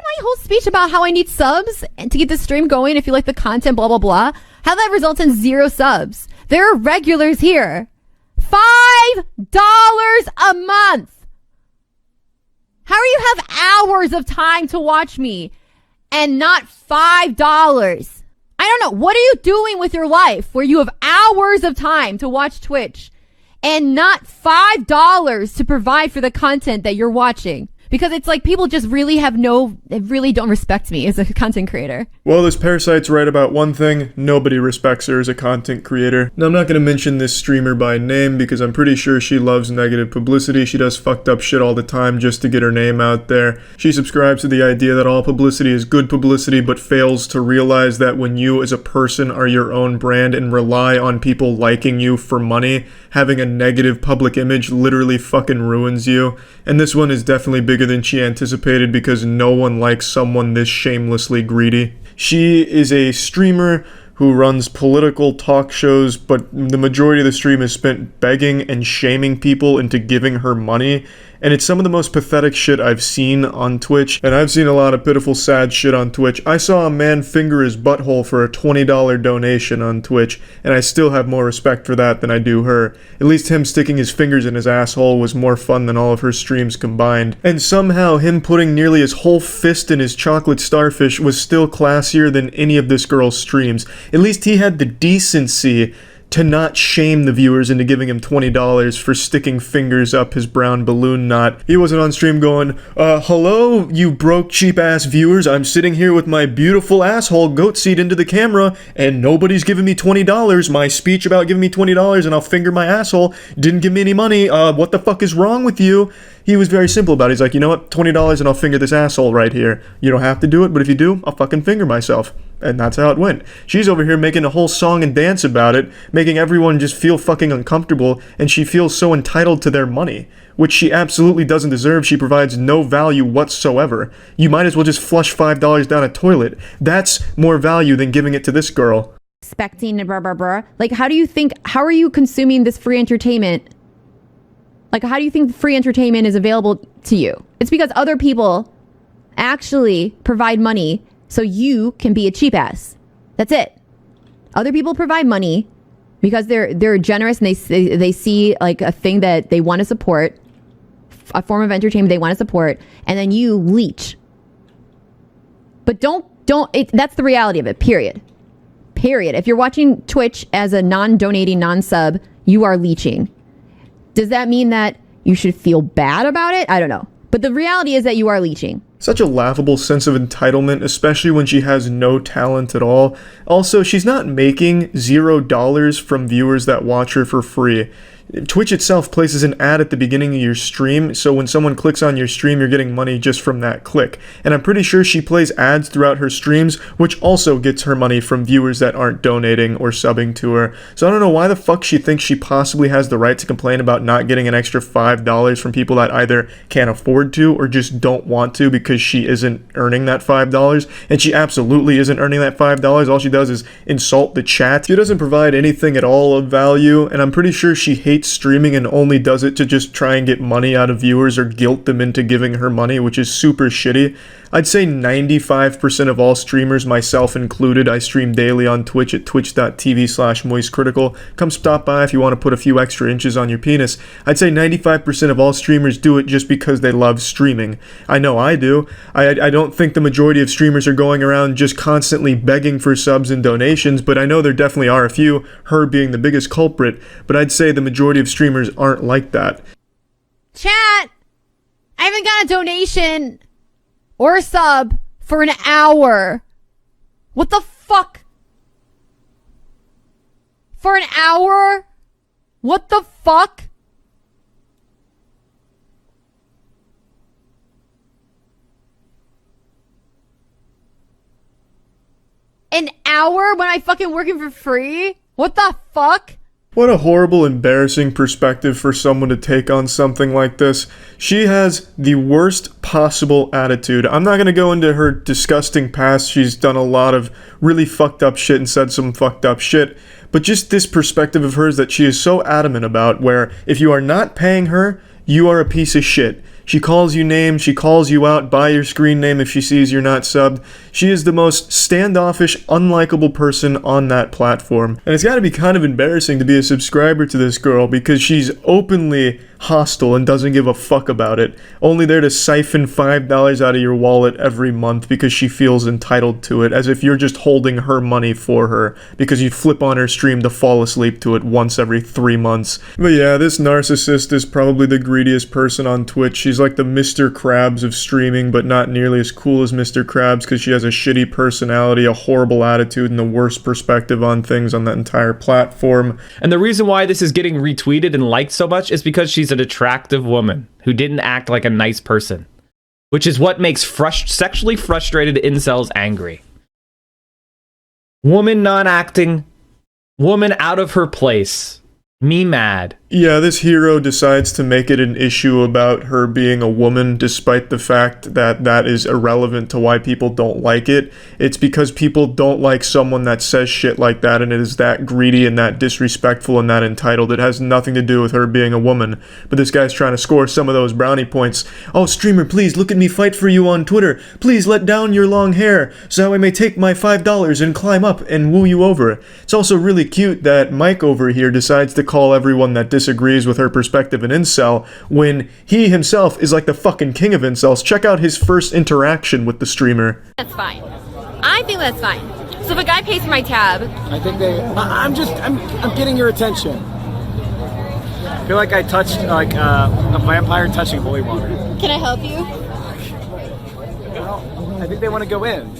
my whole speech about how I need subs and to get the stream going if you like the content, blah, blah, blah, how that results in 0 subs. There are regulars here. $5 a month. How do you have hours of time to watch me and not $5? I don't know. What are you doing with your life where you have hours of time to watch Twitch and not $5 to provide for the content that you're watching? Because it's like people just really really don't respect me as a content creator. Well, this Parasite's right about one thing. Nobody respects her as a content creator. Now, I'm not going to mention this streamer by name because I'm pretty sure she loves negative publicity. She does fucked up shit all the time just to get her name out there. She subscribes to the idea that all publicity is good publicity, but fails to realize that when you as a person are your own brand and rely on people liking you for money, having a negative public image literally fucking ruins you. And this one is definitely bigger than she anticipated because no one likes someone this shamelessly greedy. She is a streamer who runs political talk shows, but the majority of the stream is spent begging and shaming people into giving her money. And it's some of the most pathetic shit I've seen on Twitch. And I've seen a lot of pitiful, sad shit on Twitch. I saw a man finger his butthole for a $20 donation on Twitch, and I still have more respect for that than I do her. At least him sticking his fingers in his asshole was more fun than all of her streams combined. And somehow him putting nearly his whole fist in his chocolate starfish was still classier than any of this girl's streams. At least he had the decency to not shame the viewers into giving him $20 for sticking fingers up his brown balloon knot. He wasn't on stream going, hello, you broke cheap-ass viewers. I'm sitting here with my beautiful asshole goat seat into the camera, and nobody's giving me $20. My speech about giving me $20 and I'll finger my asshole didn't give me any money. What the fuck is wrong with you? He was very simple about it. He's like, you know what, $20 and I'll finger this asshole right here. You don't have to do it, but if you do, I'll fucking finger myself. And that's how it went. She's over here making a whole song and dance about it, making everyone just feel fucking uncomfortable, and she feels so entitled to their money, which she absolutely doesn't deserve. She provides no value whatsoever. You might as well just flush $5 down a toilet. That's more value than giving it to this girl. Expecting blah, blah, blah. Like, how are you consuming this free entertainment? Like, how do you think free entertainment is available to you? It's because other people actually provide money so you can be a cheap ass. That's it. Other people provide money because they're generous and they see like a thing that they want to support, a form of entertainment they want to support, and then you leech. But that's the reality of it, period. Period. If you're watching Twitch as a non-donating, non-sub, you are leeching. Does that mean that you should feel bad about it? I don't know. But the reality is that you are leeching. Such a laughable sense of entitlement, especially when she has no talent at all. Also, she's not making $0 from viewers that watch her for free. Twitch itself places an ad at the beginning of your stream, so when someone clicks on your stream, you're getting money just from that click. And I'm pretty sure she plays ads throughout her streams, which also gets her money from viewers that aren't donating or subbing to her. So I don't know why the fuck she thinks she possibly has the right to complain about not getting an extra $5 from people that either can't afford to or just don't want to because she isn't earning that $5. And she absolutely isn't earning that $5. All she does is insult the chat. She doesn't provide anything at all of value, and I'm pretty sure she hates streaming and only does it to just try and get money out of viewers or guilt them into giving her money, which is super shitty. I'd say 95% of all streamers, myself included, I stream daily on Twitch at twitch.tv/moistcritical. Come stop by if you want to put a few extra inches on your penis. I'd say 95% of all streamers do it just because they love streaming. I know I do. I don't think the majority of streamers are going around just constantly begging for subs and donations, but I know there definitely are a few, her being the biggest culprit, but I'd say the majority of streamers aren't like that. Chat! I haven't got a donation or a sub for an hour. What the fuck? For an hour? What the fuck? An hour when I fucking working for free? What the fuck? What a horrible, embarrassing perspective for someone to take on something like this. She has the worst possible attitude. I'm not going to go into her disgusting past. She's done a lot of really fucked up shit and said some fucked up shit. But just this perspective of hers that she is so adamant about, where if you are not paying her, you are a piece of shit. She calls you names, she calls you out by your screen name if she sees you're not subbed. She is the most standoffish, unlikable person on that platform. And it's gotta be kind of embarrassing to be a subscriber to this girl because she's openly hostile and doesn't give a fuck about it. Only there to siphon $5 out of your wallet every month because she feels entitled to it, as if you're just holding her money for her because you flip on her stream to fall asleep to it once every 3 months. But yeah, this narcissist is probably the greediest person on Twitch. She's like the Mr. Krabs of streaming, but not nearly as cool as Mr. Krabs because she has a shitty personality, a horrible attitude, and the worst perspective on things on that entire platform. And the reason why this is getting retweeted and liked so much is because she's an attractive woman who didn't act like a nice person, which is what makes sexually frustrated incels angry. Woman not acting, woman out of her place, me mad. Yeah, this hero decides to make it an issue about her being a woman, despite the fact that that is irrelevant to why people don't like it. It's because people don't like someone that says shit like that and is that greedy and that disrespectful and that entitled. It has nothing to do with her being a woman. But this guy's trying to score some of those brownie points. Oh, streamer, please look at me fight for you on Twitter. Please let down your long hair so I may take my $5 and climb up and woo you over. It's also really cute that Mike over here decides to call everyone that disagrees with her perspective an incel when he himself is like the fucking king of incels. Check out his first interaction with the streamer. That's fine. I think that's fine. So if a guy pays for my tab, I think I'm getting your attention. I feel like I touched like a vampire touching holy water. can I help you? Well, I think they want to go in.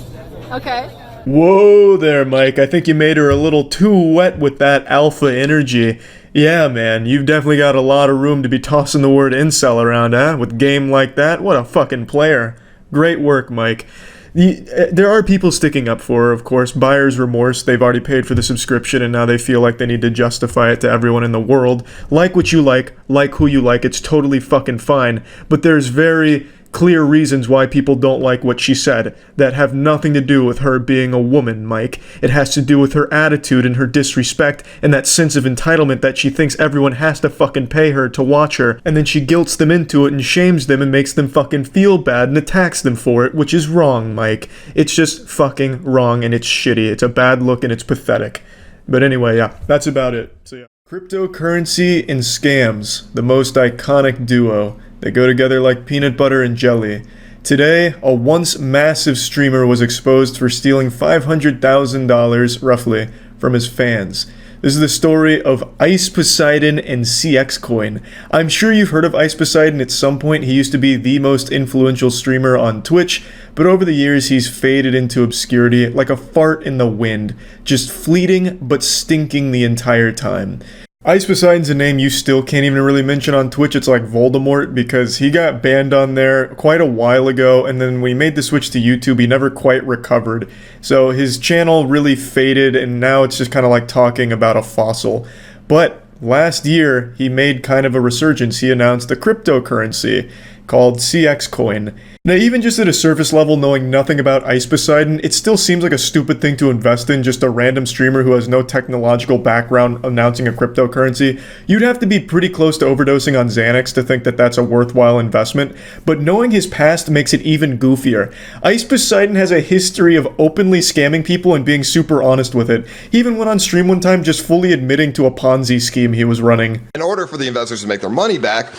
Okay. Whoa there, Mike. I think you made her a little too wet with that alpha energy. Yeah, man, you've definitely got a lot of room to be tossing the word incel around, huh? With game like that? What a fucking player. Great work, Mike. There are people sticking up for her, of course. Buyer's remorse. They've already paid for the subscription and now they feel like they need to justify it to everyone in the world. Like what you like who you like. It's totally fucking fine. But there's very clear reasons why people don't like what she said that have nothing to do with her being a woman, Mike. It has to do with her attitude and her disrespect and that sense of entitlement that she thinks everyone has to fucking pay her to watch her, and then she guilts them into it and shames them and makes them fucking feel bad and attacks them for it, which is wrong, Mike. It's just fucking wrong and it's shitty. It's a bad look and it's pathetic. But anyway, yeah, that's about it. So yeah. Cryptocurrency and scams, the most iconic duo. They go together like peanut butter and jelly. Today, a once massive streamer was exposed for stealing $500,000, roughly, from his fans. This is the story of Ice Poseidon and CX Coin. I'm sure you've heard of Ice Poseidon at some point. He used to be the most influential streamer on Twitch, but over the years he's faded into obscurity like a fart in the wind, just fleeting but stinking the entire time. Ice Poseidon's a name you still can't even really mention on Twitch. It's like Voldemort because he got banned on there quite a while ago, and then when he made the switch to YouTube, he never quite recovered. So his channel really faded, and now it's just kind of like talking about a fossil. But last year, he made kind of a resurgence. He announced a cryptocurrency called CX Coin. Now, even just at a surface level, knowing nothing about Ice Poseidon, it still seems like a stupid thing to invest in, just a random streamer who has no technological background announcing a cryptocurrency. You'd have to be pretty close to overdosing on Xanax to think that that's a worthwhile investment, but knowing his past makes it even goofier. Ice Poseidon has a history of openly scamming people and being super honest with it. He even went on stream one time just fully admitting to a Ponzi scheme he was running. In order for the investors to make their money back,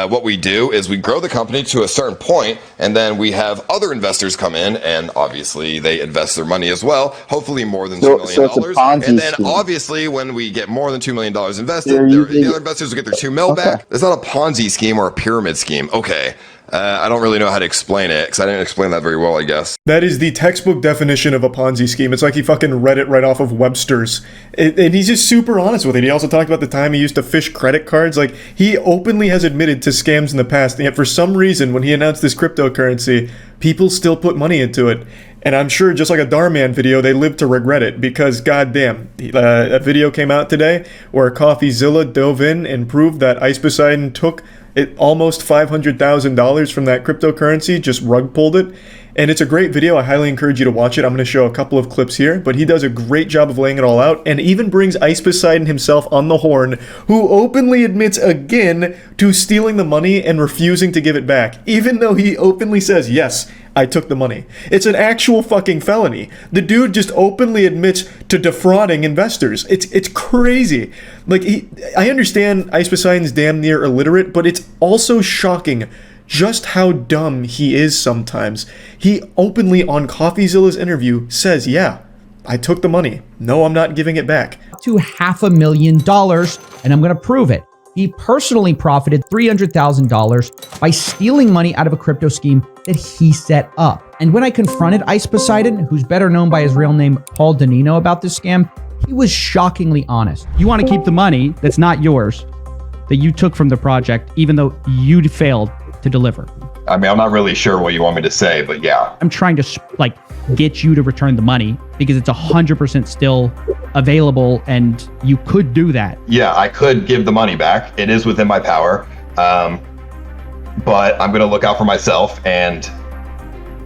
what we do is we grow the company to a certain point, and then we have other investors come in, and obviously they invest their money as well, hopefully more than $2 million. And then obviously when we get more than $2 million invested, the other investors will get their $2 million back. It's not a Ponzi scheme or a pyramid scheme. Okay. I don't really know how to explain it, because I didn't explain that very well, I guess. That is the textbook definition of a Ponzi scheme. It's like he fucking read it right off of Webster's. And he's just super honest with it. He also talked about the time he used to fish credit cards. Like, he openly has admitted to scams in the past, and yet for some reason, when he announced this cryptocurrency, people still put money into it. And I'm sure, just like a Darman video, they live to regret it, because goddamn, a video came out today where CoffeeZilla dove in and proved that Ice Poseidon took almost $500,000 from that cryptocurrency, just rug pulled it. And it's a great video. I highly encourage you to watch it. I'm going to show a couple of clips here, but he does a great job of laying it all out and even brings Ice Poseidon himself on the horn, who openly admits again to stealing the money and refusing to give it back, even though he openly says, yes, I took the money. It's an actual fucking felony. The dude just openly admits to defrauding investors. It's crazy. Like, I understand Ice Poseidon's damn near illiterate, but it's also shocking just how dumb he is sometimes. He openly on CoffeeZilla's interview says, yeah, I took the money. No, I'm not giving it back. To $500,000, and I'm going to prove it. He personally profited $300,000 by stealing money out of a crypto scheme that he set up. And when I confronted Ice Poseidon, who's better known by his real name, Paul Danino, about this scam, he was shockingly honest. You want to keep the money that's not yours, that you took from the project, even though you failed to deliver. I mean, I'm not really sure what you want me to say, but yeah. I'm trying to like get you to return the money because it's 100% still available and you could do that. Yeah, I could give the money back. It is within my power. But I'm going to look out for myself and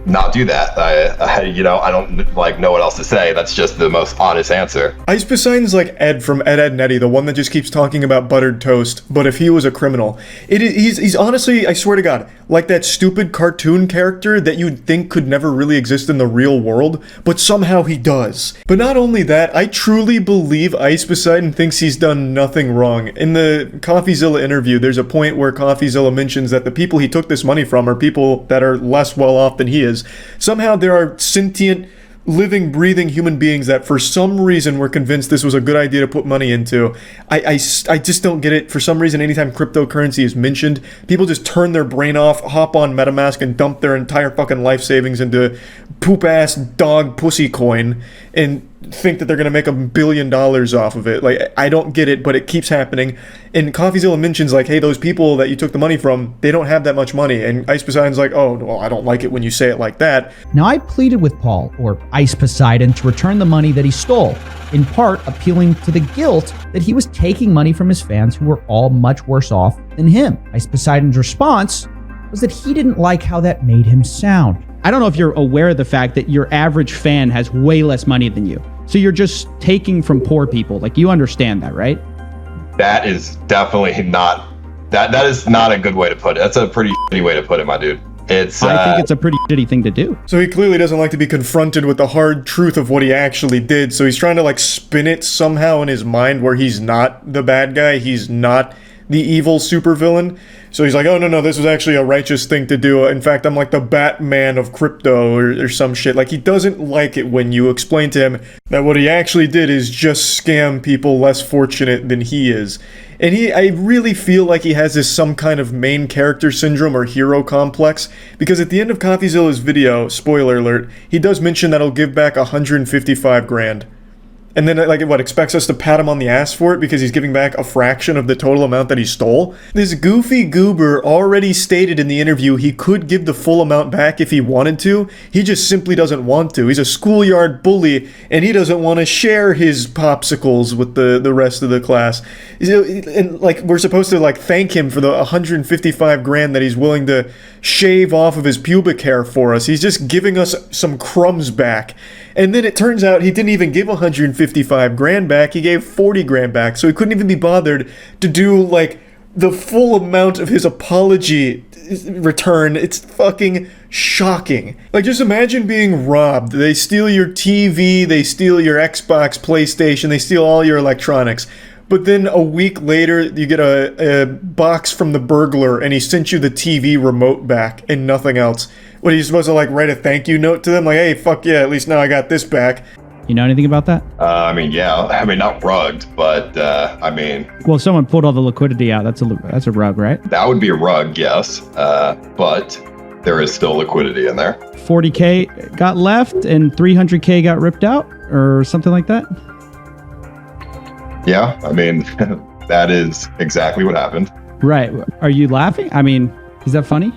not do that. I don't like know what else to say. That's just the most honest answer. Ice Poseidon's like Ed from Ed, Edd n Eddy, the one that just keeps talking about buttered toast, but if he was a criminal. He's honestly, I swear to God, like that stupid cartoon character that you'd think could never really exist in the real world, but somehow he does. But not only that, I truly believe Ice Poseidon thinks he's done nothing wrong. In the CoffeeZilla interview, there's a point where CoffeeZilla mentions that the people he took this money from are people that are less well off than he is. Somehow there are sentient, living, breathing human beings that for some reason were convinced this was a good idea to put money into. I just don't get it. For some reason, anytime cryptocurrency is mentioned, people just turn their brain off, hop on MetaMask, and dump their entire fucking life savings into poop-ass dog pussy coin and think that they're going to make $1 billion off of it. Like, I don't get it, but it keeps happening. And CoffeeZilla mentions, like, hey, those people that you took the money from, they don't have that much money. And Ice Poseidon's like, oh, well, I don't like it when you say it like that. Now, I pleaded with Paul, or Ice Poseidon, to return the money that he stole, in part appealing to the guilt that he was taking money from his fans who were all much worse off than him. Ice Poseidon's response was that he didn't like how that made him sound. I don't know if you're aware of the fact that your average fan has way less money than you. So you're just taking from poor people. Like, you understand that, right? That is definitely not, that is not a good way to put it. That's a pretty shitty way to put it, my dude. I think it's a pretty shitty thing to do. So he clearly doesn't like to be confronted with the hard truth of what he actually did. So he's trying to like spin it somehow in his mind where he's not the bad guy. He's not the evil supervillain. So he's like, oh, no, this was actually a righteous thing to do. In fact, I'm like the Batman of crypto or some shit. Like, he doesn't like it when you explain to him that what he actually did is just scam people less fortunate than he is. And I really feel like he has some kind of main character syndrome or hero complex, because at the end of CoffeeZilla's video, spoiler alert, he does mention that he'll give back $155,000. And then, like, what, expects us to pat him on the ass for it because he's giving back a fraction of the total amount that he stole? This goofy goober already stated in the interview he could give the full amount back if he wanted to. He just simply doesn't want to. He's a schoolyard bully, and he doesn't want to share his popsicles with the rest of the class. And, like, we're supposed to, like, thank him for the $155,000 that he's willing to shave off of his pubic hair for us. He's just giving us some crumbs back. And then it turns out he didn't even give $155,000 back. He gave $40,000 back. So he couldn't even be bothered to do like the full amount of his apology return. It's fucking shocking. Like, just imagine being robbed. They steal your TV, they steal your Xbox, PlayStation, they steal all your electronics. But then a week later, you get a box from the burglar, and he sent you the TV remote back and nothing else. What, are you supposed to, like, write a thank you note to them? Like, hey, fuck yeah, at least now I got this back. You know anything about that? I mean, yeah. I mean, not rugged, but, I mean... Well, someone pulled all the liquidity out. That's a rug, right? That would be a rug, yes. But there is still liquidity in there. 40K got left, and 300K got ripped out, or something like that? Yeah, I mean, that is exactly what happened. Right. Are you laughing? I mean, is that funny?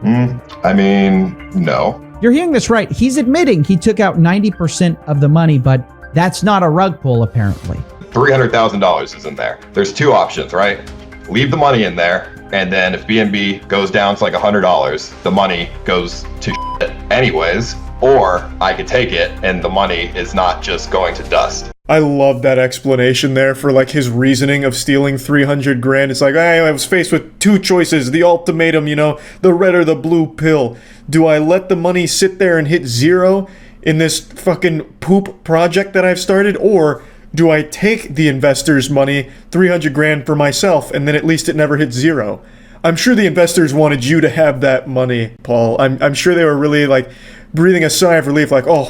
I mean, no. You're hearing this right. He's admitting he took out 90% of the money, but that's not a rug pull, apparently. $300,000 is in there. There's two options, right? Leave the money in there, and then if BNB goes down to like $100, the money goes to shit. anyways, or I could take it and the money is not just going to dust. I love that explanation there for like his reasoning of stealing 300 grand. It's like, I was faced with two choices, the ultimatum, you know, the red or the blue pill. Do I let the money sit there and hit zero in this fucking poop project that I've started, or do I take the investors' money, 300 grand for myself, and then at least it never hits zero? I'm sure the investors wanted you to have that money, Paul. I'm sure they were really like breathing a sigh of relief, like, oh,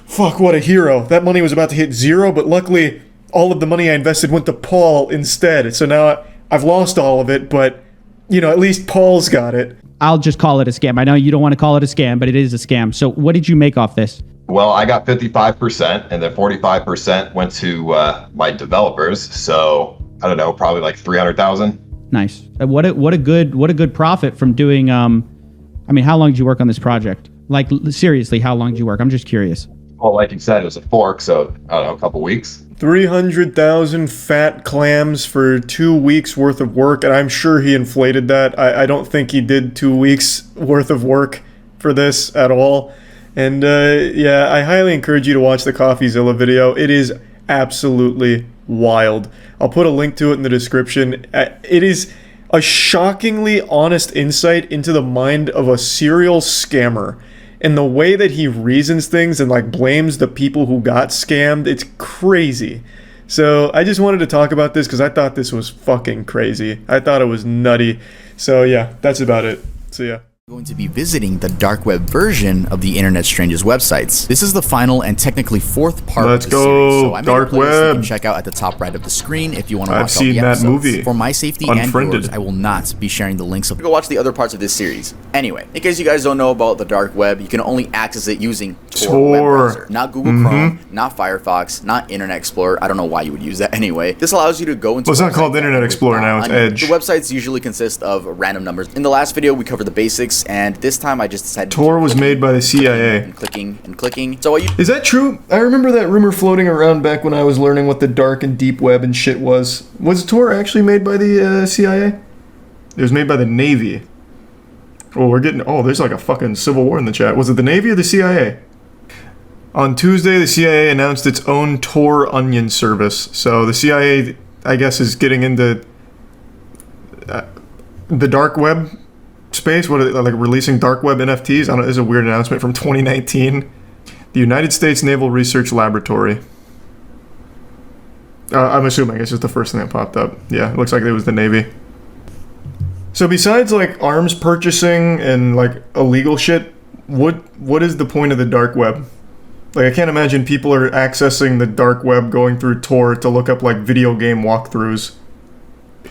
fuck, what a hero. That money was about to hit zero, but luckily all of the money I invested went to Paul instead. So now I've lost all of it, but, you know, at least Paul's got it. I'll just call it a scam. I know you don't want to call it a scam, but it is a scam. So what did you make off this? Well, I got 55%, and then 45% went to my developers. So I don't know, probably like 300,000. Nice. What a good profit from doing. I mean, how long did you work on this project? Like, seriously, how long did you work? I'm just curious. Well, like you said, it was a fork, so I don't know, a couple weeks. 300,000 fat clams for 2 weeks worth of work, and I'm sure he inflated that. I don't think he did 2 weeks worth of work for this at all. And yeah, I highly encourage you to watch the CoffeeZilla video. It is absolutely wild. I'll put a link to it in the description. It is a shockingly honest insight into the mind of a serial scammer. And the way that he reasons things and like blames the people who got scammed, it's crazy. So I just wanted to talk about this because I thought this was fucking crazy. I thought it was nutty. So yeah, that's about it. So yeah. Going to be visiting the dark web version of the Internet Strangest websites. This is the final and technically fourth part Let's of the go, series. So I made dark a playlist you web. can check out at the top right of the screen if you want to I've watch all the seen that episodes. movie. For my safety Unfriended. and yours, I will not be sharing the links. Go watch the other parts of this series. Anyway, in case you guys don't know about the dark web, you can only access it using Tor web browser, not Google Chrome, not Firefox, not Internet Explorer. I don't know why you would use that anyway. This allows you to go into. Well, it's not called Internet Explorer now. It's Edge. The websites usually consist of random numbers. In the last video, we covered the basics, and this time I just decided. Tor was made by the CIA. And clicking and clicking. So what you Is that true? I remember that rumor floating around back when I was learning what the dark and deep web and shit was. Was Tor actually made by the CIA? It was made by the Navy. Oh, we're getting... Oh, there's like a fucking civil war in the chat. Was it the Navy or the CIA? On Tuesday, the CIA announced its own Tor Onion service. So the CIA, I guess, is getting into the dark web space. What are they, like, releasing dark web NFTs? I don't know. This is a weird announcement from 2019. The United States Naval Research Laboratory. I'm assuming. I guess it's the first thing that popped up. Yeah, it looks like it was the Navy. So besides like arms purchasing and like illegal shit, what is the point of the dark web? Like, I can't imagine people are accessing the dark web going through Tor to look up like video game walkthroughs.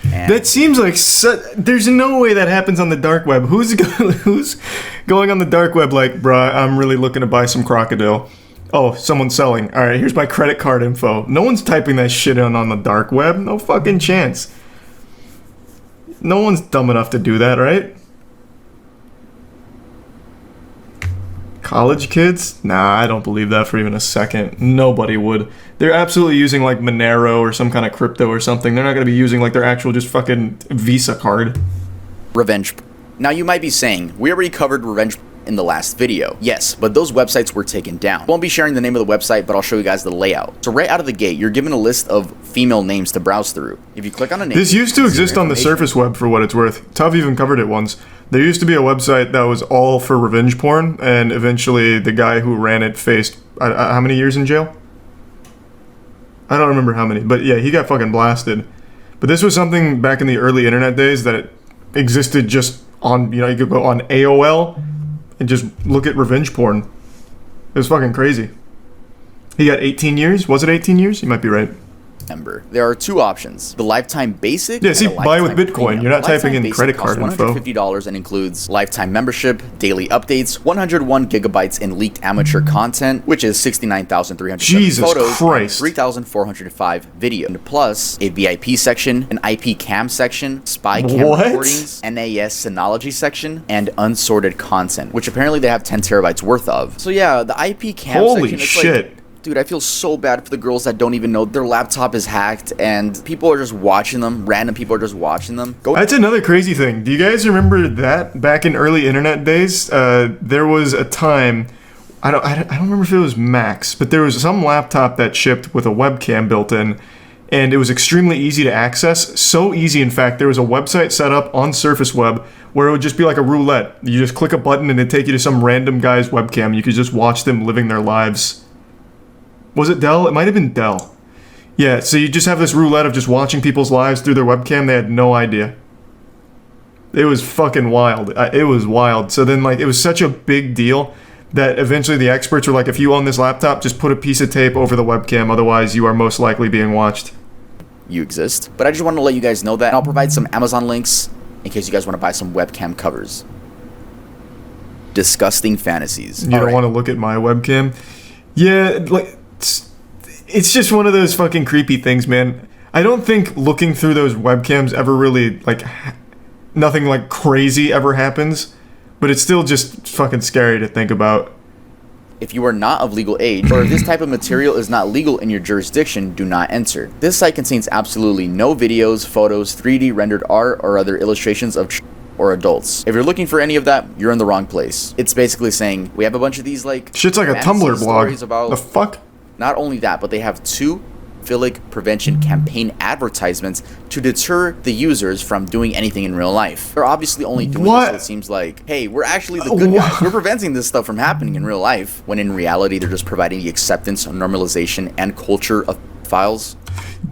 That seems like there's no way that happens on the dark web. Who's going on the dark web like, bruh, I'm really looking to buy some crocodile. Oh, someone's selling. All right, here's my credit card info. No one's typing that shit in on the dark web. No fucking chance. No one's dumb enough to do that, right? College kids? Nah, I don't believe that for even a second. Nobody would. They're absolutely using like Monero or some kind of crypto or something. They're not going to be using like their actual just fucking Visa card. Revenge. Now you might be saying, we already covered revenge in the last video. Yes, but those websites were taken down. Won't be sharing the name of the website, but I'll show you guys the layout. So right out of the gate, you're given a list of female names to browse through. If you click on a name... This used to exist on the surface web for what it's worth. Tuv even covered it once. There used to be a website that was all for revenge porn, and eventually the guy who ran it faced, how many years in jail? I don't remember how many, but yeah, he got fucking blasted. But this was something back in the early internet days that existed just on, you know, you could go on AOL and just look at revenge porn. It was fucking crazy. He got 18 years? Was it 18 years? You might be right. There are two options: the lifetime basic. Yeah, see, buy with Bitcoin. Premium. You're not typing in Basic credit card costs info. $150 and includes lifetime membership, daily updates, 101 gigabytes in leaked amateur content, which is 69,300 photos, Christ. 3,405 video, plus a VIP section, an IP cam section, spy cam recordings, NAS Synology section, and unsorted content, which apparently they have 10 terabytes worth of. So yeah, the IP cam Holy section, it's shit. like Dude, I feel so bad for the girls that don't even know their laptop is hacked and people are just watching them. Random people are just watching them. That's another crazy thing. Do you guys remember that back in early internet days? There was a time, I don't remember if it was Macs, but there was some laptop that shipped with a webcam built in, and it was extremely easy to access. So easy, in fact, there was a website set up on Surface Web where it would just be like a roulette. You just click a button and it'd take you to some random guy's webcam. You could just watch them living their lives. Was it Dell? It might have been Dell. Yeah, so you just have this roulette of just watching people's lives through their webcam. They had no idea. It was fucking wild. It was wild. So then, like, it was such a big deal that eventually the experts were like, if you own this laptop, just put a piece of tape over the webcam. Otherwise, you are most likely being watched. You exist. But I just want to let you guys know that. I'll provide some Amazon links in case you guys want to buy some webcam covers. Disgusting fantasies. You don't want to look at my webcam? Yeah, like... It's just one of those fucking creepy things, man. I don't think looking through those webcams ever really, like, nothing like crazy ever happens, but it's still just fucking scary to think about. If you are not of legal age, or if this type of material is not legal in your jurisdiction, do not enter. This site contains absolutely no videos, photos, 3D rendered art, or other illustrations of or adults. If you're looking for any of that, you're in the wrong place. It's basically saying, we have a bunch of these, like... Shit's like a Tumblr blog. About the fuck? Not only that, but they have 2 pedophilic prevention campaign advertisements to deter the users from doing anything in real life. They're obviously only doing this so it seems like, hey, we're actually the good guys. We're preventing this stuff from happening in real life, when in reality, they're just providing the acceptance, normalization, and culture of files.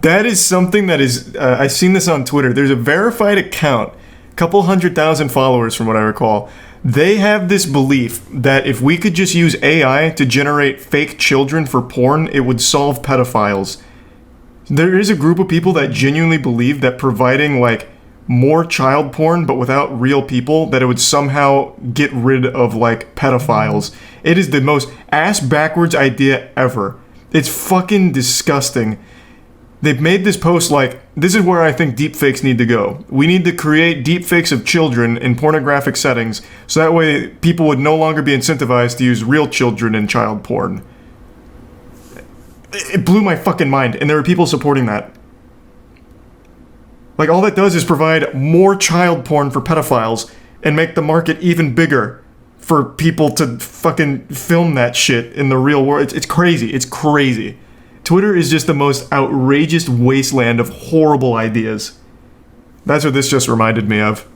That is something that is... I've seen this on Twitter. There's a verified account, couple 100,000 followers from what I recall. They have this belief that if we could just use AI to generate fake children for porn, it would solve pedophiles. There is a group of people that genuinely believe that providing, like, more child porn, but without real people, that it would somehow get rid of, like, pedophiles. It is the most ass-backwards idea ever. It's fucking disgusting. They've made this post like, this is where I think deepfakes need to go. We need to create deepfakes of children in pornographic settings, so that way people would no longer be incentivized to use real children in child porn. It blew my fucking mind, and there are people supporting that. Like, all that does is provide more child porn for pedophiles and make the market even bigger for people to fucking film that shit in the real world. It's crazy. It's crazy. Twitter is just the most outrageous wasteland of horrible ideas. That's what this just reminded me of.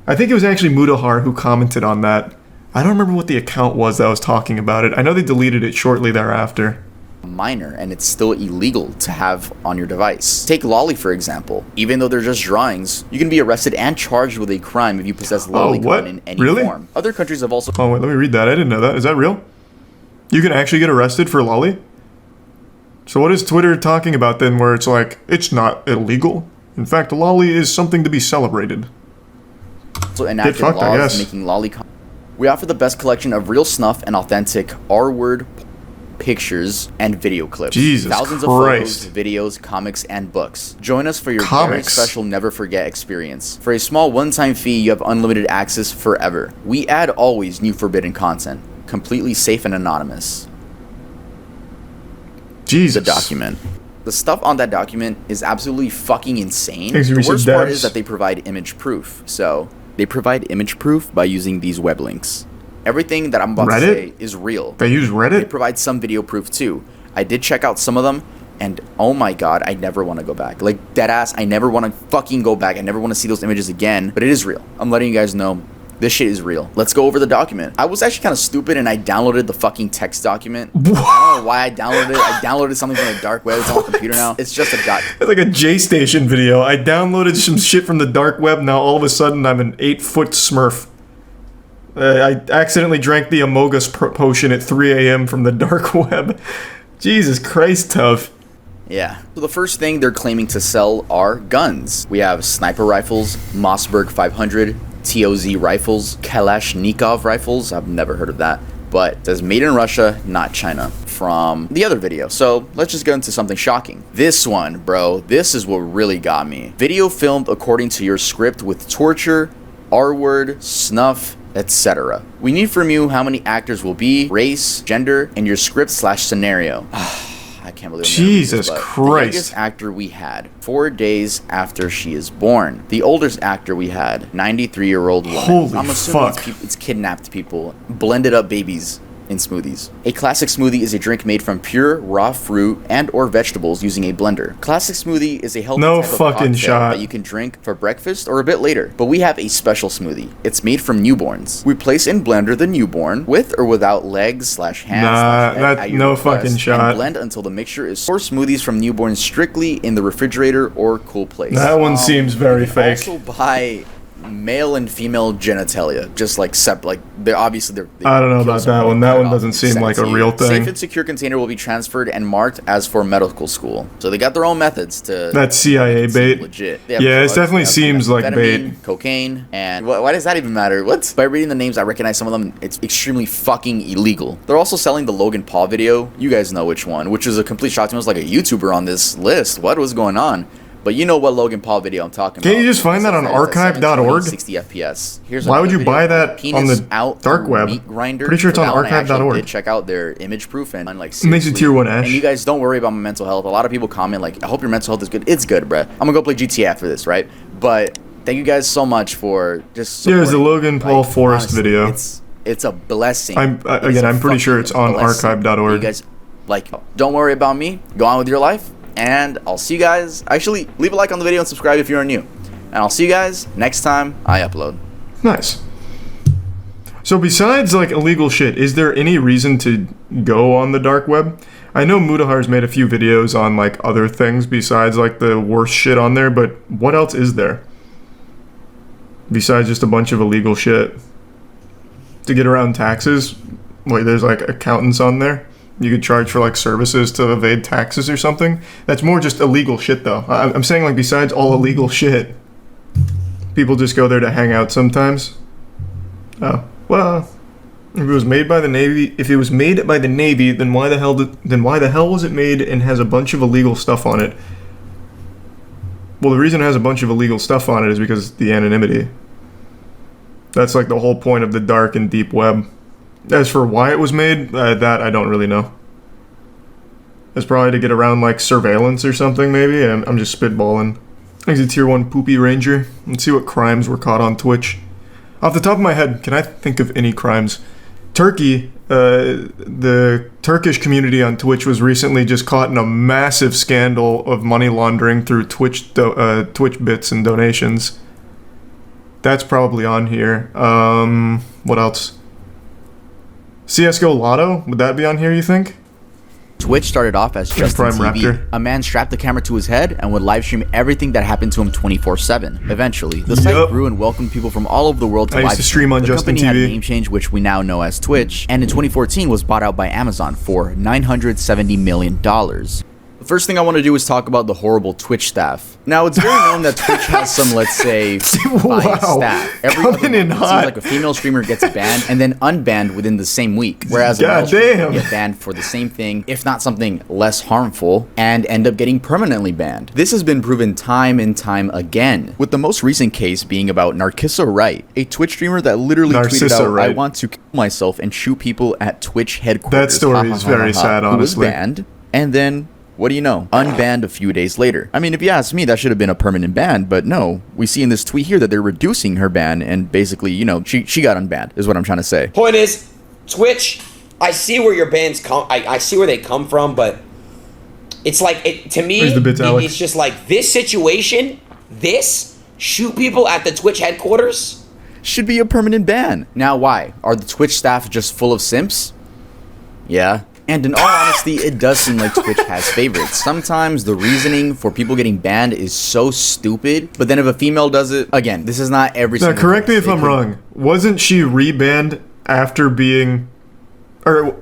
I think it was actually Mudahar who commented on that. I don't remember what the account was that was talking about it. I know they deleted it shortly thereafter. Minor, and it's still illegal to have on your device. Take Lolly, for example. Even though they're just drawings, you can be arrested and charged with a crime if you possess lolicon in any form. Other countries have also... Oh, wait, let me read that. I didn't know that. Is that real? You can actually get arrested for Lolly? So what is Twitter talking about then where it's like, it's not illegal? In fact, Lolly is something to be celebrated. So enacted laws making Lolly... We offer the best collection of real snuff and authentic R-word pictures and video clips. Jesus Thousands Christ. of photos, videos, comics, and books. Join us for your very special never forget experience. For a small one-time fee, you have unlimited access forever. We add always new forbidden content, completely safe and anonymous. Jesus. The document. The stuff on that document is absolutely fucking insane. The worst part is that they provide image proof. So, they provide image proof by using these web links. Everything that I'm about to say is real. They use Reddit? They provide some video proof too. I did check out some of them, and oh my god, I never want to go back. Like, deadass, I never want to fucking go back. I never want to see those images again, but it is real. I'm letting you guys know. This shit is real. Let's go over the document. I was actually kind of stupid and I downloaded the fucking text document. I don't know why I downloaded it. I downloaded something from the dark web. It's on my computer now. It's just a doc. It's like a J-Station video. I downloaded some shit from the dark web. Now all of a sudden I'm an 8-foot smurf. I accidentally drank the Amogus potion at 3 a.m. from the dark web. Jesus Christ, tough. Yeah. So the first thing they're claiming to sell are guns. We have sniper rifles, Mossberg 500, TOZ rifles, Kalashnikov rifles. I've never heard of that. But it says made in Russia, not China, from the other video. So let's just get into something shocking. This one, bro, this is what really got me. Video filmed according to your script with torture, R-word, snuff, etc. We need from you how many actors will be, race, gender, and your script/scenario. I can't believe I'm gonna read this, Jesus but Christ. The youngest actor we had, 4 days after she is born. The oldest actor we had, 93-year-old woman. Holy I'm assuming fuck. it's kidnapped people, blended up babies in smoothies. A classic smoothie is a drink made from pure raw fruit and or vegetables using a blender. Classic smoothie is a healthy No type of fucking cocktail shot. that you can drink for breakfast or a bit later. But we have a special smoothie. It's made from newborns. We place in blender the newborn with or without legs/hands. Nah, that no fucking shot. And blend until the mixture is for smoothies from newborns strictly in the refrigerator or cool place. That one seems very you can fake. Also buy male and female genitalia, just like they're obviously they I don't know kill about someone that one. and That cut it one off doesn't and seem send like it a to you. real thing. Safe and secure container will be transferred and marked as for medical school. So they got their own methods to. That's CIA make it seem bait. Legit. They have Yeah, it drugs, definitely they have seems like methamphetamine, bait. cocaine, and why does that even matter? What? By reading the names, I recognize some of them. It's extremely fucking illegal. They're also selling the Logan Paul video. You guys know which one, which is a complete shock to me. It was like a YouTuber on this list. What was going on? But you know what Logan Paul video I'm talking about. Can't you just find that on archive.org? 60 FPS. Here's Why would you another buy video. that on Penis the out dark through web? meat grinder. Pretty sure it's For on that one, I actually archive.org. did check out their image proof and like It makes you seriously. tier 1 Ash. And you guys don't worry about my mental health. A lot of people comment like, I hope your mental health is good. It's good, bruh. I'm gonna go play GTA after this, right? But thank you guys so much for just Here's the supporting. Logan Paul Like, Forest honestly, video. It's a blessing. I'm pretty sure it's on archive.org. You guys, like, don't worry about me. Go on with your life. And I'll see you guys. Actually, leave a like on the video and subscribe if you're new. And I'll see you guys next time I upload. Nice. So besides like illegal shit, is there any reason to go on the dark web? I know Mudahar's made a few videos on like other things besides like the worst shit on there, but what else is there? Besides just a bunch of illegal shit. To get around taxes, like there's like accountants on there. You could charge for like services to evade taxes or something. That's more just illegal shit though. I'm saying like besides all illegal shit, people just go there to hang out sometimes. Oh, well, if it was made by the Navy, then why the hell was it made and has a bunch of illegal stuff on it? Well, the reason it has a bunch of illegal stuff on it is because the anonymity. That's like the whole point of the dark and deep web. As for why it was made, that I don't really know. It's probably to get around like surveillance or something maybe. I'm just spitballing. He's a tier 1 poopy ranger. Let's see what crimes were caught on Twitch. Off the top of my head, can I think of any crimes? Turkey, the Turkish community on Twitch was recently just caught in a massive scandal of money laundering through Twitch bits and donations. That's probably on here. What else? CSGO Lotto, would that be on here, you think? Twitch started off as Justin Prime TV. Raptor. A man strapped the camera to his head and would live stream everything that happened to him 24/7. Eventually, the site grew and welcomed people from all over the world to I live used to stream on the Justin company had a TV. name change, which we now know as Twitch, and in 2014 was bought out by Amazon for $970 million. The first thing I want to do is talk about the horrible Twitch staff. Now, it's very known that Twitch has some, let's say, biased staff. Every other Coming in month, it hot. seems like a female streamer gets banned and then unbanned within the same week, whereas a God male streamer damn. will get banned for the same thing, if not something less harmful, and end up getting permanently banned. This has been proven time and time again, with the most recent case being about Narcissa Wright, a Twitch streamer that literally tweeted Narcissa out, Wright. "I want to kill myself and shoot people at Twitch headquarters." That story is very sad, Who was honestly. banned, and then what do you know? Unbanned a few days later. I mean, if you ask me, that should have been a permanent ban, but no. We see in this tweet here that they're reducing her ban, and basically, you know, she got unbanned, is what I'm trying to say. Point is, Twitch, I see where your bans come, I see where they come from, but it's like, to me, Where's the bits, Alex? it's just like, this situation, shoot people at the Twitch headquarters? Should be a permanent ban. Now, why? Are the Twitch staff just full of simps? Yeah. And in all honesty, it does seem like Twitch has favorites. Sometimes the reasoning for people getting banned is so stupid, but then if a female does it, again, this is not every Now, single correct me case. if I'm wrong. Wasn't she rebanned after being... Or...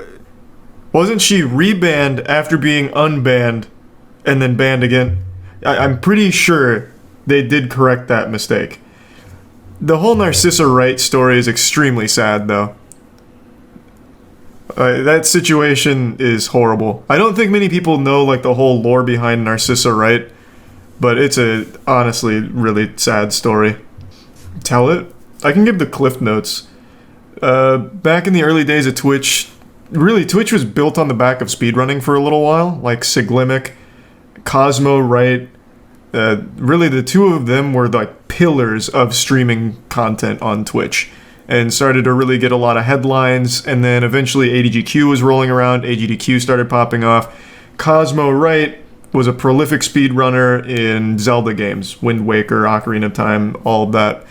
Wasn't she rebanned after being unbanned and then banned again? I'm pretty sure they did correct that mistake. The whole Narcissa Wright story is extremely sad, though. That situation is horrible. I don't think many people know like the whole lore behind Narcissa Wright, but it's a honestly really sad story. Tell it? I can give the cliff notes. Back in the early days of Twitch, really, Twitch was built on the back of speedrunning for a little while, like Siglimic, Cosmo, right? Really, the two of them were like pillars of streaming content on Twitch and started to really get a lot of headlines. And then eventually ADGQ was rolling around, AGDQ started popping off. Cosmo Wright was a prolific speedrunner in Zelda games, Wind Waker, Ocarina of Time, all of that.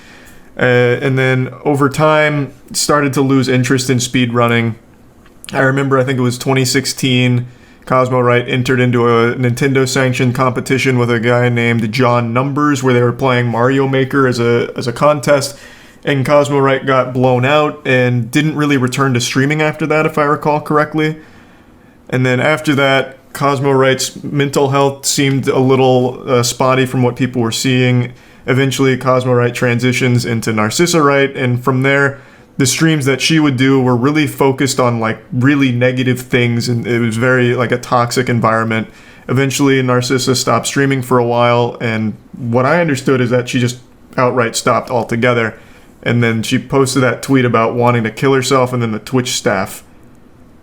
And then over time, started to lose interest in speedrunning. I remember, I think it was 2016, Cosmo Wright entered into a Nintendo-sanctioned competition with a guy named John Numbers, where they were playing Mario Maker as a contest, and Cosmo Wright got blown out and didn't really return to streaming after that, if I recall correctly. And then after that, Cosmo Wright's mental health seemed a little spotty from what people were seeing. Eventually, Cosmo Wright transitions into Narcissa Wright, and from there, the streams that she would do were really focused on like really negative things, and it was very like a toxic environment. Eventually, Narcissa stopped streaming for a while, and what I understood is that she just outright stopped altogether. And then she posted that tweet about wanting to kill herself, and then the Twitch staff,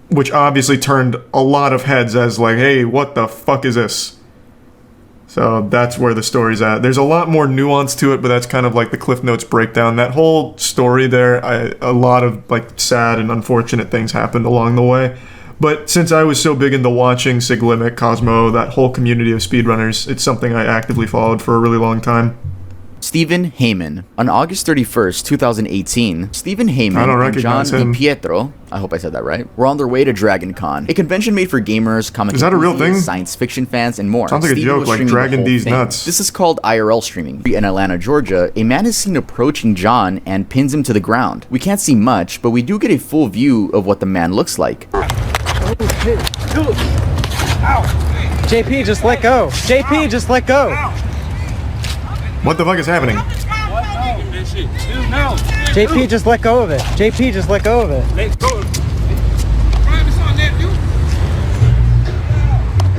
which obviously turned a lot of heads as like, hey, what the fuck is this? So that's where the story's at. There's a lot more nuance to it, but that's kind of like the Cliff Notes breakdown. That whole story there, a lot of like sad and unfortunate things happened along the way. But since I was so big into watching Siglimic, Cosmo, that whole community of speedrunners, it's something I actively followed for a really long time. Stephen Heyman. On August 31st, 2018, Stephen Heyman and John DiPietro, I hope I said that right, were on their way to Dragon Con, a convention made for gamers, comic enthusiasts, science fiction fans, and more. Sounds like Steven a joke, like Dragon D's nuts. This is called IRL streaming. In Atlanta, Georgia, a man is seen approaching John and pins him to the ground. We can't see much, but we do get a full view of what the man looks like. Oh shit, dude. Ow. JP, just let go. JP, just let go. What the fuck is happening? JP, just let go of it. JP, just let go of it. Let go.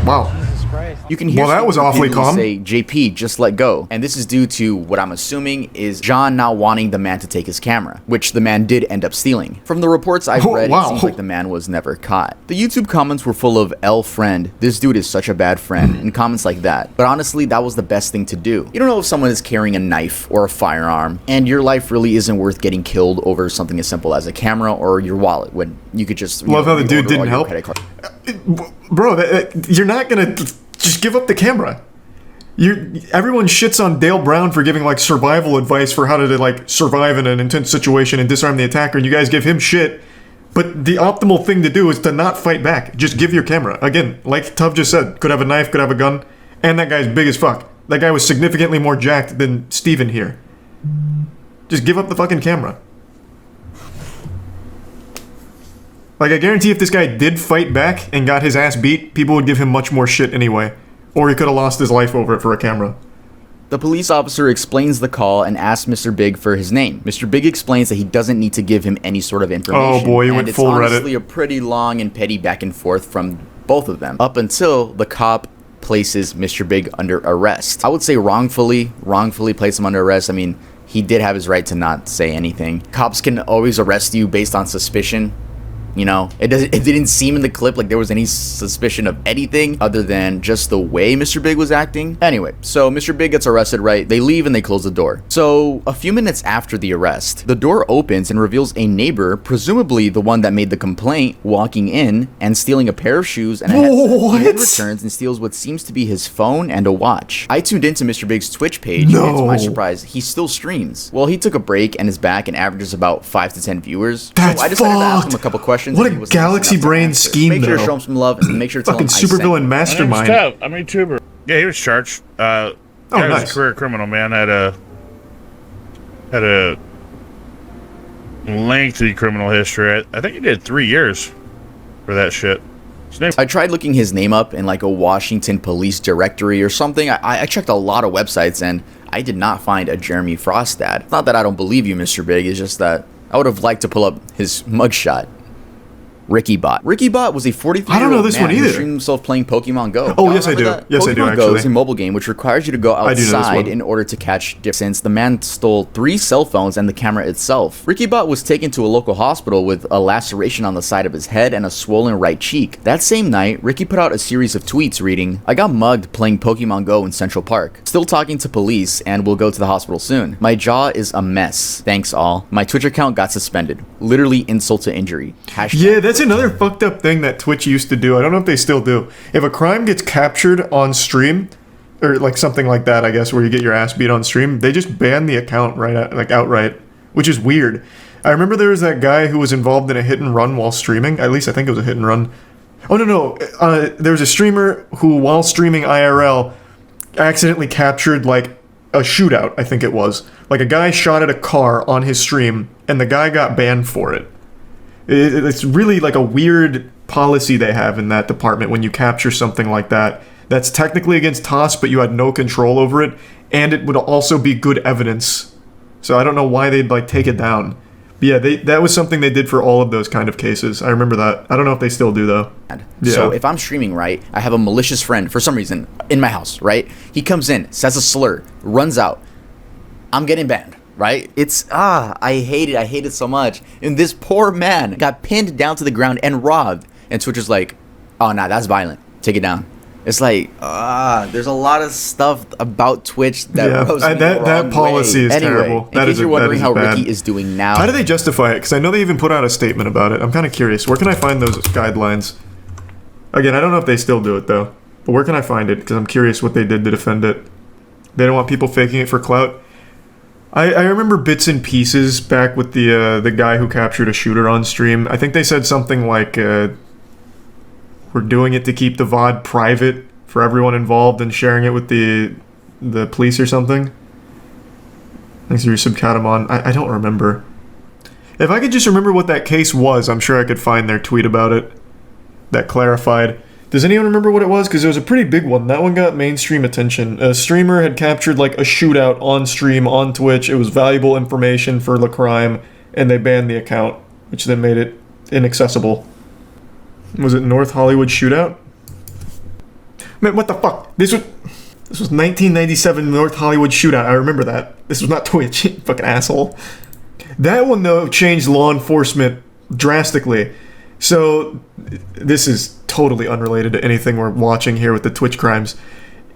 Wow. You can hear that was awfully calm. Say, JP, just let go. And this is due to what I'm assuming is John not wanting the man to take his camera, which the man did end up stealing. From the reports I've read, it seems like the man was never caught. The YouTube comments were full of L friend, this dude is such a bad friend, and comments like that. But honestly, that was the best thing to do. You don't know if someone is carrying a knife or a firearm, and your life really isn't worth getting killed over something as simple as a camera or your wallet, when you could just love how the dude didn't help. Bro, you're not gonna just give up the camera. Everyone shits on Dale Brown for giving like survival advice for how to like survive in an intense situation and disarm the attacker, and you guys give him shit. But the optimal thing to do is to not fight back. Just give your camera. Again, like Tuv just said, could have a knife, could have a gun, and that guy's big as fuck. That guy was significantly more jacked than Steven here. Just give up the fucking camera. Like, I guarantee if this guy did fight back and got his ass beat, people would give him much more shit anyway. Or he could have lost his life over it for a camera. The police officer explains the call and asks Mr. Big for his name. Mr. Big explains that he doesn't need to give him any sort of information. Oh boy, he went full Reddit. And it's honestly a pretty long and petty back and forth from both of them, up until the cop places Mr. Big under arrest. I would say wrongfully place him under arrest. I mean, he did have his right to not say anything. Cops can always arrest you based on suspicion. You know, it didn't seem in the clip like there was any suspicion of anything other than just the way Mr. Big was acting. Anyway, so Mr. Big gets arrested, right? They leave and they close the door. So a few minutes after the arrest, the door opens and reveals a neighbor, presumably the one that made the complaint, walking in and stealing a pair of shoes and a headset. He then returns and steals what seems to be his phone and a watch. I tuned into Mr. Big's Twitch page, and to my surprise, he still streams. Well, he took a break and is back and averages about 5 to 10 viewers. That's so I decided to ask him a couple questions. What a galaxy brain scheme, Make sure though. to show him some love and make sure to tell him fucking supervillain mastermind. I'm a YouTuber. Yeah, he was charged. Guy was a career criminal, man. Had a lengthy criminal history. I think he did 3 years for that shit. I tried looking his name up in like a Washington police directory or something. I checked a lot of websites and I did not find a Jeremy Frost ad. It's not that I don't believe you, Mr. Big. It's just that I would have liked to pull up his mugshot. RickyBot. RickyBot was a 43-year-old I don't know this man one who either. streamed himself playing Pokemon Go. Oh, Y'all yes, I remember do. that? Yes, I do, Pokemon Go is actually. a mobile game which requires you to go I do know this outside one. in order to catch different. Since the man stole 3 cell phones and the camera itself. RickyBot was taken to a local hospital with a laceration on the side of his head and a swollen right cheek. That same night, Ricky put out a series of tweets reading, "I got mugged playing Pokemon Go in Central Park. Still talking to police and will go to the hospital soon. My jaw is a mess. Thanks all. My Twitch account got suspended. Literally insult to injury." Yeah, that's another fucked up thing that Twitch used to do. I don't know if they still do. If a crime gets captured on stream, or like something like that, I guess, where you get your ass beat on stream, they just ban the account outright, which is weird. I remember there was that guy who was involved in a hit and run while streaming. At least I think it was a hit and run. Oh, no. There was a streamer who, while streaming IRL, accidentally captured, like, a shootout, I think it was. Like, a guy shot at a car on his stream, and the guy got banned for it. It's really, like, a weird policy they have in that department when you capture something like that. That's technically against TOS, but you had no control over it, and it would also be good evidence. So I don't know why they'd, like, take it down. But yeah, that was something they did for all of those kind of cases. I remember that. I don't know if they still do, though. Yeah. So if I'm streaming, right, I have a malicious friend, for some reason, in my house, right? He comes in, says a slur, runs out. I'm getting banned, right? I hate it. I hate it so much. And this poor man got pinned down to the ground and robbed. And Twitch is like, oh, nah, that's violent. Take it down. It's like, there's a lot of stuff about Twitch that rubs me the that wrong policy way. is Anyway, terrible. in case you're wondering how Ricky is doing now. How do they justify it? Because I know they even put out a statement about it. I'm kind of curious. Where can I find those guidelines? Again, I don't know if they still do it, though. But where can I find it? Because I'm curious what they did to defend it. They don't want people faking it for clout. I remember bits and pieces back with the guy who captured a shooter on stream. I think they said something like, we're doing it to keep the VOD private for everyone involved and sharing it with the police or something. Thanks for your subcatamon. I don't remember. If I could just remember what that case was, I'm sure I could find their tweet about it that clarified. Does anyone remember what it was? Because it was a pretty big one. That one got mainstream attention. A streamer had captured like a shootout on stream on Twitch. It was valuable information for the crime, and they banned the account, which then made it inaccessible. Was it North Hollywood shootout? Man, what the fuck? This was 1997 North Hollywood shootout. I remember that. This was not Twitch, fucking asshole. That one though changed law enforcement drastically. So this is totally unrelated to anything we're watching here with the Twitch crimes.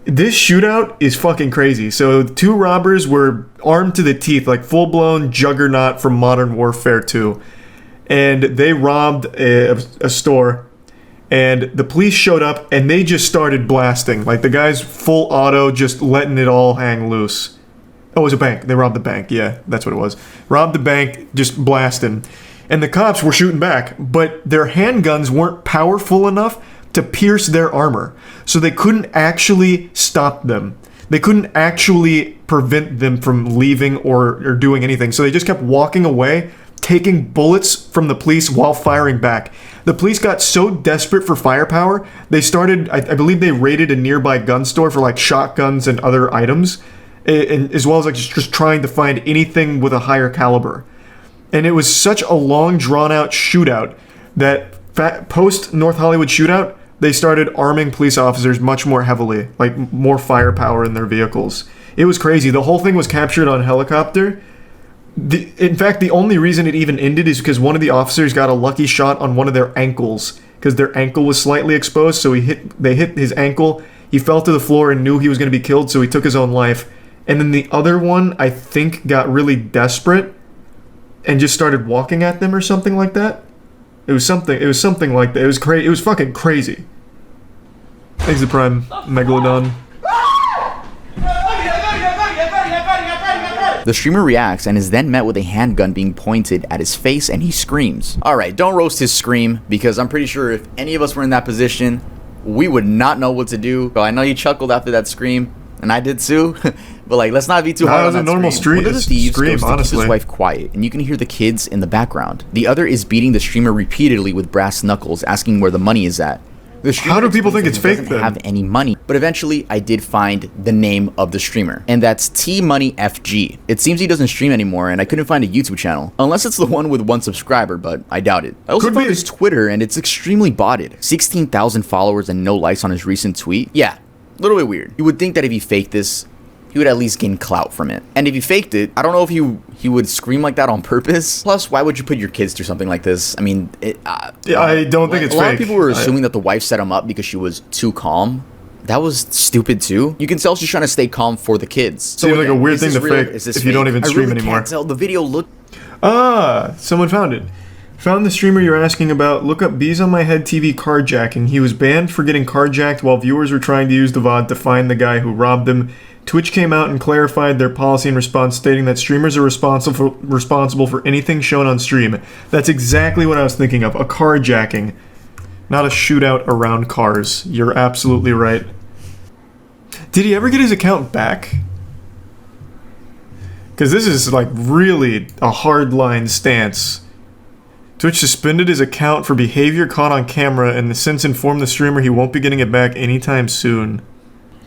This shootout is fucking crazy. So 2 robbers were armed to the teeth, like full-blown juggernaut from Modern Warfare 2. And they robbed a store. And the police showed up and they just started blasting. Like the guy's full auto, just letting it all hang loose. Oh, it was a bank. They robbed the bank. Yeah, that's what it was. Robbed the bank, just blasting. And the cops were shooting back, but their handguns weren't powerful enough to pierce their armor. So they couldn't actually stop them. They couldn't actually prevent them from leaving or doing anything. So they just kept walking away, taking bullets from the police while firing back. The police got so desperate for firepower, they started, I believe they raided a nearby gun store for like shotguns and other items, and as well as like just trying to find anything with a higher caliber. And it was such a long, drawn-out shootout that post North Hollywood shootout, they started arming police officers much more heavily, like more firepower in their vehicles. It was crazy. The whole thing was captured on helicopter. In fact, the only reason it even ended is because one of the officers got a lucky shot on one of their ankles, because their ankle was slightly exposed, so they hit his ankle. He fell to the floor and knew he was going to be killed, so he took his own life. And then the other one, I think, got really desperate and just started walking at them or something like that. It was something like that. It was crazy. It was fucking crazy. Thanks to Prime Megalodon. The streamer reacts and is then met with a handgun being pointed at his face, and he screams. Alright, don't roast his scream, because I'm pretty sure if any of us were in that position, we would not know what to do. So I know you chuckled after that scream, and I did too. But like, let's not be too hard on that normal scream. One of the thieves goes to keep honestly. his wife quiet, and you can hear the kids in the background. The other is beating the streamer repeatedly with brass knuckles, asking where the money is at. The streamer How do people think it's fake doesn't then? have any money, but eventually I did find the name of the streamer, and that's TMoneyFG. It seems he doesn't stream anymore, and I couldn't find a YouTube channel, unless it's the one with 1 subscriber, but I doubt it. I also found his Twitter, and it's extremely botted. 16,000 followers and no likes on his recent tweet. Yeah, a little bit weird. You would think that if he faked this, he would at least gain clout from it. And if he faked it, I don't know if he would scream like that on purpose. Plus, why would you put your kids through something like this? I mean, yeah, I don't think it's fake. A lot of people were assuming that the wife set him up because she was too calm. That was stupid too. You can tell she's trying to stay calm for the kids. Seems like a weird thing to fake if you don't even stream anymore. I can't tell. The video looked... Ah, someone found it. Found the streamer you're asking about. Look up Bees on My Head TV carjacking. He was banned for getting carjacked while viewers were trying to use the VOD to find the guy who robbed them. Twitch came out and clarified their policy in response, stating that streamers are responsible for anything shown on stream. That's exactly what I was thinking of. A carjacking. Not a shootout around cars. You're absolutely right. Did he ever get his account back? Because this is like really a hardline stance. Twitch suspended his account for behavior caught on camera and has since informed the streamer he won't be getting it back anytime soon.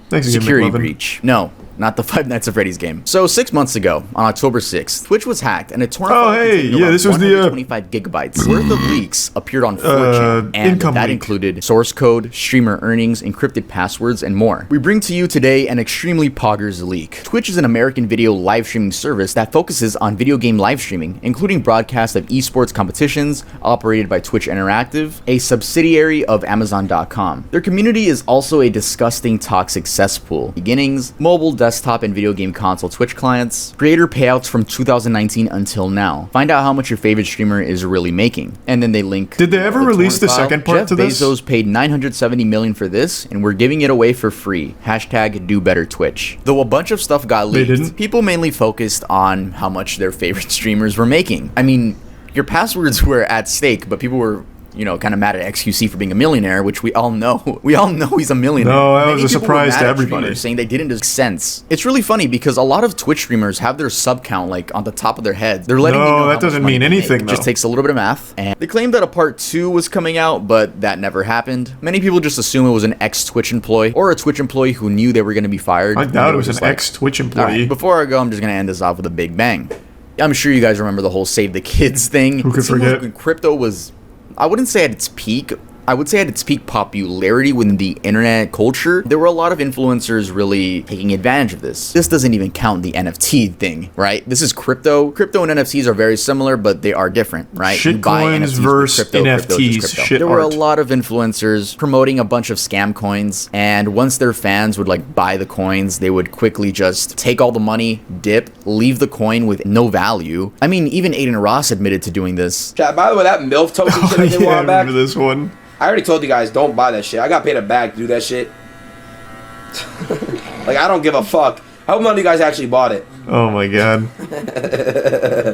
Thanks again, Security McLaren. breach. No, not the Five Nights at Freddy's game. So 6 months ago, on October 6th, Twitch was hacked and a torrent file containing this was the 125 gigabytes worth of leaks appeared on 4chan, and that included source code, streamer earnings, encrypted passwords, and more. We bring to you today an extremely poggers leak. Twitch is an American video live streaming service that focuses on video game live streaming, including broadcasts of esports competitions operated by Twitch Interactive, a subsidiary of Amazon.com. Their community is also a disgusting, toxic cesspool. Beginnings, mobile, desktop, and video game console Twitch clients, creator payouts from 2019 until now. Find out how much your favorite streamer is really making. And then they link... Did they ever release the second part to this? Jeff Bezos paid $970 million for this, and we're giving it away for free. Hashtag do better Twitch. Though a bunch of stuff got leaked, people mainly focused on how much their favorite streamers were making. I mean, your passwords were at stake, but people were, you know, kind of mad at XQC for being a millionaire, which we all know. We all know he's a millionaire. No, that was a surprise to everybody. Saying they didn't make sense. It's really funny because a lot of Twitch streamers have their sub count like on the top of their heads. They're letting you know that doesn't mean anything. It just takes a little bit of math. And they claimed that a part 2 was coming out, but that never happened. Many people just assume it was an ex-Twitch employee or a Twitch employee who knew they were going to be fired. I doubt it was an ex-Twitch employee. Right, before I go, I'm just going to end this off with a big bang. I'm sure you guys remember the whole Save the Kids thing. Who could forget? When crypto was, I wouldn't say at its peak. I would say at its peak popularity within the internet culture, there were a lot of influencers really taking advantage of this. This doesn't even count the NFT thing, right? This is crypto. Crypto and NFTs are very similar, but they are different, right? Shitcoins versus NFTs. There were a lot of influencers promoting a bunch of scam coins, and once their fans would like buy the coins, they would quickly just take all the money, dip, leave the coin with no value. I mean, even Aiden Ross admitted to doing this. Chat, by the way, that MILF token shit I did a while back. I remember this one. I already told you guys, don't buy that shit. I got paid a bag to do that shit. Like, I don't give a fuck. I hope none of you guys actually bought it. Oh my god.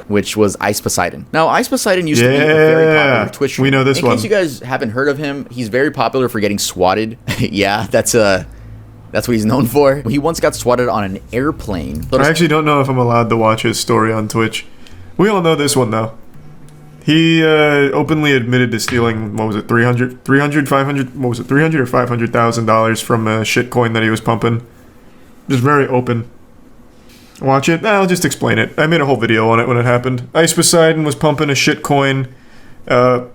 Which was Ice Poseidon. Now, Ice Poseidon used to be a very popular Twitch streamer. We know this one. In case you guys haven't heard of him, he's very popular for getting swatted. Yeah, that's what he's known for. He once got swatted on an airplane. I actually don't know if I'm allowed to watch his story on Twitch. We all know this one though. He openly admitted to stealing, what was it, 500, what was it, $300 or $500,000 from a shitcoin that he was pumping. Just very open. Watch it? I'll just explain it. I made a whole video on it when it happened. Ice Poseidon was pumping a shitcoin.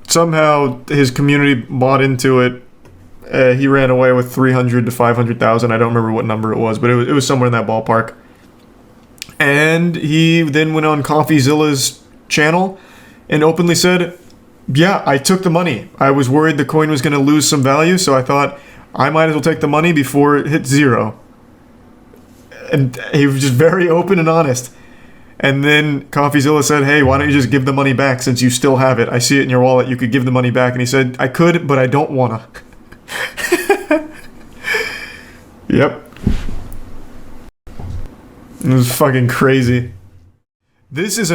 Somehow his community bought into it. He ran away with 300 to 500,000. I don't remember what number it was, but it was somewhere in that ballpark. And he then went on CoffeeZilla's channel and openly said, yeah, I took the money. I was worried the coin was going to lose some value, so I thought I might as well take the money before it hit zero. And he was just very open and honest. And then CoffeeZilla said, hey, why don't you just give the money back since you still have it? I see it in your wallet. You could give the money back. And he said, I could, but I don't want to. Yep. It was fucking crazy. This is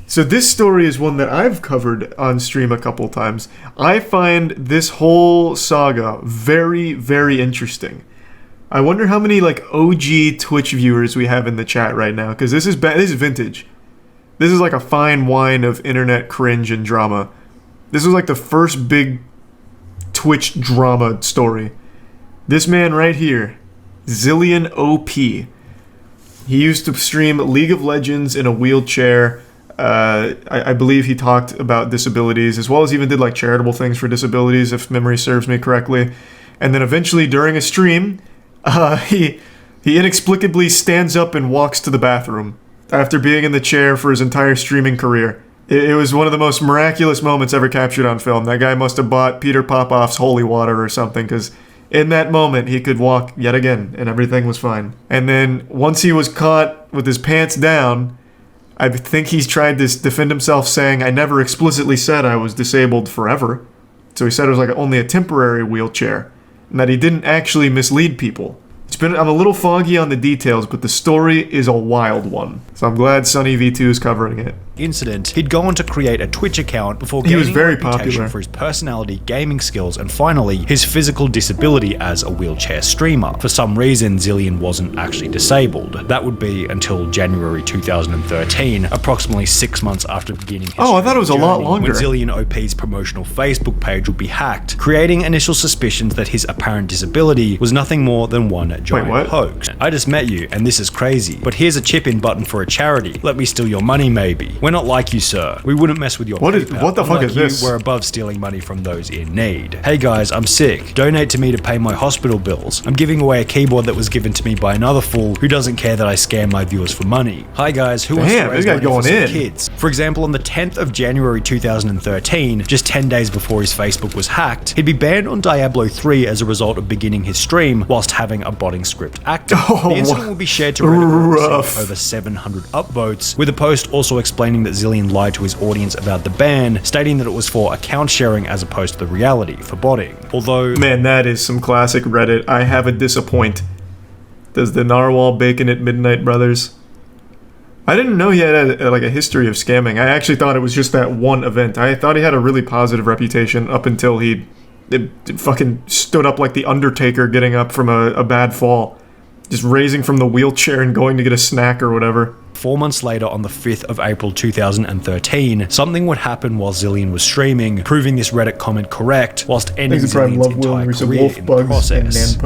So this story is one that I've covered on stream a couple times. I find this whole saga very, very interesting. I wonder how many like OG Twitch viewers we have in the chat right now, because this is vintage. This is like a fine wine of internet cringe and drama. This was like the first big Twitch drama story. This man right here, Zillion OP. He used to stream League of Legends in a wheelchair. I believe he talked about disabilities, as well as even did like charitable things for disabilities, if memory serves me correctly. And then eventually during a stream, he inexplicably stands up and walks to the bathroom after being in the chair for his entire streaming career. It was one of the most miraculous moments ever captured on film. That guy must have bought Peter Popoff's holy water or something, because in that moment he could walk yet again and everything was fine. And then once he was caught with his pants down, I think he's tried to defend himself, saying, I never explicitly said I was disabled forever. So he said it was like only a temporary wheelchair, and that he didn't actually mislead people. I'm a little foggy on the details, but the story is a wild one. So I'm glad Sunny V2 is covering it. Incident, he'd go on to create a Twitch account before He was gaining very a reputation popular for his personality, gaming skills, and finally, his physical disability as a wheelchair streamer. For some reason, Zillion wasn't actually disabled. That would be until January 2013, approximately 6 months after beginning his I thought it was a lot longer. when Zillion OP's promotional Facebook page would be hacked, creating initial suspicions that his apparent disability was nothing more than one giant hoax. I just met you, and this is crazy, but here's a chip-in button for a charity. Let me steal your money, maybe. We're not like you, sir. We wouldn't mess with your PayPal. What the fuck is this? We're above stealing money from those in need. Hey guys, I'm sick. Donate to me to pay my hospital bills. I'm giving away a keyboard that was given to me by another fool who doesn't care that I scam my viewers for money. Hi guys, who wants to raise money for some kids? For example, on the 10th of January 2013, just 10 days before his Facebook was hacked, he'd be banned on Diablo 3 as a result of beginning his stream whilst having a botting script active. The incident will be shared to Reddit with over 700 upvotes, with a post also explaining that Zillion lied to his audience about the ban, stating that it was for account sharing as opposed to the reality for botting. Although, man, that is some classic Reddit. I have a disappoint. Does the narwhal bacon at midnight, brothers? I didn't know he had like a history of scamming. I actually thought it was just that one event. I thought he had a really positive reputation up until he fucking stood up like the Undertaker getting up from a bad fall. Just raising from the wheelchair and going to get a snack or whatever. 4 months later, on the 5th of April 2013, something would happen while Zillion was streaming, proving this Reddit comment correct, whilst ending Zillion's entire career in the process.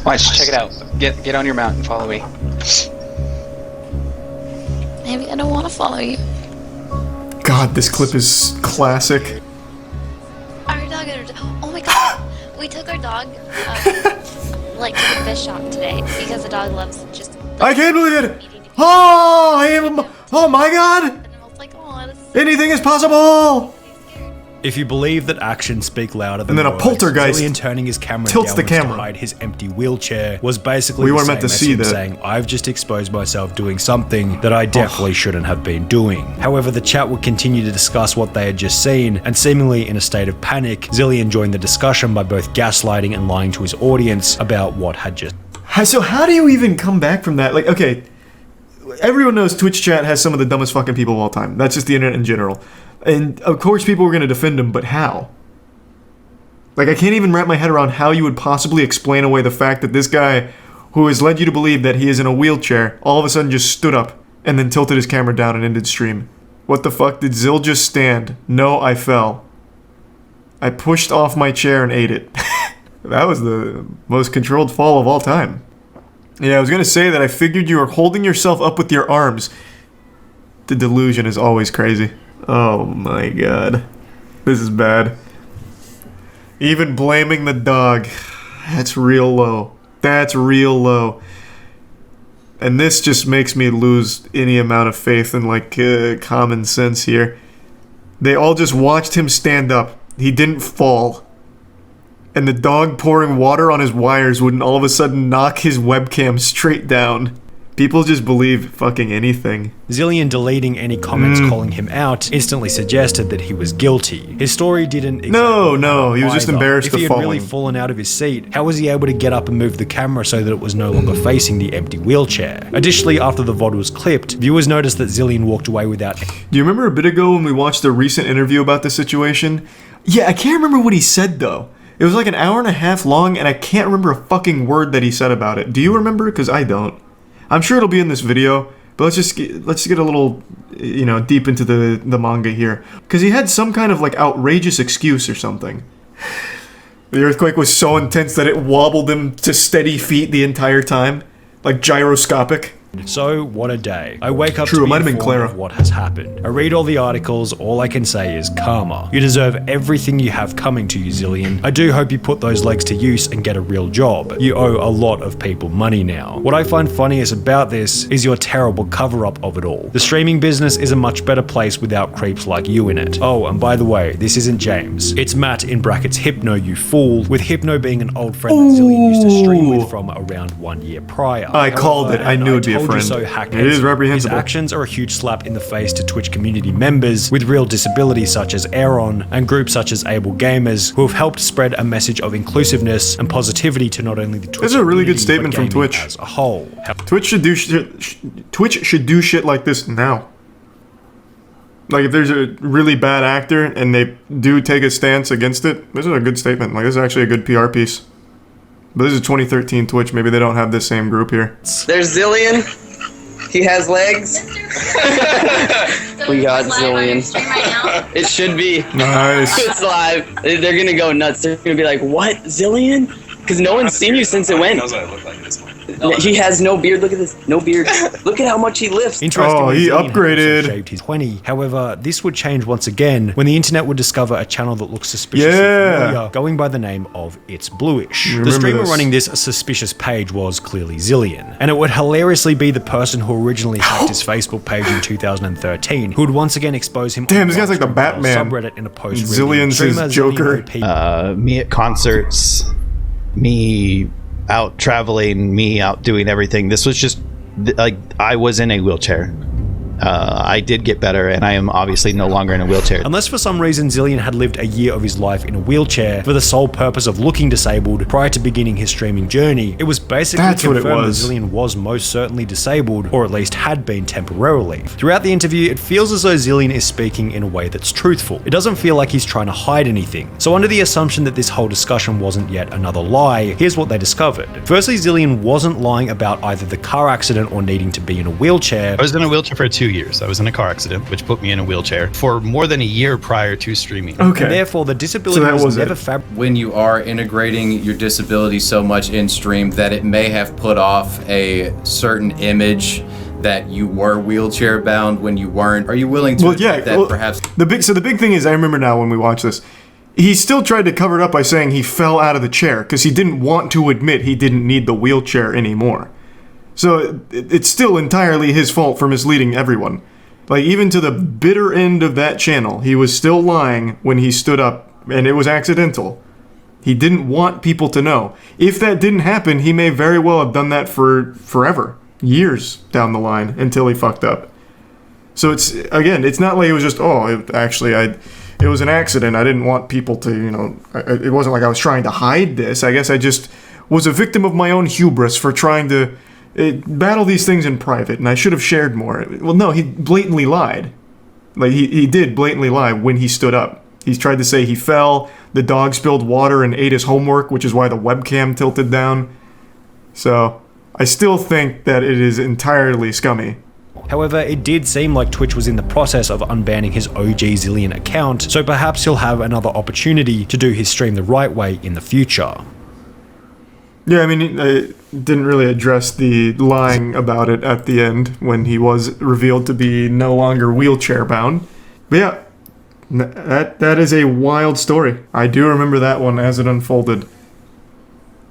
Watch, check it out. Get on your mount and follow me. Maybe I don't want to follow you. God, this clip is classic. Our dog, oh my god, we took our dog like to the fish shop today because the dog loves just. I can't believe it! Oh, I am. Oh my god! Anything is possible! If you believe that actions speak louder than and then a words, poltergeist Zillion turning his camera tilts the camera to hide his empty wheelchair was basically we the weren't same meant to as see him that. saying, I've just exposed myself doing something that I definitely shouldn't have been doing. However, the chat would continue to discuss what they had just seen, and seemingly in a state of panic, Zillion joined the discussion by both gaslighting and lying to his audience about what had just. So how do you even come back from that? Like, okay, everyone knows Twitch chat has some of the dumbest fucking people of all time. That's just the internet in general. And of course people were going to defend him, but how? Like, I can't even wrap my head around how you would possibly explain away the fact that this guy, who has led you to believe that he is in a wheelchair, all of a sudden just stood up and then tilted his camera down and ended stream. What the fuck? Did Zill just stand? No, I fell. I pushed off my chair and ate it. That was the most controlled fall of all time. Yeah, I was going to say that I figured you were holding yourself up with your arms. The delusion is always crazy. Oh my god. This is bad. Even blaming the dog. That's real low. That's real low. And this just makes me lose any amount of faith in, like, common sense here. They all just watched him stand up. He didn't fall. And the dog pouring water on his wires wouldn't all of a sudden knock his webcam straight down. People just believe fucking anything. Zillion deleting any comments calling him out instantly suggested that he was guilty. His story didn't No, he was just embarrassed If of he had falling. really fallen out of his seat, how was he able to get up and move the camera so that it was no longer facing the empty wheelchair? Additionally, after the VOD was clipped, viewers noticed that Zillion walked away without... Do you remember a bit ago when we watched a recent interview about this situation? Yeah, I can't remember what he said though. It was like an hour and a half long and I can't remember a fucking word that he said about it. Do you remember? Because I don't. I'm sure it'll be in this video, But let's just get a little, you know, deep into the manga here, because he had some kind of like outrageous excuse or something. The earthquake was so intense that it wobbled him to steady feet the entire time, like gyroscopic. So, what a day. I wake up True, to it might be have been informed Clara. of what has happened. I read all the articles, all I can say is karma. You deserve everything you have coming to you, Zillion. I do hope you put those legs to use and get a real job. You owe a lot of people money now. What I find funniest about this is your terrible cover-up of it all. The streaming business is a much better place without creeps like you in it. Oh, and by the way, this isn't James. It's Matt in brackets Hypno, you fool, with Hypno being an old friend that Zillion used to stream with from around 1 year prior. I called it. I knew it'd be a told you friend. so, hackheads. It is reprehensible. His actions are a huge slap in the face to Twitch community members with real disabilities such as Aaron and groups such as Able Gamers who have helped spread a message of inclusiveness and positivity to not only the Twitch This is a really good community, statement but from gaming Twitch. as a whole. Twitch should do shit like this now. Like, if there's a really bad actor and they do take a stance against it, this is a good statement. Like, this is actually a good PR piece. But this is 2013 Twitch. Maybe they don't have this same group here. There's Zillion. He has legs. We got Zillion. It should be. Nice. It's live. They're gonna go nuts. They're gonna be like, "What, Zillion?" Because no one's seen you since it went. Knows what I look like this one. He has no beard. Look at this. No beard. Look at how much he lifts. Interestingly, he Zillion had upgraded. also shaved his 20. However, this would change once again when the internet would discover a channel that looks suspiciously familiar, going by the name of It's Bluish. The Remember streamer this. running this suspicious page was clearly Zillion, and it would hilariously be the person who originally hacked his Facebook page in 2013, who would once again expose him. Damn, on this guy's like the Livestream Batman. subreddit in a post. Zillion's his Joker. Me at concerts, me out traveling, me out doing everything. This was just like I was in a wheelchair. I did get better, and I am obviously no longer in a wheelchair. Unless for some reason Zillion had lived a year of his life in a wheelchair for the sole purpose of looking disabled prior to beginning his streaming journey, it was basically That's what it confirmed was. that Zillion was most certainly disabled, or at least had been temporarily. Throughout the interview, it feels as though Zillion is speaking in a way that's truthful. It doesn't feel like he's trying to hide anything. So under the assumption that this whole discussion wasn't yet another lie, here's what they discovered. Firstly, Zillion wasn't lying about either the car accident or needing to be in a wheelchair. I was in a wheelchair for 2 years. I was in a car accident, which put me in a wheelchair for more than a year prior to streaming. And therefore, the disability was never when you are integrating your disability so much in stream that it may have put off a certain image that you were wheelchair bound when you weren't. Are you willing to admit that perhaps the big thing is, I remember now when we watched this, he still tried to cover it up by saying he fell out of the chair because he didn't want to admit he didn't need the wheelchair anymore. So it's still entirely his fault for misleading everyone. Like, even to the bitter end of that channel, he was still lying when he stood up, and it was accidental. He didn't want people to know. If that didn't happen, he may very well have done that for forever, years down the line, until he fucked up. So it's not like it was just, it was an accident. I didn't want people to, it wasn't like I was trying to hide this. I guess I just was a victim of my own hubris for trying to battle these things in private, and I should have shared more. Well, no, he blatantly lied. Like, he did blatantly lie when he stood up. He's tried to say he fell, the dog spilled water and ate his homework, which is why the webcam tilted down. So, I still think that it is entirely scummy. However, it did seem like Twitch was in the process of unbanning his OG Zillion account, so perhaps he'll have another opportunity to do his stream the right way in the future. Yeah, I mean, I didn't really address the lying about it at the end when he was revealed to be no longer wheelchair bound. But yeah, that is a wild story. I do remember that one as it unfolded.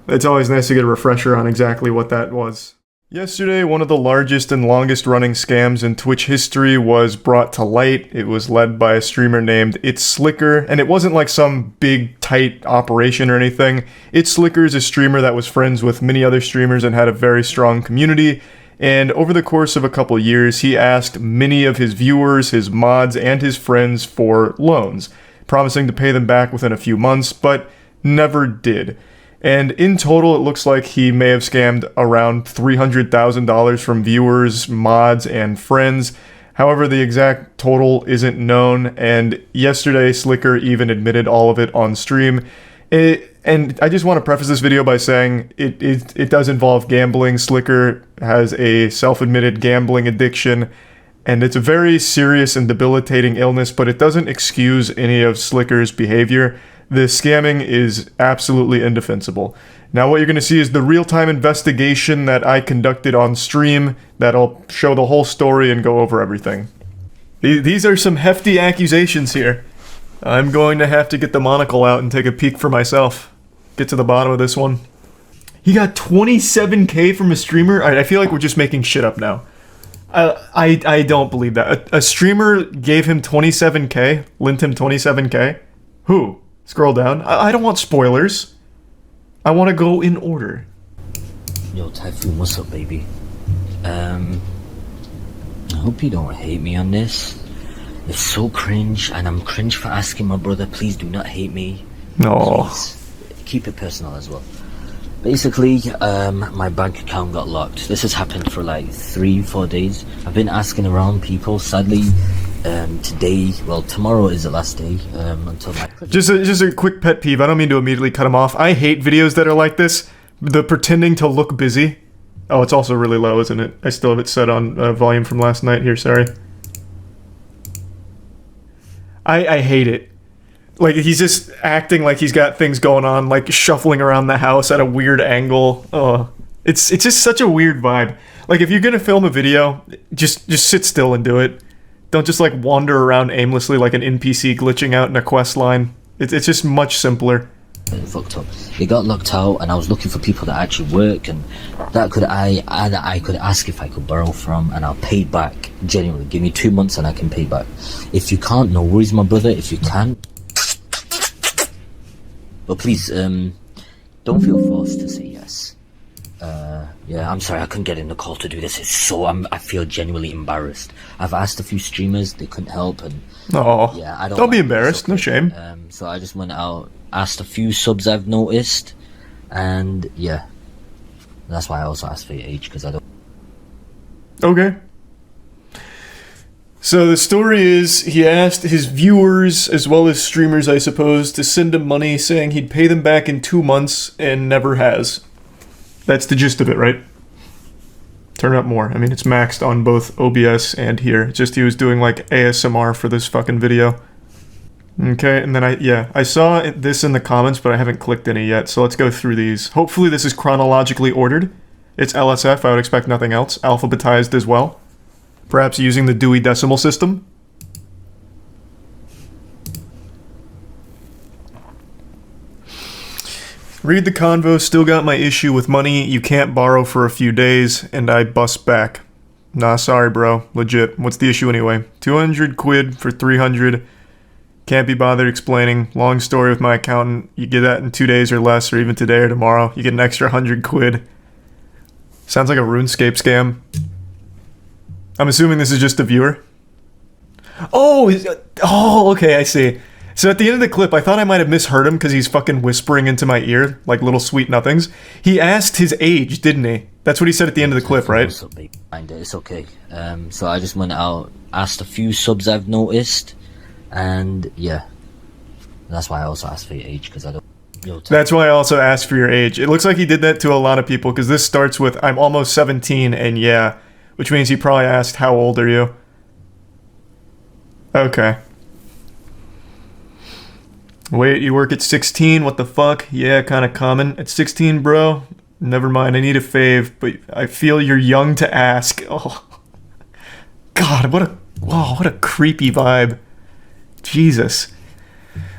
It's always nice to get a refresher on exactly what that was. Yesterday, one of the largest and longest running scams in Twitch history was brought to light. It was led by a streamer named It's Slicker, and it wasn't like some big, tight operation or anything. It's Slicker is a streamer that was friends with many other streamers and had a very strong community, and over the course of a couple years, he asked many of his viewers, his mods, and his friends for loans, promising to pay them back within a few months, but never did. And in total, it looks like he may have scammed around $300,000 from viewers, mods, and friends. However, the exact total isn't known, and yesterday Slicker even admitted all of it on stream. And I just want to preface this video by saying it does involve gambling. Slicker has a self-admitted gambling addiction, and it's a very serious and debilitating illness, but it doesn't excuse any of Slicker's behavior. The scamming is absolutely indefensible. Now what you're going to see is the real-time investigation that I conducted on stream that'll show the whole story and go over everything. These are some hefty accusations here. I'm going to have to get the monocle out and take a peek for myself. Get to the bottom of this one. He got 27k from a streamer? I feel like we're just making shit up now. I don't believe that. A streamer gave him 27k? Lent him 27k? Who? Scroll down. I don't want spoilers. I want to go in order. Yo, Typhoon, what's up, baby? I hope you don't hate me on this. It's so cringe, and I'm cringe for asking my brother, please do not hate me. No. Please keep it personal as well. Basically, my bank account got locked. This has happened for like 3-4 days. I've been asking around people. Sadly, today, well, tomorrow is the last day until my... Just a quick pet peeve. I don't mean to immediately cut him off. I hate videos that are like this. The pretending to look busy. Oh, it's also really low, isn't it? I still have it set on volume from last night here, sorry. I hate it. Like, he's just acting like he's got things going on, like shuffling around the house at a weird angle. Oh, it's just such a weird vibe. Like, if you're gonna film a video, just sit still and do it. Don't just like wander around aimlessly like an NPC glitching out in a quest line. It's just much simpler. Fucked up. It got locked out, and I was looking for people that actually work, and that I could ask if I could borrow from, and I'll pay it back. Genuinely, give me 2 months and I can pay back. If you can't, no worries, my brother. If you can, but please, don't feel forced to say yes. Yeah, I'm sorry I couldn't get in the call to do this. It's so I feel genuinely embarrassed. I've asked a few streamers, they couldn't help, and yeah, don't be embarrassed. No shame. So I just went out, asked a few subs I've noticed, and yeah, that's why I also asked for your age, because I don't. Okay. So the story is, he asked his viewers, as well as streamers I suppose, to send him money saying he'd pay them back in 2 months, and never has. That's the gist of it, right? Turn up more. I mean, it's maxed on both OBS and here. It's just he was doing like ASMR for this fucking video. Okay, and then I saw this in the comments, but I haven't clicked any yet, so let's go through these. Hopefully this is chronologically ordered. It's LSF, I would expect nothing else. Alphabetized as well. Perhaps using the Dewey Decimal System. Read the convo, still got my issue with money, you can't borrow for a few days, and I bust back. Nah, sorry bro, legit. What's the issue anyway? 200 quid for 300. Can't be bothered explaining. Long story with my accountant. You get that in 2 days or less, or even today or tomorrow. You get an extra 100 quid. Sounds like a RuneScape scam. I'm assuming this is just a viewer. Oh, okay, I see. So at the end of the clip, I thought I might have misheard him because he's fucking whispering into my ear like little sweet nothings. He asked his age, didn't he? That's what he said at the end of the clip, right? It's okay. So I just went out, asked a few subs I've noticed, and yeah, that's why I also asked for your age, because I don't. That's why I also asked for your age. It looks like he did that to a lot of people, because this starts with, I'm almost 17, and yeah, which means he probably asked, how old are you? Okay. Wait, you work at 16? What the fuck? Yeah, kind of common. At 16, bro? Never mind, I need a fave, but I feel you're young to ask. Oh. God, what a creepy vibe. Jesus.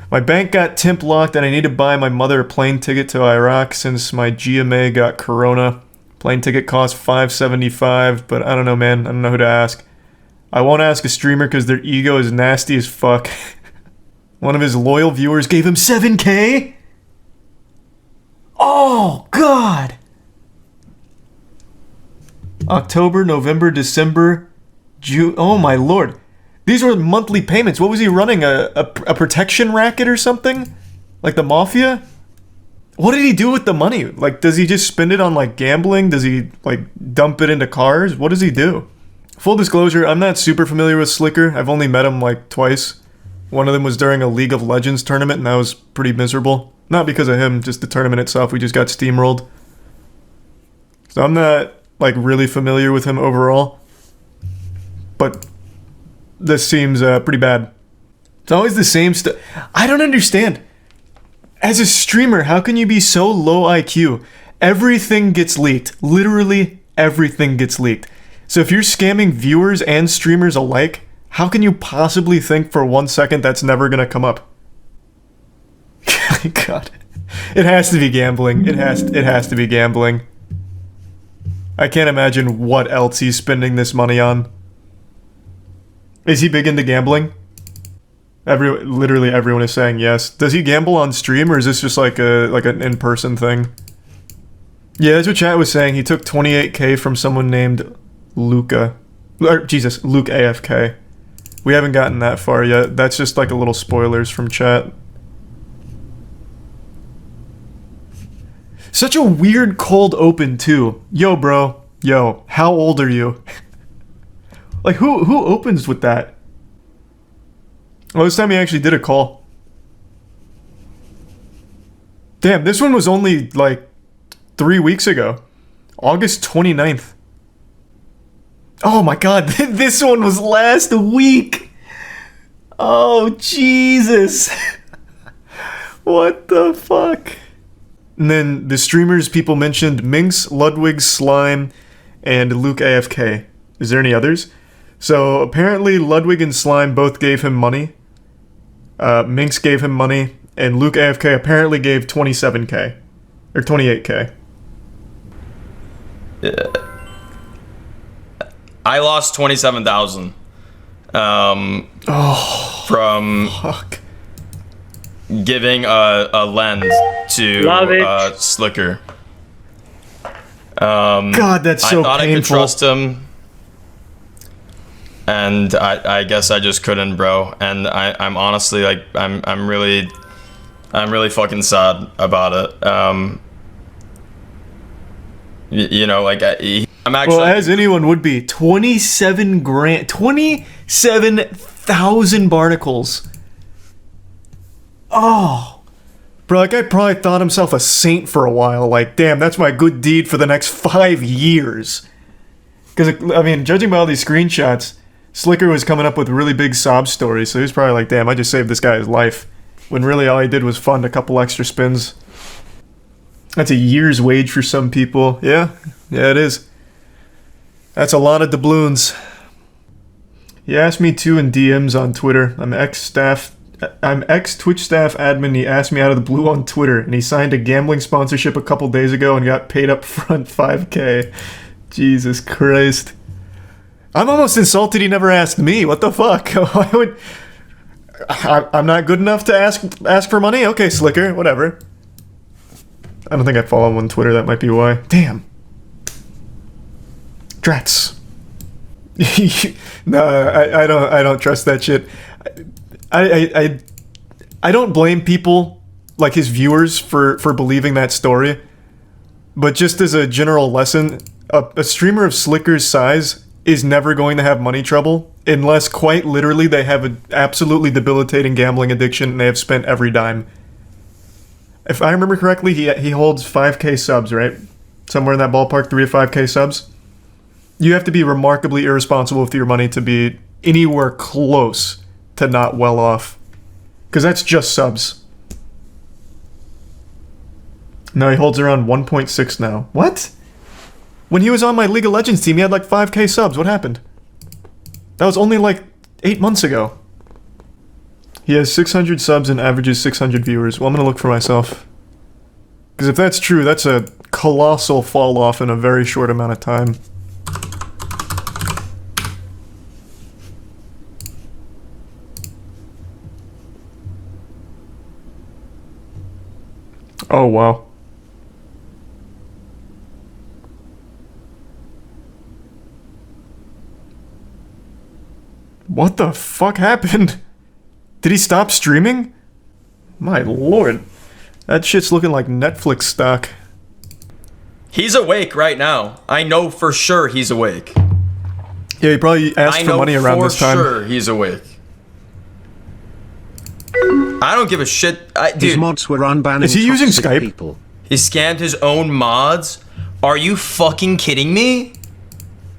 My bank got temp locked and I need to buy my mother a plane ticket to Iraq since my GMA got corona. Plane ticket cost $575, but I don't know, man. I don't know who to ask. I won't ask a streamer because their ego is nasty as fuck. One of his loyal viewers gave him 7K? Oh, God! October, November, December, June. Oh, my lord. These were monthly payments. What was he running? A protection racket or something? Like the mafia? What did he do with the money? Like, does he just spend it on, like, gambling? Does he, like, dump it into cars? What does he do? Full disclosure, I'm not super familiar with Slicker. I've only met him, like, twice. One of them was during a League of Legends tournament, and that was pretty miserable. Not because of him, just the tournament itself. We just got steamrolled. So I'm not, like, really familiar with him overall. But this seems pretty bad. It's always the same stuff. I don't understand. As a streamer, how can you be so low IQ? Everything gets leaked. Literally everything gets leaked. So if you're scamming viewers and streamers alike, how can you possibly think for 1 second that's never gonna come up? God. It has to be gambling. It has to be gambling. I can't imagine what else he's spending this money on. Is he big into gambling? Literally everyone is saying yes. Does he gamble on stream, or is this just like an in-person thing? Yeah, that's what chat was saying. He took 28K from someone named Luca. Luke AFK. We haven't gotten that far yet. That's just like a little spoilers from chat. Such a weird cold open too. Yo, bro. Yo, how old are you? Like, who opens with that? Well, this time he actually did a call. Damn, this one was only, like, 3 weeks ago. August 29th. Oh my god, this one was last week! Oh, Jesus! What the fuck? And then the streamers people mentioned Minx, Ludwig, Slime, and Luke AFK. Is there any others? So apparently Ludwig and Slime both gave him money. Minx gave him money, and Luke AFK apparently gave 27K. Or 28K. I lost 27,000. From giving a lens to Slicker. God, that's so I thought painful. I could trust him. And I guess I just couldn't, bro. And I'm honestly, like, I'm really fucking sad about it. You know, like, I'm actually... Well, as anyone would be. 27 grand... 27,000 barnacles. Oh. Bro, that guy probably thought himself a saint for a while. Like, damn, that's my good deed for the next 5 years. Because, I mean, judging by all these screenshots... Slicker was coming up with really big sob stories, so he was probably like, damn, I just saved this guy's life. When really all he did was fund a couple extra spins. That's a year's wage for some people. Yeah, it is. That's a lot of doubloons. He asked me too in DMs on Twitter. I'm ex-Twitch staff admin. He asked me out of the blue on Twitter, and he signed a gambling sponsorship a couple days ago and got paid up front 5K. Jesus Christ. I'm almost insulted he never asked me. What the fuck? Why would... I'm not good enough to ask for money? Okay, Slicker, whatever. I don't think I follow him on Twitter, that might be why. Damn. Drats. No, I don't trust that shit. I don't blame people, like his viewers, for believing that story. But just as a general lesson, a streamer of Slicker's size is never going to have money trouble unless quite literally they have an absolutely debilitating gambling addiction and they have spent every dime. If I remember correctly, he holds 5K subs, right? Somewhere in that ballpark, 3 to 5K subs. You have to be remarkably irresponsible with your money to be anywhere close to not well off. Because that's just subs. No, he holds around 1.6 now. What? When he was on my League of Legends team, he had like 5K subs. What happened? That was only like 8 months ago. He has 600 subs and averages 600 viewers. Well, I'm gonna look for myself. Because if that's true, that's a colossal fall off in a very short amount of time. Oh, wow. What the fuck happened? Did he stop streaming? My lord. That shit's looking like Netflix stock. He's awake right now. I know for sure he's awake. Yeah, he probably asked for money around this time. I know for sure he's awake. I don't give a shit. Dude, His mods were unbanning. Is he using toxic Skype? People. he scammed his own mods? Are you fucking kidding me?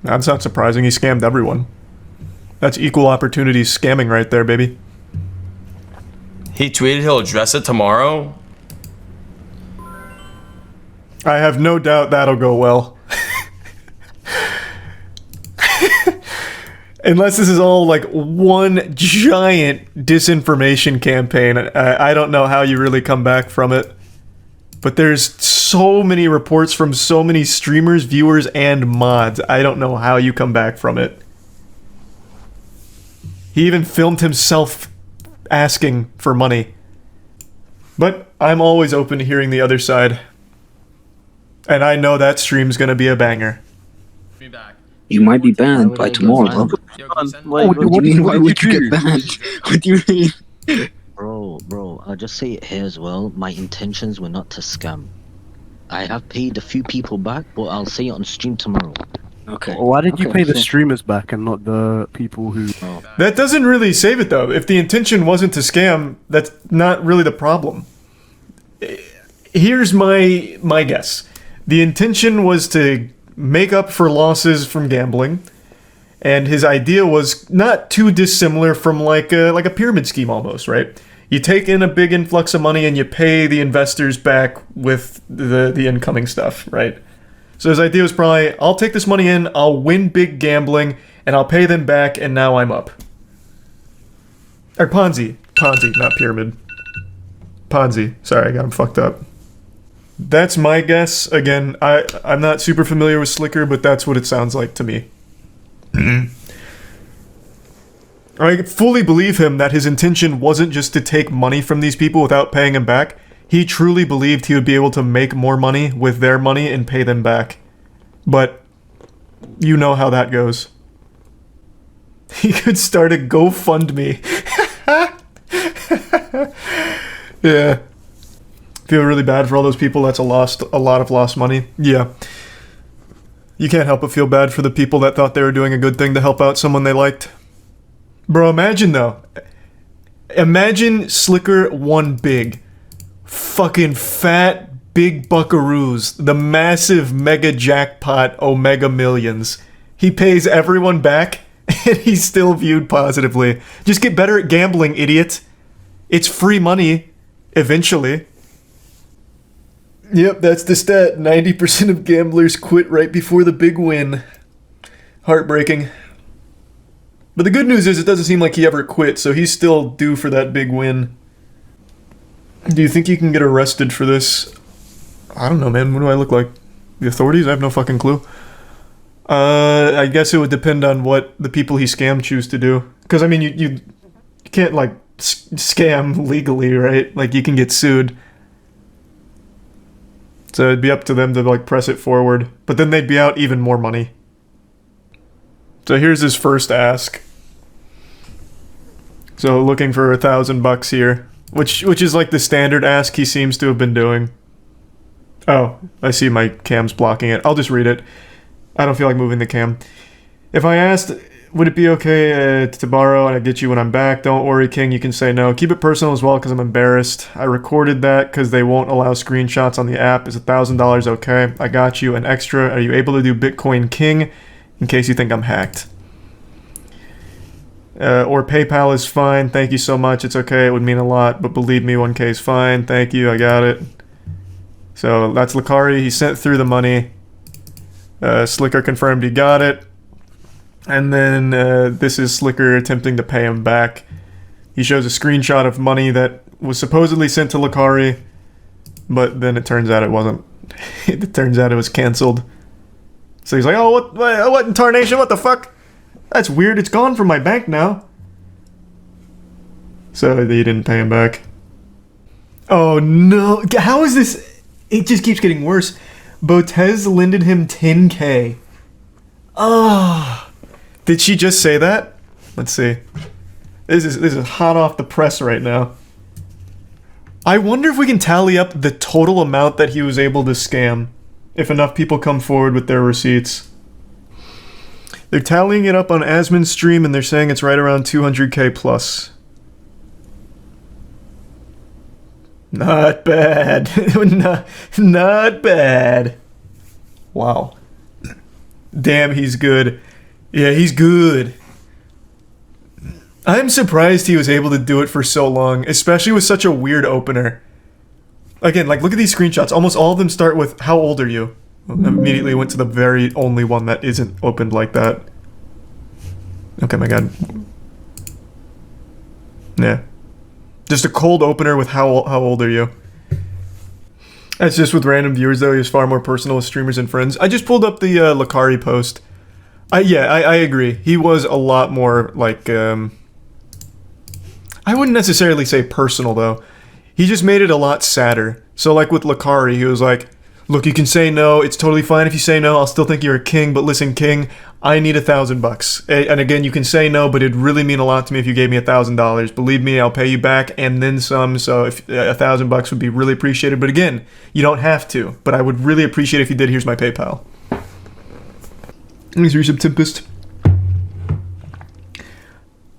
That's not surprising. He scammed everyone. That's equal opportunity scamming right there, baby. He tweeted he'll address it tomorrow. I have no doubt that'll go well. Unless this is all like one giant disinformation campaign, I don't know how you really come back from it. But there's so many reports from so many streamers, viewers, and mods. I don't know how you come back from it. He even filmed himself asking for money. But I'm always open to hearing the other side. And I know that stream's gonna be a banger. You might be banned by tomorrow. What do you mean? Why would you get banned? What do you mean? Bro, I'll just say it here as well. My intentions were not to scam. I have paid a few people back, but I'll say it on stream tomorrow. Okay. Why did you pay the streamers back and not the people who... That doesn't really save it though. If the intention wasn't to scam, that's not really the problem. Here's my guess. The intention was to make up for losses from gambling, and his idea was not too dissimilar from like a pyramid scheme almost, right? You take in a big influx of money and you pay the investors back with the incoming stuff, right? So his idea was probably, I'll take this money in, I'll win big gambling, and I'll pay them back, and now I'm up. Or Ponzi, not pyramid. Ponzi. Sorry, I got him fucked up. That's my guess. Again, I'm not super familiar with Slicker, but that's what it sounds like to me. I fully believe him that his intention wasn't just to take money from these people without paying them back. He truly believed he would be able to make more money with their money and pay them back. But you know how that goes. He could start a GoFundMe. Yeah. Feel really bad for all those people that's a lot of lost money. Yeah. You can't help but feel bad for the people that thought they were doing a good thing to help out someone they liked. Bro, imagine though. Imagine Slicker won big. Fucking fat big buckaroos. The massive mega jackpot Omega Millions. He pays everyone back and he's still viewed positively. Just get better at gambling, idiot. It's free money. Eventually. Yep, that's the stat. 90% of gamblers quit right before the big win. Heartbreaking. But the good news is it doesn't seem like he ever quit, so he's still due for that big win. Do you think you can get arrested for this? I don't know, man. What do I look like? The authorities? I have no fucking clue. I guess it would depend on what the people he scammed choose to do. Because, I mean, you can't, like, scam legally, right? Like, you can get sued. So it'd be up to them to like press it forward. But then they'd be out even more money. So here's his first ask. So looking for $1,000 here. Which is like the standard ask he seems to have been doing. Oh, I see my cam's blocking it. I'll just read it. I don't feel like moving the cam. If I asked, would it be okay to borrow and I get you when I'm back? Don't worry, King, you can say no. Keep it personal as well because I'm embarrassed. I recorded that because they won't allow screenshots on the app. Is $1,000 okay? I got you. An extra. Are you able to do Bitcoin King in case you think I'm hacked? Or PayPal is fine. Thank you so much. It's okay. It would mean a lot, but believe me, 1K is fine. Thank you. I got it. So that's Lakari. He sent through the money. Slicker confirmed he got it. And then this is Slicker attempting to pay him back. He shows a screenshot of money that was supposedly sent to Lakari, but then it turns out it wasn't. It turns out it was canceled. So he's like, oh, what in tarnation? What the fuck? That's weird. It's gone from my bank now. So he didn't pay him back. Oh no. How is this? It just keeps getting worse. Botez lended him 10K. Oh. Did she just say that? Let's see. This is hot off the press right now. I wonder if we can tally up the total amount that he was able to scam if enough people come forward with their receipts. They're tallying it up on Asmon's stream and they're saying it's right around 200K plus. Not bad. not bad. Wow. Damn, he's good. Yeah, he's good. I'm surprised he was able to do it for so long, especially with such a weird opener. Again, like, look at these screenshots. Almost all of them start with, how old are you? I immediately went to the very only one that isn't opened like that. Okay, my god. Yeah. Just a cold opener with how old are you? That's just with random viewers, though. He was far more personal with streamers and friends. I just pulled up the Lakari post. I agree. He was a lot more, like, I wouldn't necessarily say personal, though. He just made it a lot sadder. So, like, with Lakari, he was like, look, you can say no. It's totally fine if you say no. I'll still think you're a king. But listen, king, I need $1,000. And again, you can say no, but it'd really mean a lot to me if you gave me $1,000. Believe me, I'll pay you back and then some. So if $1,000 would be really appreciated. But again, you don't have to. But I would really appreciate if you did. Here's my PayPal. Here's your Tempest.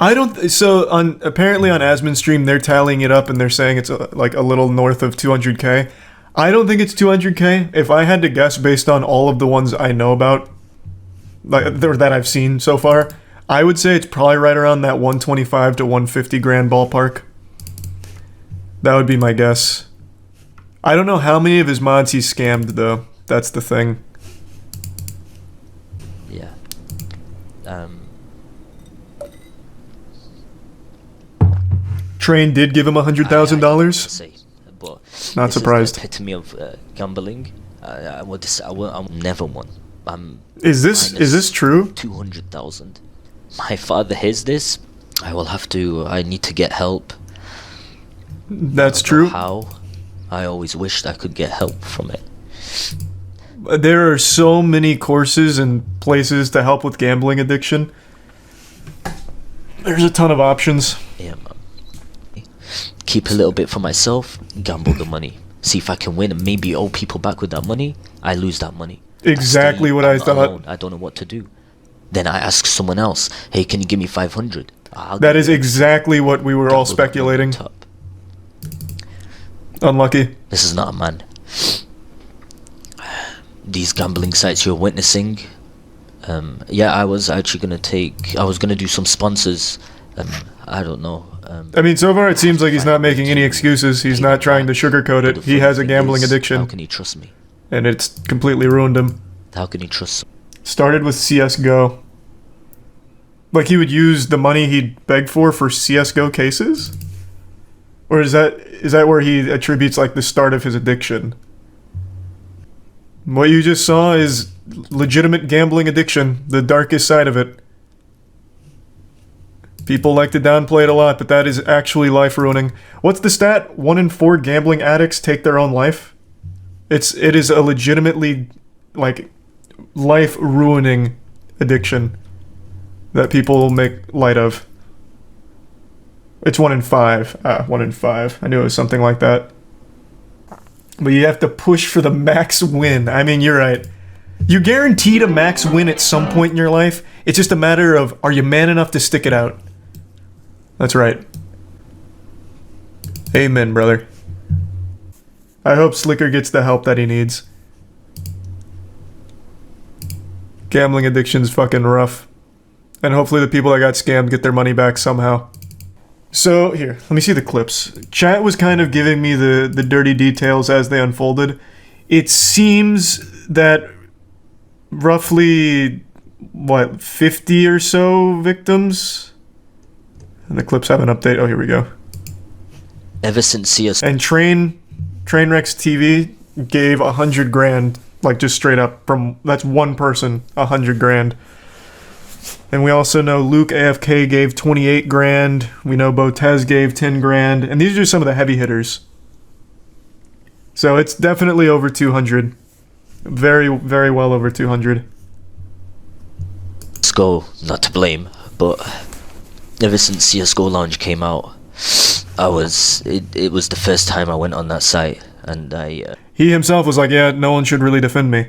I don't. So apparently on Asmon's stream, they're tallying it up and they're saying it's like a little north of 200K. I don't think it's 200K. If I had to guess based on all of the ones I know about, like that I've seen so far, I would say it's probably right around that 125 to 150 grand ballpark. That would be my guess. I don't know how many of his mods he's scammed though. That's the thing. Yeah. Train did give him $100,000. But not surprised. This is the epitome of gambling. I will never won. Is this true? 200,000. My father hears this. I need to get help. That's true. How? I always wished I could get help from it. There are so many courses and places to help with gambling addiction. There's a ton of options. Yeah, man. Keep a little bit for myself, gamble the money. See if I can win and maybe owe people back with that money. I lose that money. Exactly what I thought. Alone. I don't know what to do. Then I ask someone else, hey, can you give me 500? That is exactly what we were all speculating. Unlucky. This is not a man. These gambling sites you're witnessing. Yeah, I was actually I was gonna do some sponsors. I don't know. I mean, so far it seems like he's not making any excuses. He's not trying to sugarcoat it. He has a gambling addiction. How can he trust me? And it's completely ruined him. How can he trust? Started with CSGO. Like he would use the money he'd beg for CSGO cases? Or is that where he attributes like the start of his addiction? What you just saw is legitimate gambling addiction, the darkest side of it. People like to downplay it a lot, but that is actually life ruining. What's the stat? 1 in 4 gambling addicts take their own life? It is a legitimately, like, life ruining addiction that people make light of. It's 1 in 5. 1 in 5. I knew it was something like that. But you have to push for the max win. I mean, you're right. You're guaranteed a max win at some point in your life. It's just a matter of, are you man enough to stick it out? That's right. Amen, brother. I hope Slicker gets the help that he needs. Gambling addiction's fucking rough. And hopefully the people that got scammed get their money back somehow. So, here, let me see the clips. Chat was kind of giving me the dirty details as they unfolded. It seems that roughly, 50 or so victims? And the clips have an update. Oh, here we go. Ever since CS and Trainwrecks TV gave 100 grand, like just straight up from that's one person, 100 grand. And we also know Luke AFK gave 28 grand. We know Botez gave 10 grand, and these are some of the heavy hitters. So it's definitely over 200. Very, very well over 200. CSGO, not to blame, but ever since CSGO Lounge came out, it was the first time I went on that site, and he himself was like, yeah, no one should really defend me.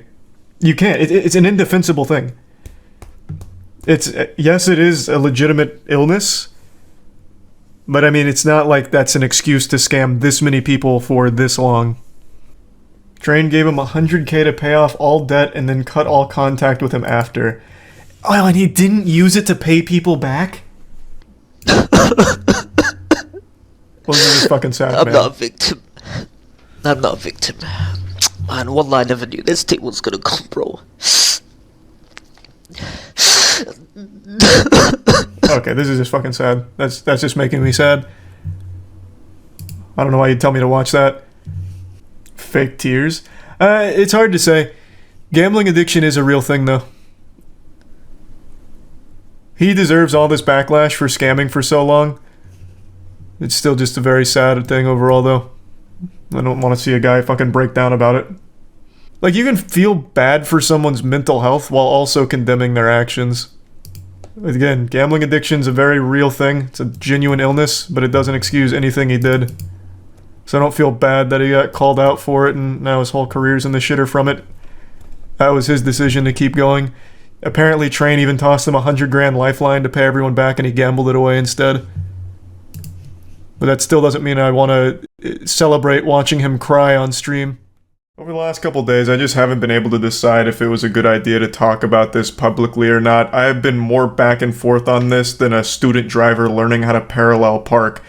You can't. It's an indefensible thing. Yes, it is a legitimate illness, But I mean, it's not like that's an excuse to scam this many people for this long. Train gave him $100K to pay off all debt and then cut all contact with him after. Oh, and he didn't use it to pay people back? Well, this is fucking sad, I'm man. not a victim. I'm not a victim. Man, one I never knew this thing was gonna come, bro. Okay, this is just fucking sad. That's just making me sad. I don't know why you'd tell me to watch that. Fake tears. It's hard to say. Gambling addiction is a real thing, though. He deserves all this backlash for scamming for so long. It's still just a very sad thing overall, though. I don't want to see a guy fucking break down about it. Like, you can feel bad for someone's mental health while also condemning their actions. Again, gambling addiction's a very real thing. It's a genuine illness, but it doesn't excuse anything he did. So I don't feel bad that he got called out for it and now his whole career's in the shitter from it. That was his decision to keep going. Apparently, Train even tossed him $100,000 lifeline to pay everyone back and he gambled it away instead. But that still doesn't mean I want to celebrate watching him cry on stream. Over the last couple days, I just haven't been able to decide if it was a good idea to talk about this publicly or not. I have been more back and forth on this than a student driver learning how to parallel park.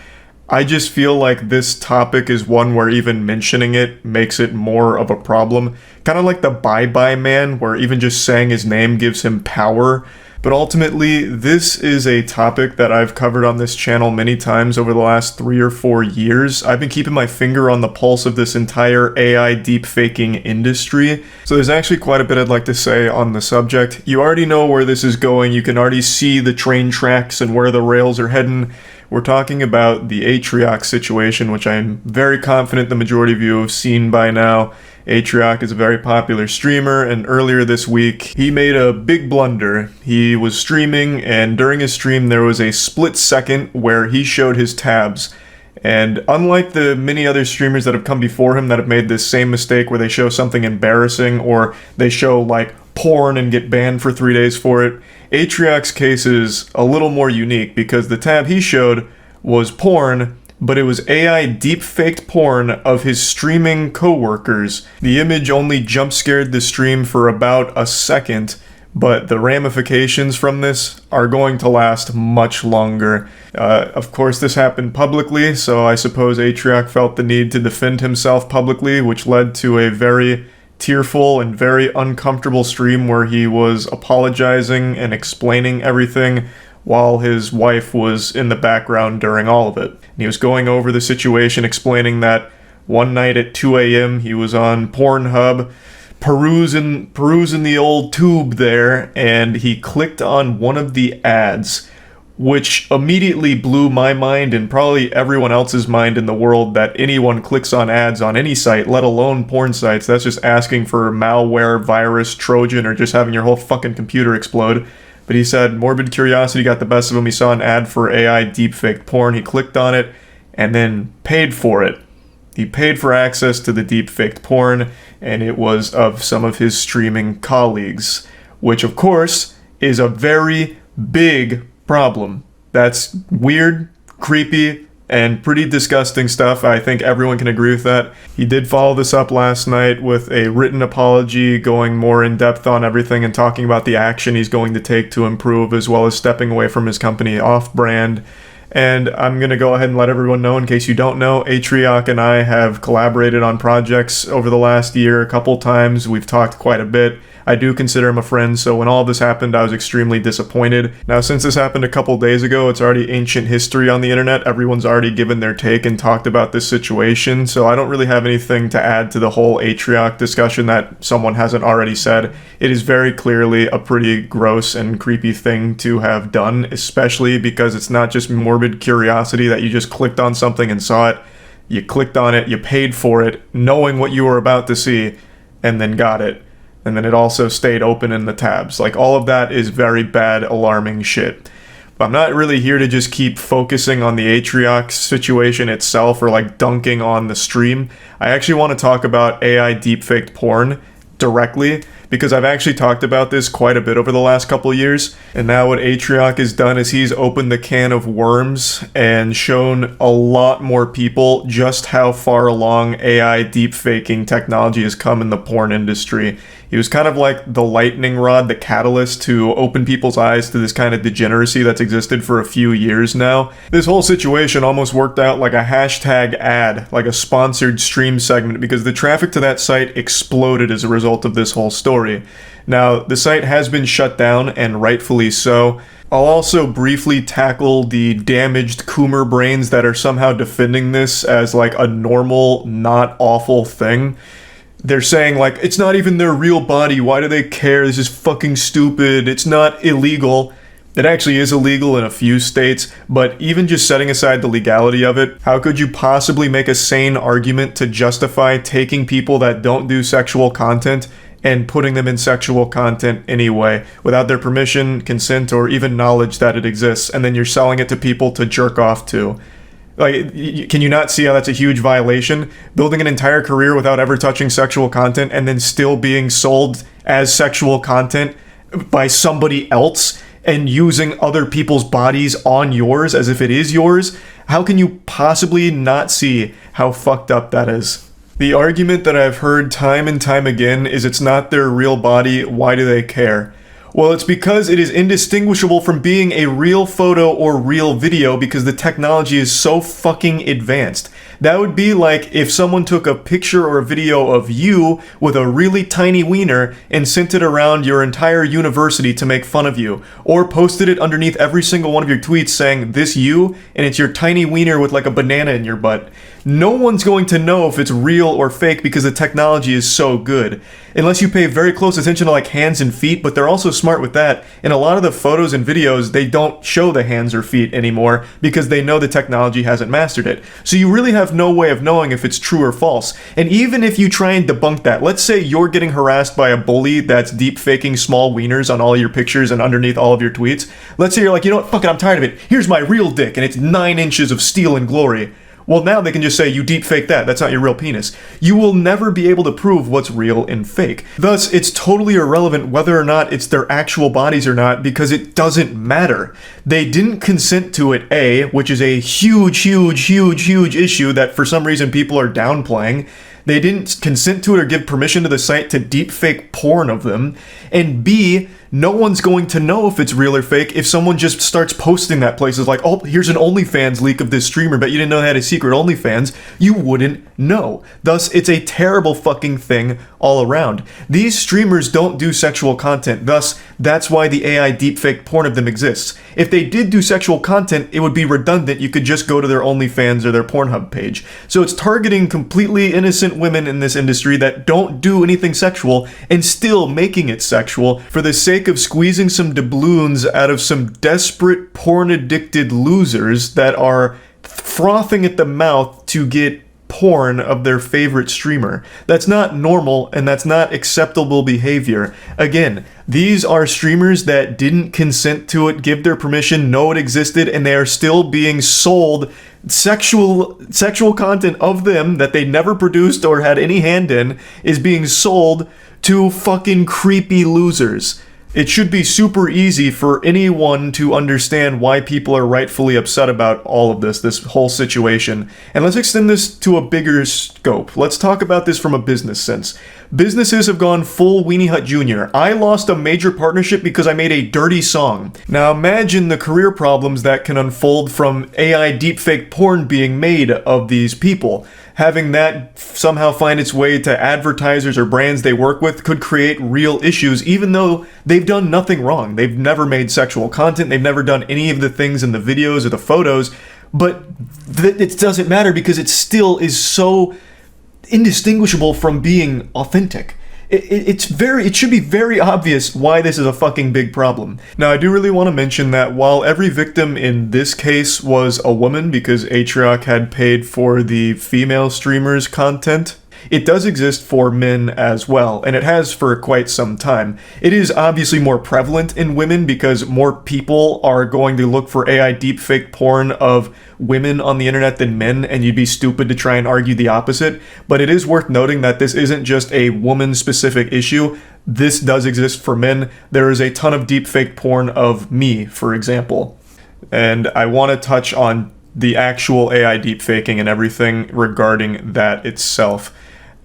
I just feel like this topic is one where even mentioning it makes it more of a problem. Kind of like the Bye Bye Man, where even just saying his name gives him power. But ultimately, this is a topic that I've covered on this channel many times over the last 3 or 4 years. I've been keeping my finger on the pulse of this entire AI deepfaking industry. So there's actually quite a bit I'd like to say on the subject. You already know where this is going. You can already see the train tracks and where the rails are heading. We're talking about the Atrioc situation, which I'm very confident the majority of you have seen by now. Atrioc is a very popular streamer, and earlier this week, he made a big blunder. He was streaming, and during his stream, there was a split second where he showed his tabs. And unlike the many other streamers that have come before him that have made this same mistake where they show something embarrassing, or they show, like, porn and get banned for 3 days for it, Atrioc's case is a little more unique because the tab he showed was porn, but it was AI deep-faked porn of his streaming co-workers. The image only jump-scared the stream for about a second, but the ramifications from this are going to last much longer. Of course, this happened publicly, so I suppose Atrioc felt the need to defend himself publicly, which led to a very tearful and very uncomfortable stream where he was apologizing and explaining everything while his wife was in the background during all of it. And he was going over the situation, explaining that one night at 2 a.m. he was on Pornhub, perusing the old tube there, and he clicked on one of the ads, which immediately blew my mind and probably everyone else's mind in the world that anyone clicks on ads on any site, let alone porn sites. That's just asking for malware, virus, Trojan, or just having your whole fucking computer explode. But he said morbid curiosity got the best of him. He saw an ad for AI deepfake porn. He clicked on it and then paid for it. He paid for access to the deepfaked porn, and it was of some of his streaming colleagues, which of course is a very big problem. That's weird, creepy, and pretty disgusting stuff. I think everyone can agree with that. He did follow this up last night with a written apology, going more in depth on everything and talking about the action he's going to take to improve, as well as stepping away from his company Off-Brand. And I'm going to go ahead and let everyone know, in case you don't know, Atrioc and I have collaborated on projects over the last year a couple times. We've talked quite a bit. I do consider him a friend, so when all this happened, I was extremely disappointed. Now, since this happened a couple days ago, it's already ancient history on the internet. Everyone's already given their take and talked about this situation, so I don't really have anything to add to the whole Atrioc discussion that someone hasn't already said. It is very clearly a pretty gross and creepy thing to have done, especially because it's not just morbid curiosity that you just clicked on something and saw it. You clicked on it, you paid for it, knowing what you were about to see, and then got it. And then it also stayed open in the tabs. Like, all of that is very bad, alarming shit. But I'm not really here to just keep focusing on the Atrioc situation itself or like dunking on the stream. I actually want to talk about AI deepfaked porn directly, because I've actually talked about this quite a bit over the last couple of years. And now what Atrioc has done is he's opened the can of worms and shown a lot more people just how far along AI deepfaking technology has come in the porn industry. He was kind of like the lightning rod, the catalyst to open people's eyes to this kind of degeneracy that's existed for a few years now. This whole situation almost worked out like a hashtag ad, like a sponsored stream segment, because the traffic to that site exploded as a result of this whole story. Now, the site has been shut down, and rightfully so. I'll also briefly tackle the damaged Coomer brains that are somehow defending this as like a normal, not awful thing. They're saying, like, it's not even their real body, why do they care, this is fucking stupid, it's not illegal. It actually is illegal in a few states, but even just setting aside the legality of it, how could you possibly make a sane argument to justify taking people that don't do sexual content and putting them in sexual content anyway, without their permission, consent, or even knowledge that it exists, and then you're selling it to people to jerk off to? Like, can you not see how that's a huge violation? Building an entire career without ever touching sexual content and then still being sold as sexual content by somebody else and using other people's bodies on yours as if it is yours? How can you possibly not see how fucked up that is? The argument that I've heard time and time again is it's not their real body, why do they care? Well, it's because it is indistinguishable from being a real photo or real video because the technology is so fucking advanced. That would be like if someone took a picture or a video of you with a really tiny wiener and sent it around your entire university to make fun of you, or posted it underneath every single one of your tweets saying, "This you," and it's your tiny wiener with like a banana in your butt. No one's going to know if it's real or fake because the technology is so good. Unless you pay very close attention to like hands and feet, but they're also smart with that. In a lot of the photos and videos, they don't show the hands or feet anymore because they know the technology hasn't mastered it. So you really have no way of knowing if it's true or false. And even if you try and debunk that, let's say you're getting harassed by a bully that's deep faking small wieners on all your pictures and underneath all of your tweets. Let's say you're like, you know what, fuck it, I'm tired of it. Here's my real dick and it's 9 inches of steel and glory. Well, now they can just say, you deep fake that, that's not your real penis. You will never be able to prove what's real and fake. Thus, it's totally irrelevant whether or not it's their actual bodies or not, because it doesn't matter. They didn't consent to it, A, which is a huge issue that for some reason people are downplaying. They didn't consent to it or give permission to the site to deepfake porn of them. And B, no one's going to know if it's real or fake if someone just starts posting that places like, oh, here's an OnlyFans leak of this streamer, but you didn't know they had a secret OnlyFans. You wouldn't know. Thus, it's a terrible fucking thing all around. These streamers don't do sexual content. Thus, that's why the AI deepfake porn of them exists. If they did do sexual content, it would be redundant. You could just go to their OnlyFans or their Pornhub page. So it's targeting completely innocent women in this industry that don't do anything sexual and still making it sexual for the sake of squeezing some doubloons out of some desperate porn-addicted losers that are frothing at the mouth to get porn of their favorite streamer. That's not normal and that's not acceptable behavior. Again, these are streamers that didn't consent to it, give their permission, know it existed, and they are still being sold sexual content of them that they never produced or had any hand in is being sold to fucking creepy losers. It should be super easy for anyone to understand why people are rightfully upset about all of this whole situation. And let's extend this to a bigger scope. Let's talk about this from a business sense. Businesses have gone full Weenie Hut Jr. I lost a major partnership because I made a dirty song. Now imagine the career problems that can unfold from AI deepfake porn being made of these people. Having that somehow find its way to advertisers or brands they work with could create real issues, even though they've done nothing wrong. They've never made sexual content, they've never done any of the things in the videos or the photos, but it doesn't matter because it still is so indistinguishable from being authentic. It should be very obvious why this is a fucking big problem. Now, I do really want to mention that while every victim in this case was a woman because Atrioc had paid for the female streamer's content, it does exist for men as well, and it has for quite some time. It is obviously more prevalent in women because more people are going to look for AI deepfake porn of women on the internet than men, and you'd be stupid to try and argue the opposite. But it is worth noting that this isn't just a woman-specific issue. This does exist for men. There is a ton of deepfake porn of me, for example. And I want to touch on the actual AI deepfaking and everything regarding that itself.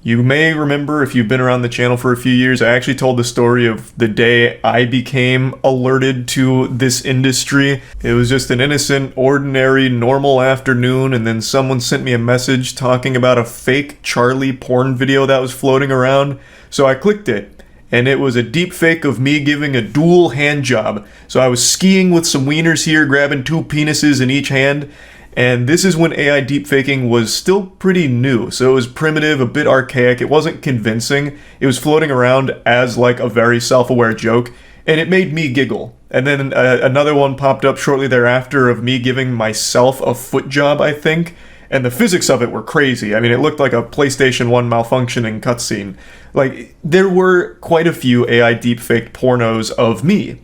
You may remember, if you've been around the channel for a few years, I actually told the story of the day I became alerted to this industry. It was just an innocent, ordinary, normal afternoon, and then someone sent me a message talking about a fake Charlie porn video that was floating around. So I clicked it, and it was a deepfake of me giving a dual hand job. So I was skiing with some wieners here, grabbing 2 penises in each hand. And this is when AI deepfaking was still pretty new, so it was primitive, a bit archaic, it wasn't convincing, it was floating around as like a very self-aware joke, and it made me giggle. And then another one popped up shortly thereafter of me giving myself a foot job, I think, and the physics of it were crazy. I mean, it looked like a PlayStation 1 malfunctioning cutscene. Like, there were quite a few AI deepfaked pornos of me.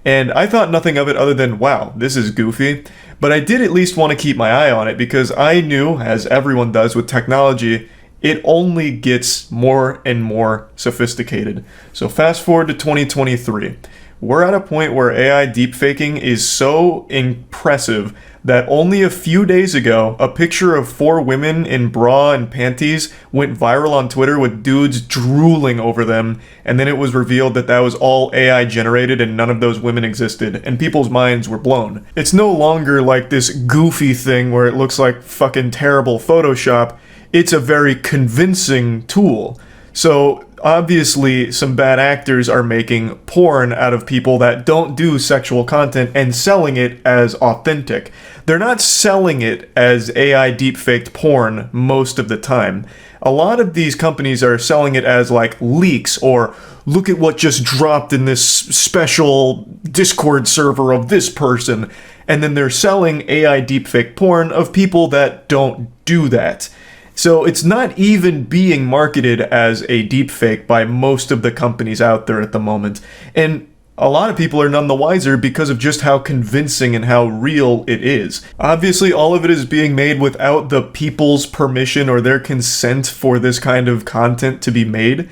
And I thought nothing of it other than, wow, this is goofy. But I did at least want to keep my eye on it because I knew, as everyone does with technology, it only gets more and more sophisticated. So fast forward to 2023. We're at a point where AI deepfaking is so impressive that only a few days ago, a picture of 4 women in bra and panties went viral on Twitter with dudes drooling over them, and then it was revealed that that was all AI generated and none of those women existed, and people's minds were blown. It's no longer like this goofy thing where it looks like fucking terrible Photoshop. It's a very convincing tool. So obviously some bad actors are making porn out of people that don't do sexual content and selling it as authentic. They're not selling it as AI deepfaked porn most of the time. A lot of these companies are selling it as like leaks or look at what just dropped in this special Discord server of this person. And then they're selling AI deepfake porn of people that don't do that. So it's not even being marketed as a deepfake by most of the companies out there at the moment. And a lot of people are none the wiser because of just how convincing and how real it is. Obviously, all of it is being made without the people's permission or their consent for this kind of content to be made.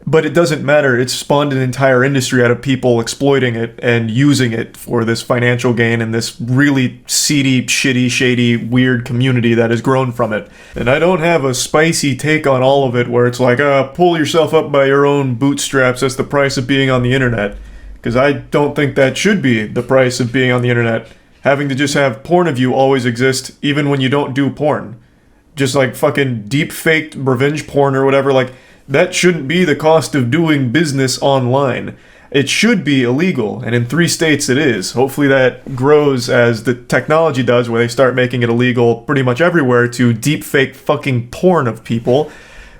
But it doesn't matter, it's spawned an entire industry out of people exploiting it and using it for this financial gain and this really seedy, shitty, shady, weird community that has grown from it. And I don't have a spicy take on all of it where it's like, pull yourself up by your own bootstraps, that's the price of being on the internet. Because I don't think that should be the price of being on the internet. Having to just have porn of you always exist, even when you don't do porn. Just like fucking deep-faked revenge porn or whatever, like, that shouldn't be the cost of doing business online. It should be illegal, and in 3 states it is. Hopefully that grows as the technology does, where they start making it illegal pretty much everywhere to deepfake fucking porn of people.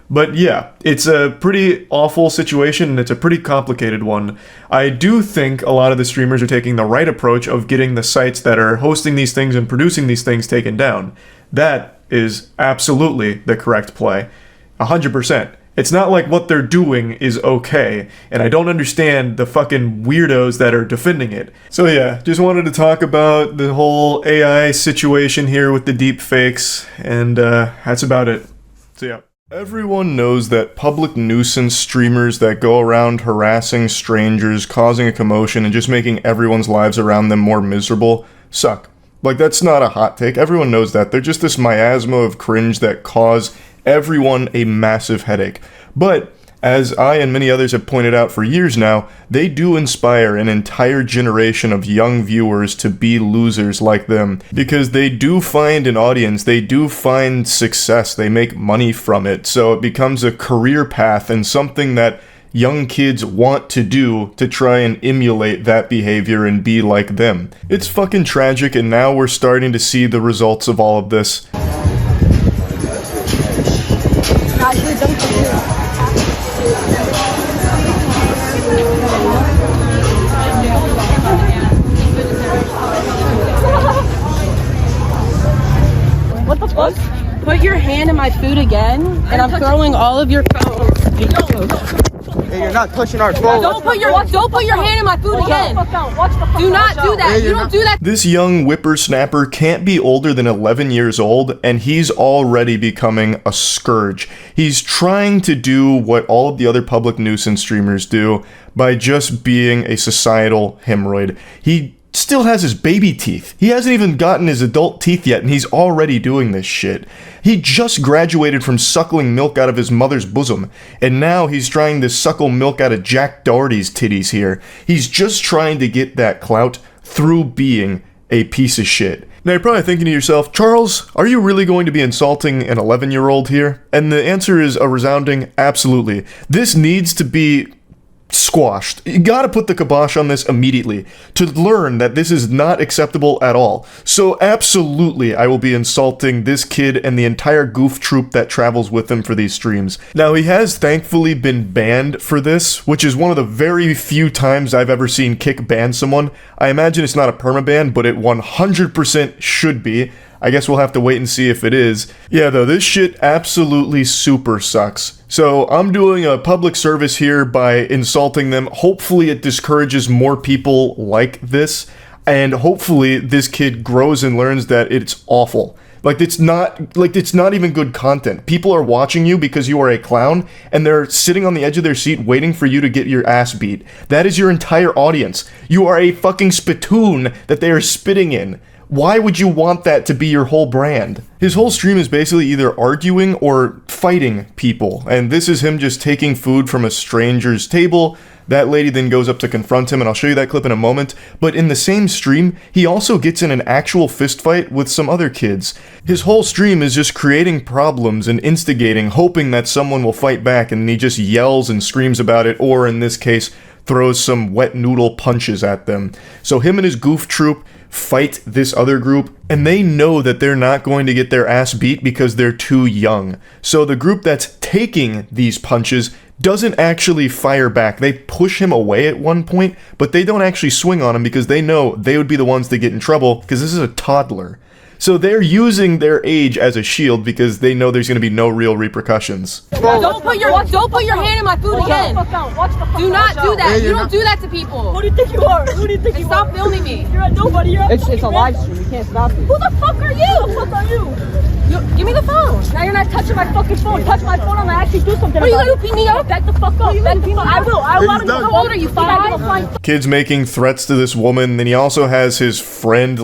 But yeah, it's a pretty awful situation, and it's a pretty complicated one. I do think a lot of the streamers are taking the right approach of getting the sites that are hosting these things and producing these things taken down. That is absolutely the correct play. 100%. It's not like what they're doing is okay, and I don't understand the fucking weirdos that are defending it. So yeah, just wanted to talk about the whole AI situation here with the deepfakes, and that's about it. So yeah. Everyone knows that public nuisance streamers that go around harassing strangers, causing a commotion, and just making everyone's lives around them more miserable suck. Like, that's not a hot take. Everyone knows that. They're just this miasma of cringe that cause everyone a massive headache. But, as I and many others have pointed out for years now, they do inspire an entire generation of young viewers to be losers like them. Because they do find an audience, they do find success, they make money from it. So it becomes a career path and something that young kids want to do to try and emulate that behavior and be like them. It's fucking tragic, and now we're starting to see the results of all of this. What the fuck? put your hand in my food again, and I'm throwing all of your phones. Hey, you're not touching our phone. Don't put your hand in my food again. Do not do that. You don't do that. This young whippersnapper can't be older than 11 years old, and he's already becoming a scourge. He's trying to do what all of the other public nuisance streamers do by just being a societal hemorrhoid. He still has his baby teeth. He hasn't even gotten his adult teeth yet, and he's already doing this shit. He just graduated from suckling milk out of his mother's bosom, and now he's trying to suckle milk out of Jack Doherty's titties here. He's just trying to get that clout through being a piece of shit. Now you're probably thinking to yourself, Charles, are you really going to be insulting an 11-year-old here? And the answer is a resounding absolutely. This needs to be squashed. You gotta put the kibosh on this immediately to learn that this is not acceptable at all. So absolutely, I will be insulting this kid and the entire goof troop that travels with him for these streams. Now, he has thankfully been banned for this, which is one of the very few times I've ever seen Kick ban someone. I imagine it's not a permaban, but it 100% should be. I guess we'll have to wait and see if it is. Yeah, though, this shit absolutely super sucks. So I'm doing a public service here by insulting them. Hopefully it discourages more people like this, and hopefully this kid grows and learns that it's awful. It's not even good content. People are watching you because you are a clown, and they're sitting on the edge of their seat waiting for you to get your ass beat. That is your entire audience. You are a fucking spittoon that they are spitting in. Why would you want that to be your whole brand? His whole stream is basically either arguing or fighting people, and this is him just taking food from a stranger's table. That lady then goes up to confront him, and I'll show you that clip in a moment, but in the same stream, he also gets in an actual fistfight with some other kids. His whole stream is just creating problems and instigating, hoping that someone will fight back, and he just yells and screams about it, or in this case, throws some wet noodle punches at them. So him and his goof troop fight this other group, and they know that they're not going to get their ass beat because they're too young. So the group that's taking these punches doesn't actually fire back. They push him away at one point, but they don't actually swing on him because they know they would be the ones that get in trouble because this is a toddler. So they're using their age as a shield because they know there's going to be no real repercussions. Don't put your hand in my food again. Do not do that. You don't do that to people. Who do you think you are? Who do you think you are? Stop filming me. You're a nobody. It's a live stream. You can't stop it. Who the fuck are you? Who the fuck are you? Give me the phone. Now you're not touching my fucking phone. Touch my phone and I actually do something. What are you gonna do? Beat me up? Back the fuck up. Back the fuck. I will. How old are you? 5? Kid's making threats to this woman, then he also has his friend,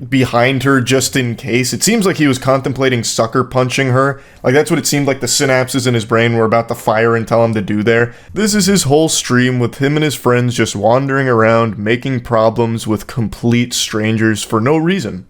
behind her just in case. It seems like he was contemplating sucker punching her. That's what it seemed like the synapses in his brain were about to fire and tell him to do there. This is his whole stream with him and his friends just wandering around, making problems with complete strangers for no reason.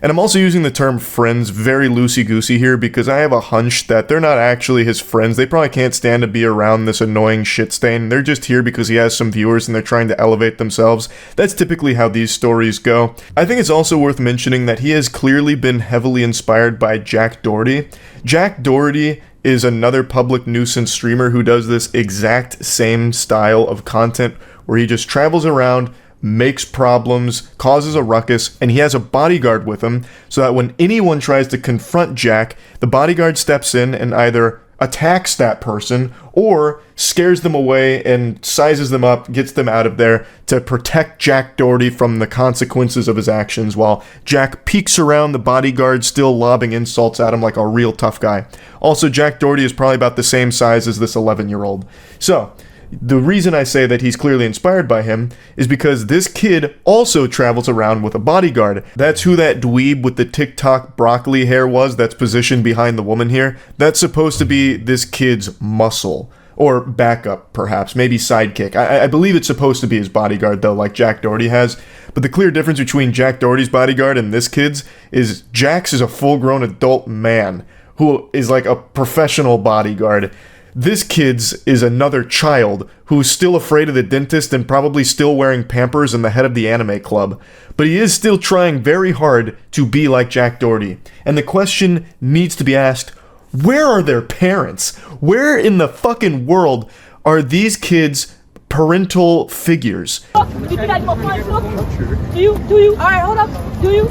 And I'm also using the term friends very loosey-goosey here because I have a hunch that they're not actually his friends. They probably can't stand to be around this annoying shit stain. They're just here because he has some viewers and they're trying to elevate themselves. That's typically how these stories go. I think it's also worth mentioning that he has clearly been heavily inspired by Jack Doherty. Jack Doherty is another public nuisance streamer who does this exact same style of content where he just travels around, makes problems, causes a ruckus, and he has a bodyguard with him so that when anyone tries to confront Jack, the bodyguard steps in and either attacks that person or scares them away and sizes them up, gets them out of there to protect Jack Doherty from the consequences of his actions while Jack peeks around the bodyguard still lobbing insults at him like a real tough guy. Also, Jack Doherty is probably about the same size as this 11-year-old. So, the reason I say that he's clearly inspired by him is because this kid also travels around with a bodyguard. That's who that dweeb with the TikTok broccoli hair was that's positioned behind the woman here. That's supposed to be this kid's muscle. Or backup, perhaps. Maybe sidekick. I believe it's supposed to be his bodyguard, though, like Jack Doherty has. But the clear difference between Jack Doherty's bodyguard and this kid's is Jack's is a full-grown adult man who is like a professional bodyguard. This kid's is another child who's still afraid of the dentist and probably still wearing Pampers and the head of the anime club. But he is still trying very hard to be like Jack Doherty. And the question needs to be asked, where are their parents? Where in the fucking world are these kids' parental figures? Do you think I go flying stuff? Do you? Alright, hold up. Do you?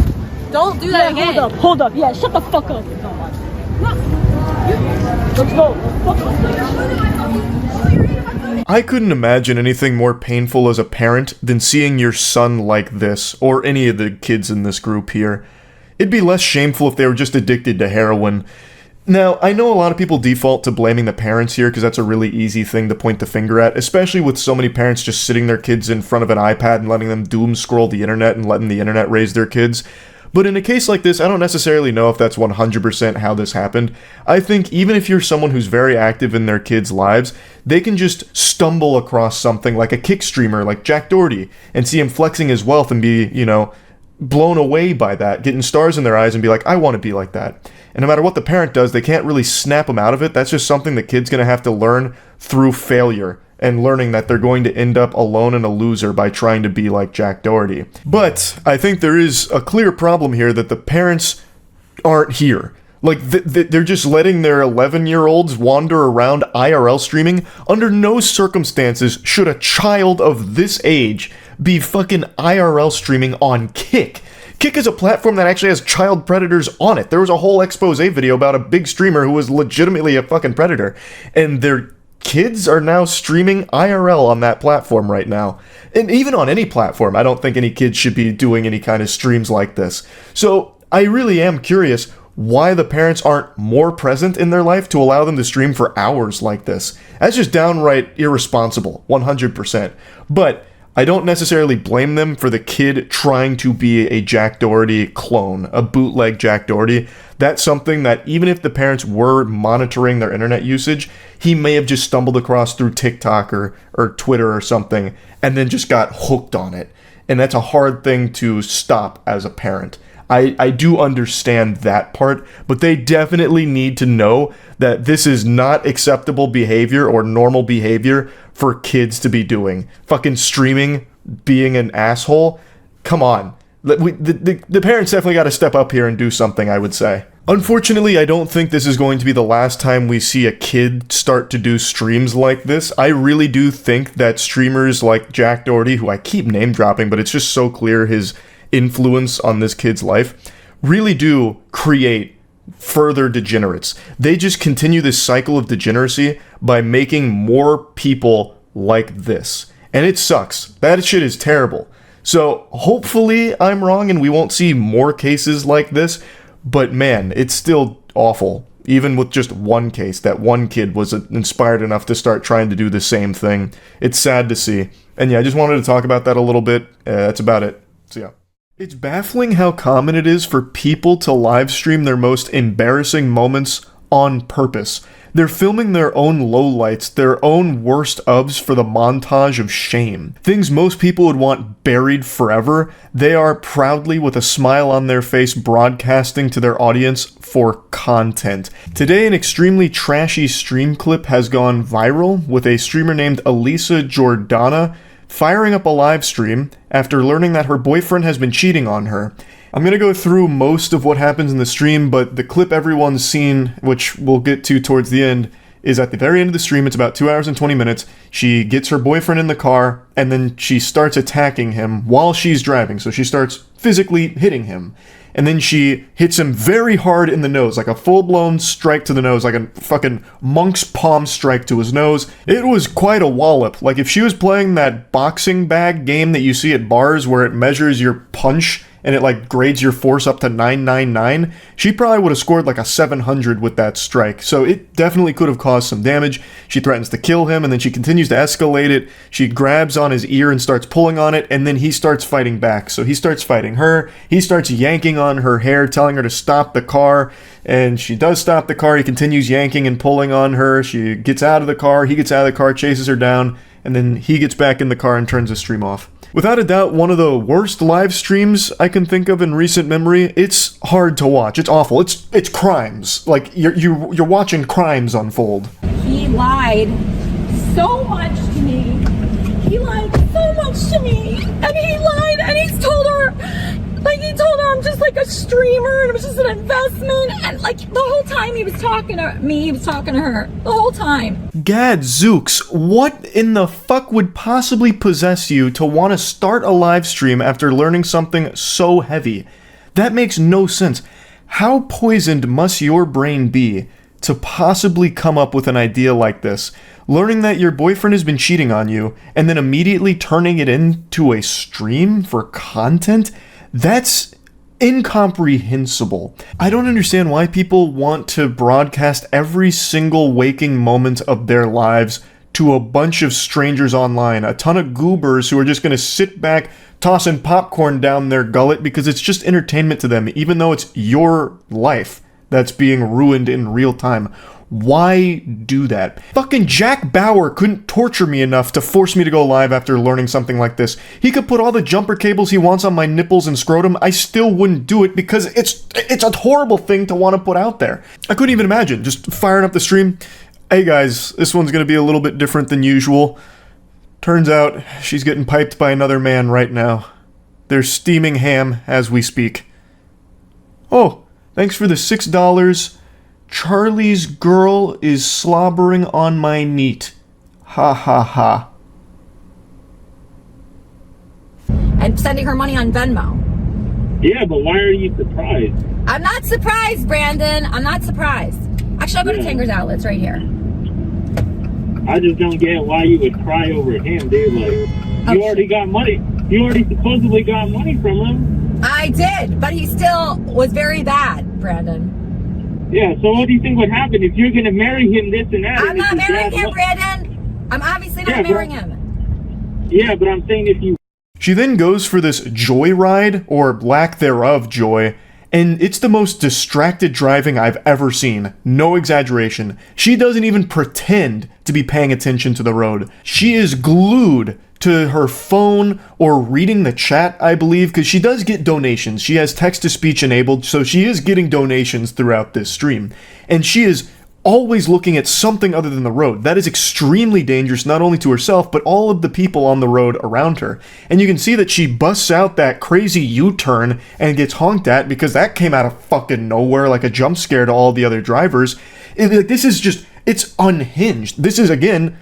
Don't do that again. Hold up. Yeah, shut the fuck up. Let's go. I couldn't imagine anything more painful as a parent than seeing your son like this, or any of the kids in this group here. It'd be less shameful if they were just addicted to heroin. Now, I know a lot of people default to blaming the parents here because that's a really easy thing to point the finger at, especially with so many parents just sitting their kids in front of an iPad and letting them doom scroll the internet and letting the internet raise their kids. But in a case like this, I don't necessarily know if that's 100% how this happened. I think even if you're someone who's very active in their kids' lives, they can just stumble across something like a kick streamer like Jack Doherty and see him flexing his wealth and be, you know, blown away by that, getting stars in their eyes and be like, I want to be like that. And no matter what the parent does, they can't really snap them out of it. That's just something the kid's going to have to learn through failure and learning that they're going to end up alone and a loser by trying to be like Jack Doherty. But I think there is a clear problem here that the parents aren't here. Like, they're just letting their 11-year-olds wander around IRL streaming. Under no circumstances should a child of this age be fucking IRL streaming on Kick. Kick is a platform that actually has child predators on it. There was a whole expose video about a big streamer who was legitimately a fucking predator. And their kids are now streaming IRL on that platform right now. And even on any platform, I don't think any kids should be doing any kind of streams like this. So I really am curious why the parents aren't more present in their life to allow them to stream for hours like this. That's just downright irresponsible, 100%. But I don't necessarily blame them for the kid trying to be a Jack Doherty clone, a bootleg Jack Doherty. That's something that even if the parents were monitoring their internet usage, he may have just stumbled across through TikTok or Twitter or something and then just got hooked on it. And that's a hard thing to stop as a parent. I do understand that part, but they definitely need to know that this is not acceptable behavior or normal behavior for kids to be doing. Fucking streaming, being an asshole. Come on. The parents definitely got to step up here and do something, I would say. Unfortunately, I don't think this is going to be the last time we see a kid start to do streams like this. I really do think that streamers like Jack Doherty, who I keep name dropping, but it's just so clear his influence on this kid's life, really do create further degenerates. They just continue this cycle of degeneracy by making more people like this. And it sucks. That shit is terrible. So hopefully I'm wrong and we won't see more cases like this, but man, it's still awful. Even with just one case, that one kid was inspired enough to start trying to do the same thing. It's sad to see. And yeah, I just wanted to talk about that a little bit. That's about it. So yeah. It's baffling how common it is for people to live stream their most embarrassing moments on purpose. They're filming their own lowlights, their own worst ofs for the montage of shame. Things most people would want buried forever, they are proudly with a smile on their face broadcasting to their audience for content. Today, an extremely trashy stream clip has gone viral with a streamer named Elisa Jordana firing up a live stream after learning that her boyfriend has been cheating on her. I'm going to go through most of what happens in the stream, but the clip everyone's seen, which we'll get to towards the end, is at the very end of the stream. It's about 2 hours and 20 minutes. She gets her boyfriend in the car, and then she starts attacking him while she's driving. So she starts physically hitting him. And then she hits him very hard in the nose, like a full-blown strike to the nose, like a fucking monk's palm strike to his nose. It was quite a wallop. Like, if she was playing that boxing bag game that you see at bars where it measures your punch and it like grades your force up to 999, she probably would have scored like a 700 with that strike. So it definitely could have caused some damage. She threatens to kill him, and then she continues to escalate it. She grabs on his ear and starts pulling on it, and then he starts fighting back. So he starts fighting her. He starts yanking on her hair, telling her to stop the car, and she does stop the car. He continues yanking and pulling on her. She gets out of the car. He gets out of the car, chases her down, and then he gets back in the car and turns the stream off. Without a doubt, one of the worst live streams I can think of in recent memory. It's hard to watch. It's awful. It's crimes. Like, you're watching crimes unfold. He lied so much to me. He lied so much to me. And he lied and he told her I'm just like a streamer and it was just an investment. And like the whole time he was talking to me, he was talking to her. The whole time. Gadzooks, what in the fuck would possibly possess you to want to start a live stream after learning something so heavy? That makes no sense. How poisoned must your brain be to possibly come up with an idea like this? Learning that your boyfriend has been cheating on you and then immediately turning it into a stream for content? That's incomprehensible. I don't understand why people want to broadcast every single waking moment of their lives to a bunch of strangers online, a ton of goobers who are just going to sit back tossing popcorn down their gullet because it's just entertainment to them, even though it's your life that's being ruined in real time. Why do that? Fucking Jack Bauer couldn't torture me enough to force me to go live after learning something like this. He could put all the jumper cables he wants on my nipples and scrotum. I still wouldn't do it because it's a horrible thing to want to put out there. I couldn't even imagine just firing up the stream. Hey guys, this one's going to be a little bit different than usual. Turns out she's getting piped by another man right now. They're steaming ham as we speak. Oh, thanks for the $6. Charlie's girl is slobbering on my meat. Ha ha ha. And sending her money on Venmo. Yeah, but why are you surprised? I'm not surprised, Brandon. I'm not surprised. Actually, I'll go to Tanger's Outlets right here. I just don't get why you would cry over him, dude. Like, you already got money. You already supposedly got money from him. I did, but he still was very bad, Brandon. Yeah, so what do you think would happen if you're going to marry him, this and that? I'm not marrying him, Brandon. I'm obviously not marrying him. Yeah, but I'm saying if you... She then goes for this joyride, or lack thereof joy, and it's the most distracted driving I've ever seen. No exaggeration. She doesn't even pretend to be paying attention to the road. She is glued to her phone or reading the chat, I believe, because she does get donations. She has text-to-speech enabled, so she is getting donations throughout this stream. And she is always looking at something other than the road. That is extremely dangerous, not only to herself, but all of the people on the road around her. And you can see that she busts out that crazy U-turn and gets honked at because that came out of fucking nowhere like a jump scare to all the other drivers. This is just, it's unhinged. This is, again,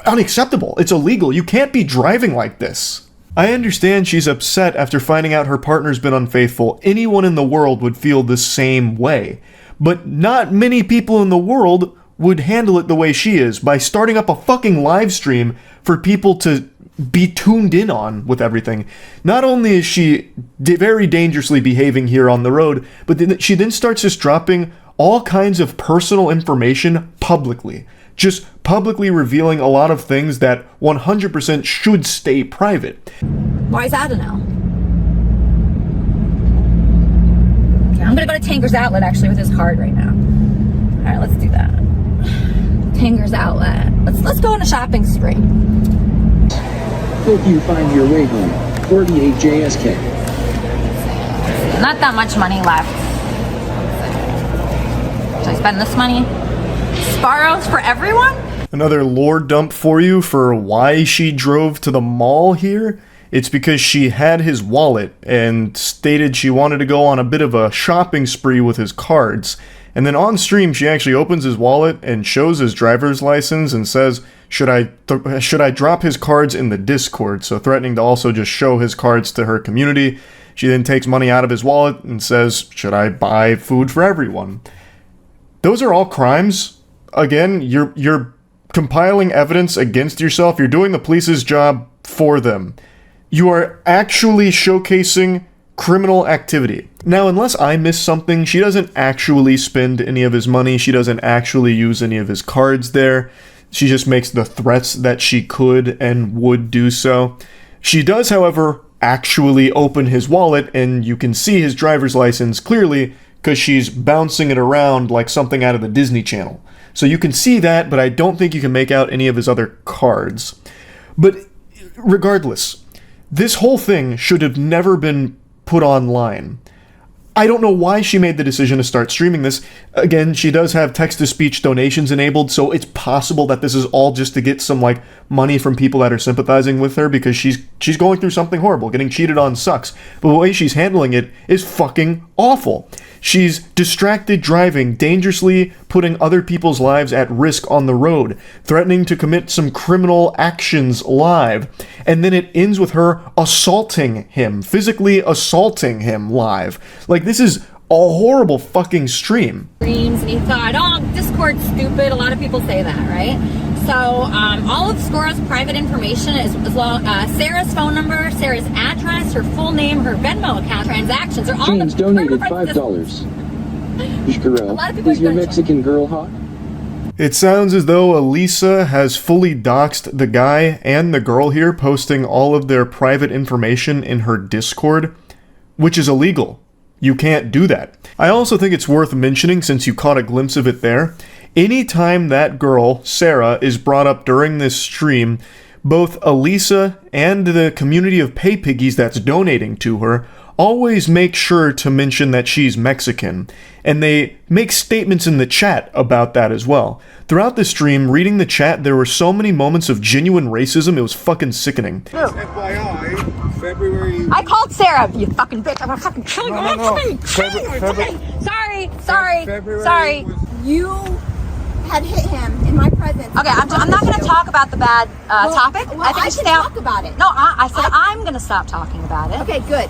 unacceptable. It's illegal. You can't be driving like this. I understand she's upset after finding out her partner's been unfaithful. Anyone in the world would feel the same way. But not many people in the world would handle it the way she is, by starting up a fucking live stream for people to be tuned in on with everything. Not only is she very dangerously behaving here on the road, but then she then starts just dropping all kinds of personal information publicly. Just publicly revealing a lot of things that 100% should stay private. Why is that a no? Okay, I'm gonna go to Tanger's Outlet actually with his card right now. All right, let's do that. Tanger's Outlet. Let's go on a shopping spree. Hope you find your way home. 48 JSK. Not that much money left. Should I spend this money? Sparrows for everyone? Another lore dump for you for why she drove to the mall here. It's because she had his wallet and stated she wanted to go on a bit of a shopping spree with his cards. And then on stream, she actually opens his wallet and shows his driver's license and says, should I drop his cards in the Discord? So threatening to also just show his cards to her community. She then takes money out of his wallet and says, should I buy food for everyone? Those are all crimes. Again, you're compiling evidence against yourself. You're doing the police's job for them. You are actually showcasing criminal activity. Now, unless I miss something, she doesn't actually spend any of his money. She doesn't actually use any of his cards there. She just makes the threats that she could and would do so. She does, however, actually open his wallet, and you can see his driver's license clearly because she's bouncing it around like something out of the Disney Channel. So you can see that, but I don't think you can make out any of his other cards. But regardless, this whole thing should have never been put online. I don't know why she made the decision to start streaming this. Again, she does have text-to-speech donations enabled, so it's possible that this is all just to get some, like, money from people that are sympathizing with her because she's going through something horrible. Getting cheated on sucks. But the way she's handling it is fucking awful. She's distracted driving, dangerously putting other people's lives at risk on the road, threatening to commit some criminal actions live, and then it ends with her assaulting him, physically assaulting him live. Like, this is horrible fucking stream. Streams, and he thought, oh, Discord's stupid. A lot of people say that, right? So all of Scora's private information is well, Sarah's phone number, Sarah's address, her full name, her Venmo account, transactions are all. James donated $5. Girl, is your Mexican girl hot? It sounds as though Elisa has fully doxed the guy and the girl here, posting all of their private information in her Discord, which is illegal. You can't do that. I also think it's worth mentioning, since you caught a glimpse of it there, anytime that girl, Sarah, is brought up during this stream, both Elisa and the community of pay piggies that's donating to her always make sure to mention that she's Mexican, and they make statements in the chat about that as well. Throughout the stream, reading the chat, there were so many moments of genuine racism, it was fucking sickening. FYI, February... I called Sarah, you fucking bitch. I'm gonna fucking kill you. I'm gonna kill you. It's okay. Sorry. You had hit him in my presence. Okay, I'm not gonna talk about the bad topic. Well, I think I stay can out. talk about it. No, I said I'm gonna stop talking about it. Okay, good.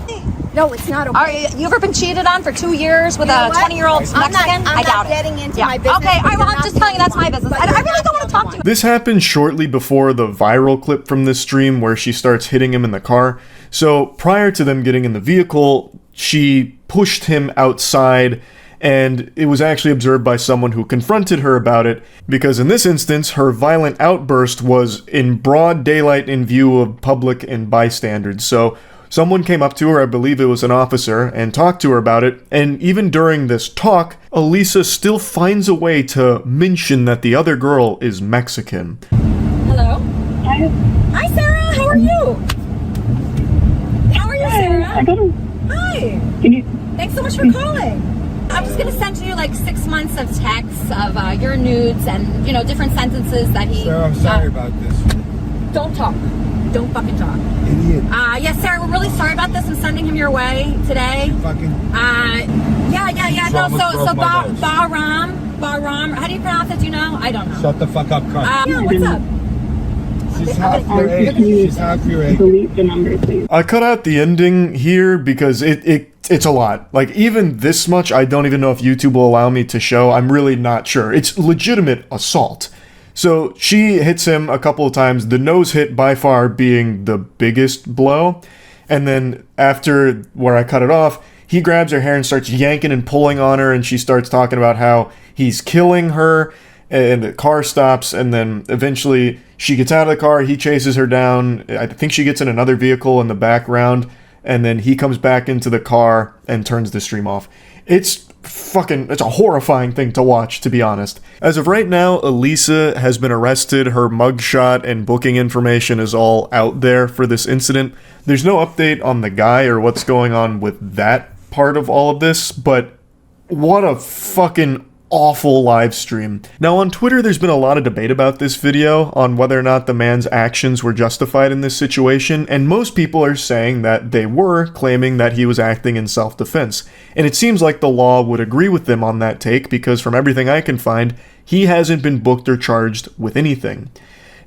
No, it's not okay. You ever been cheated on for 2 years with a 20-year-old Mexican? I'm I doubt not getting it. into my business. Okay, all right, well, I'm just telling you that's my business. I really don't want to talk to you. This happened shortly before the viral clip from this stream where she starts hitting him in the car. So prior to them getting in the vehicle, she pushed him outside, and it was actually observed by someone who confronted her about it, because in this instance, her violent outburst was in broad daylight in view of public and bystanders. So someone came up to her, I believe it was an officer, and talked to her about it, and even during this talk, Elisa still finds a way to mention that the other girl is Mexican. Hello? Hi, Sarah, how are you? How are you, Sarah? Hi. Thanks so much for calling. I'm just gonna send you like 6 months of texts of your nudes and, you know, different sentences that he... Sarah, I'm sorry about this. Don't talk. Don't fucking talk. Idiot. Yes, Sarah, we're really sorry about this. I'm sending him your way today. Fucking... Yeah. No, so Bahram, how do you pronounce it? Do you know? I don't know. Shut the fuck up, cunt. Yeah, what's up? She's half your age. She's half your age. Delete the number, please. I cut out the ending here because it's a lot. Like, even this much, I don't even know if YouTube will allow me to show. I'm really not sure. It's legitimate assault. So she hits him a couple of times, the nose hit by far being the biggest blow. And then after where I cut it off, he grabs her hair and starts yanking and pulling on her, and she starts talking about how he's killing her, and the car stops, and then eventually she gets out of the car, he chases her down. I think she gets in another vehicle in the background, and then he comes back into the car and turns the stream off. It's a horrifying thing to watch, to be honest. As of right now, Elisa has been arrested. Her mugshot and booking information is all out there for this incident. There's no update on the guy or what's going on with that part of all of this, but what a fucking awful live stream. Now on Twitter, there's been a lot of debate about this video on whether or not the man's actions were justified in this situation, and most people are saying that they were, claiming that he was acting in self-defense. And it seems like the law would agree with them on that take, because from everything I can find, he hasn't been booked or charged with anything.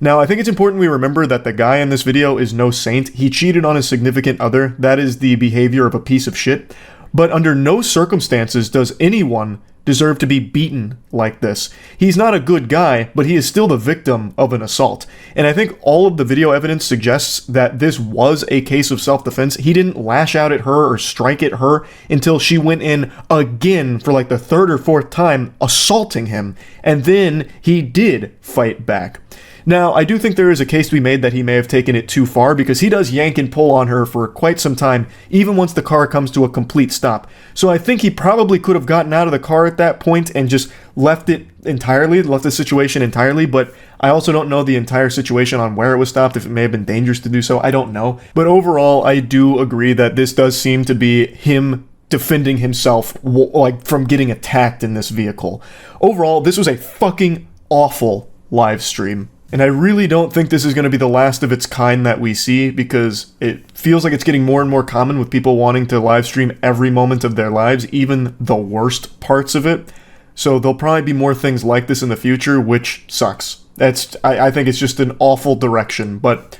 Now, I think it's important we remember that the guy in this video is no saint. He cheated on his significant other. That is the behavior of a piece of shit. But under no circumstances does anyone deserve to be beaten like this. He's not a good guy, but he is still the victim of an assault. And I think all of the video evidence suggests that this was a case of self-defense. He didn't lash out at her or strike at her until she went in again for like the third or fourth time, assaulting him. And then he did fight back. Now, I do think there is a case to be made that he may have taken it too far, because he does yank and pull on her for quite some time, even once the car comes to a complete stop. So I think he probably could have gotten out of the car at that point and just left the situation entirely, but I also don't know the entire situation on where it was stopped, if it may have been dangerous to do so, I don't know. But overall, I do agree that this does seem to be him defending himself, like, from getting attacked in this vehicle. Overall, this was a fucking awful live stream. And I really don't think this is going to be the last of its kind that we see, because it feels like it's getting more and more common with people wanting to live stream every moment of their lives, even the worst parts of it. So there'll probably be more things like this in the future, which sucks. I think it's just an awful direction, but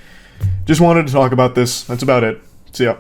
just wanted to talk about this. That's about it. See ya.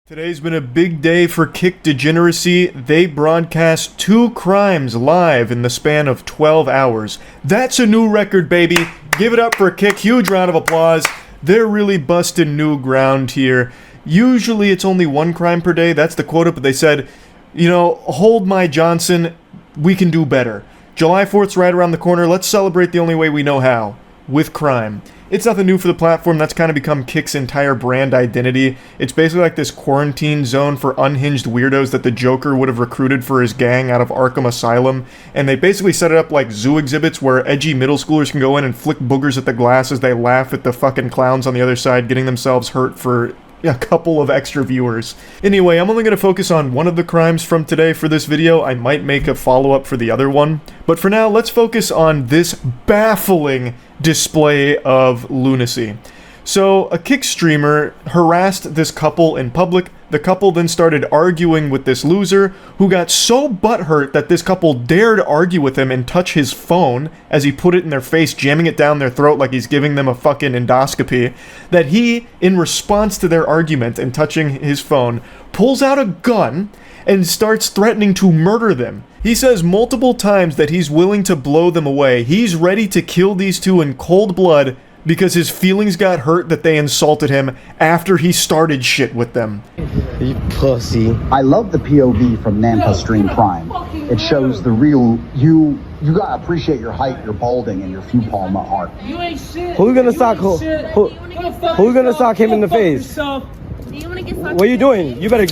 Today's been a big day for Kick Degeneracy. They broadcast 2 crimes live in the span of 12 hours. That's a new record, baby. Give it up for Kick. Huge round of applause. They're really busting new ground here. Usually it's only 1 crime per day. That's the quota, but they said, you know, hold my Johnson. We can do better. July 4th's right around the corner. Let's celebrate the only way we know how. With crime. It's nothing new for the platform. That's kind of become Kick's entire brand identity. It's basically like this quarantine zone for unhinged weirdos that the Joker would have recruited for his gang out of Arkham Asylum. And they basically set it up like zoo exhibits where edgy middle schoolers can go in and flick boogers at the glass as they laugh at the fucking clowns on the other side, getting themselves hurt for a couple of extra viewers. Anyway, I'm only going to focus on one of the crimes from today for this video. I might make a follow-up for the other one. But for now, let's focus on this baffling display of lunacy. So, a Kick streamer harassed this couple in public. The couple then started arguing with this loser, who got so butthurt that this couple dared argue with him and touch his phone as he put it in their face, jamming it down their throat like he's giving them a fucking endoscopy, that he, in response to their argument and touching his phone, pulls out a gun and starts threatening to murder them. He says multiple times that he's willing to blow them away. He's ready to kill these two in cold blood because his feelings got hurt that they insulted him after he started shit with them. You pussy. I love the POV from Nampa Stream Prime. It shows the real you. You gotta appreciate your height, your balding, and your few palma art. You ain't shit. Who's gonna sock who's gonna sock him in the face? Do you want to get What are you doing? You better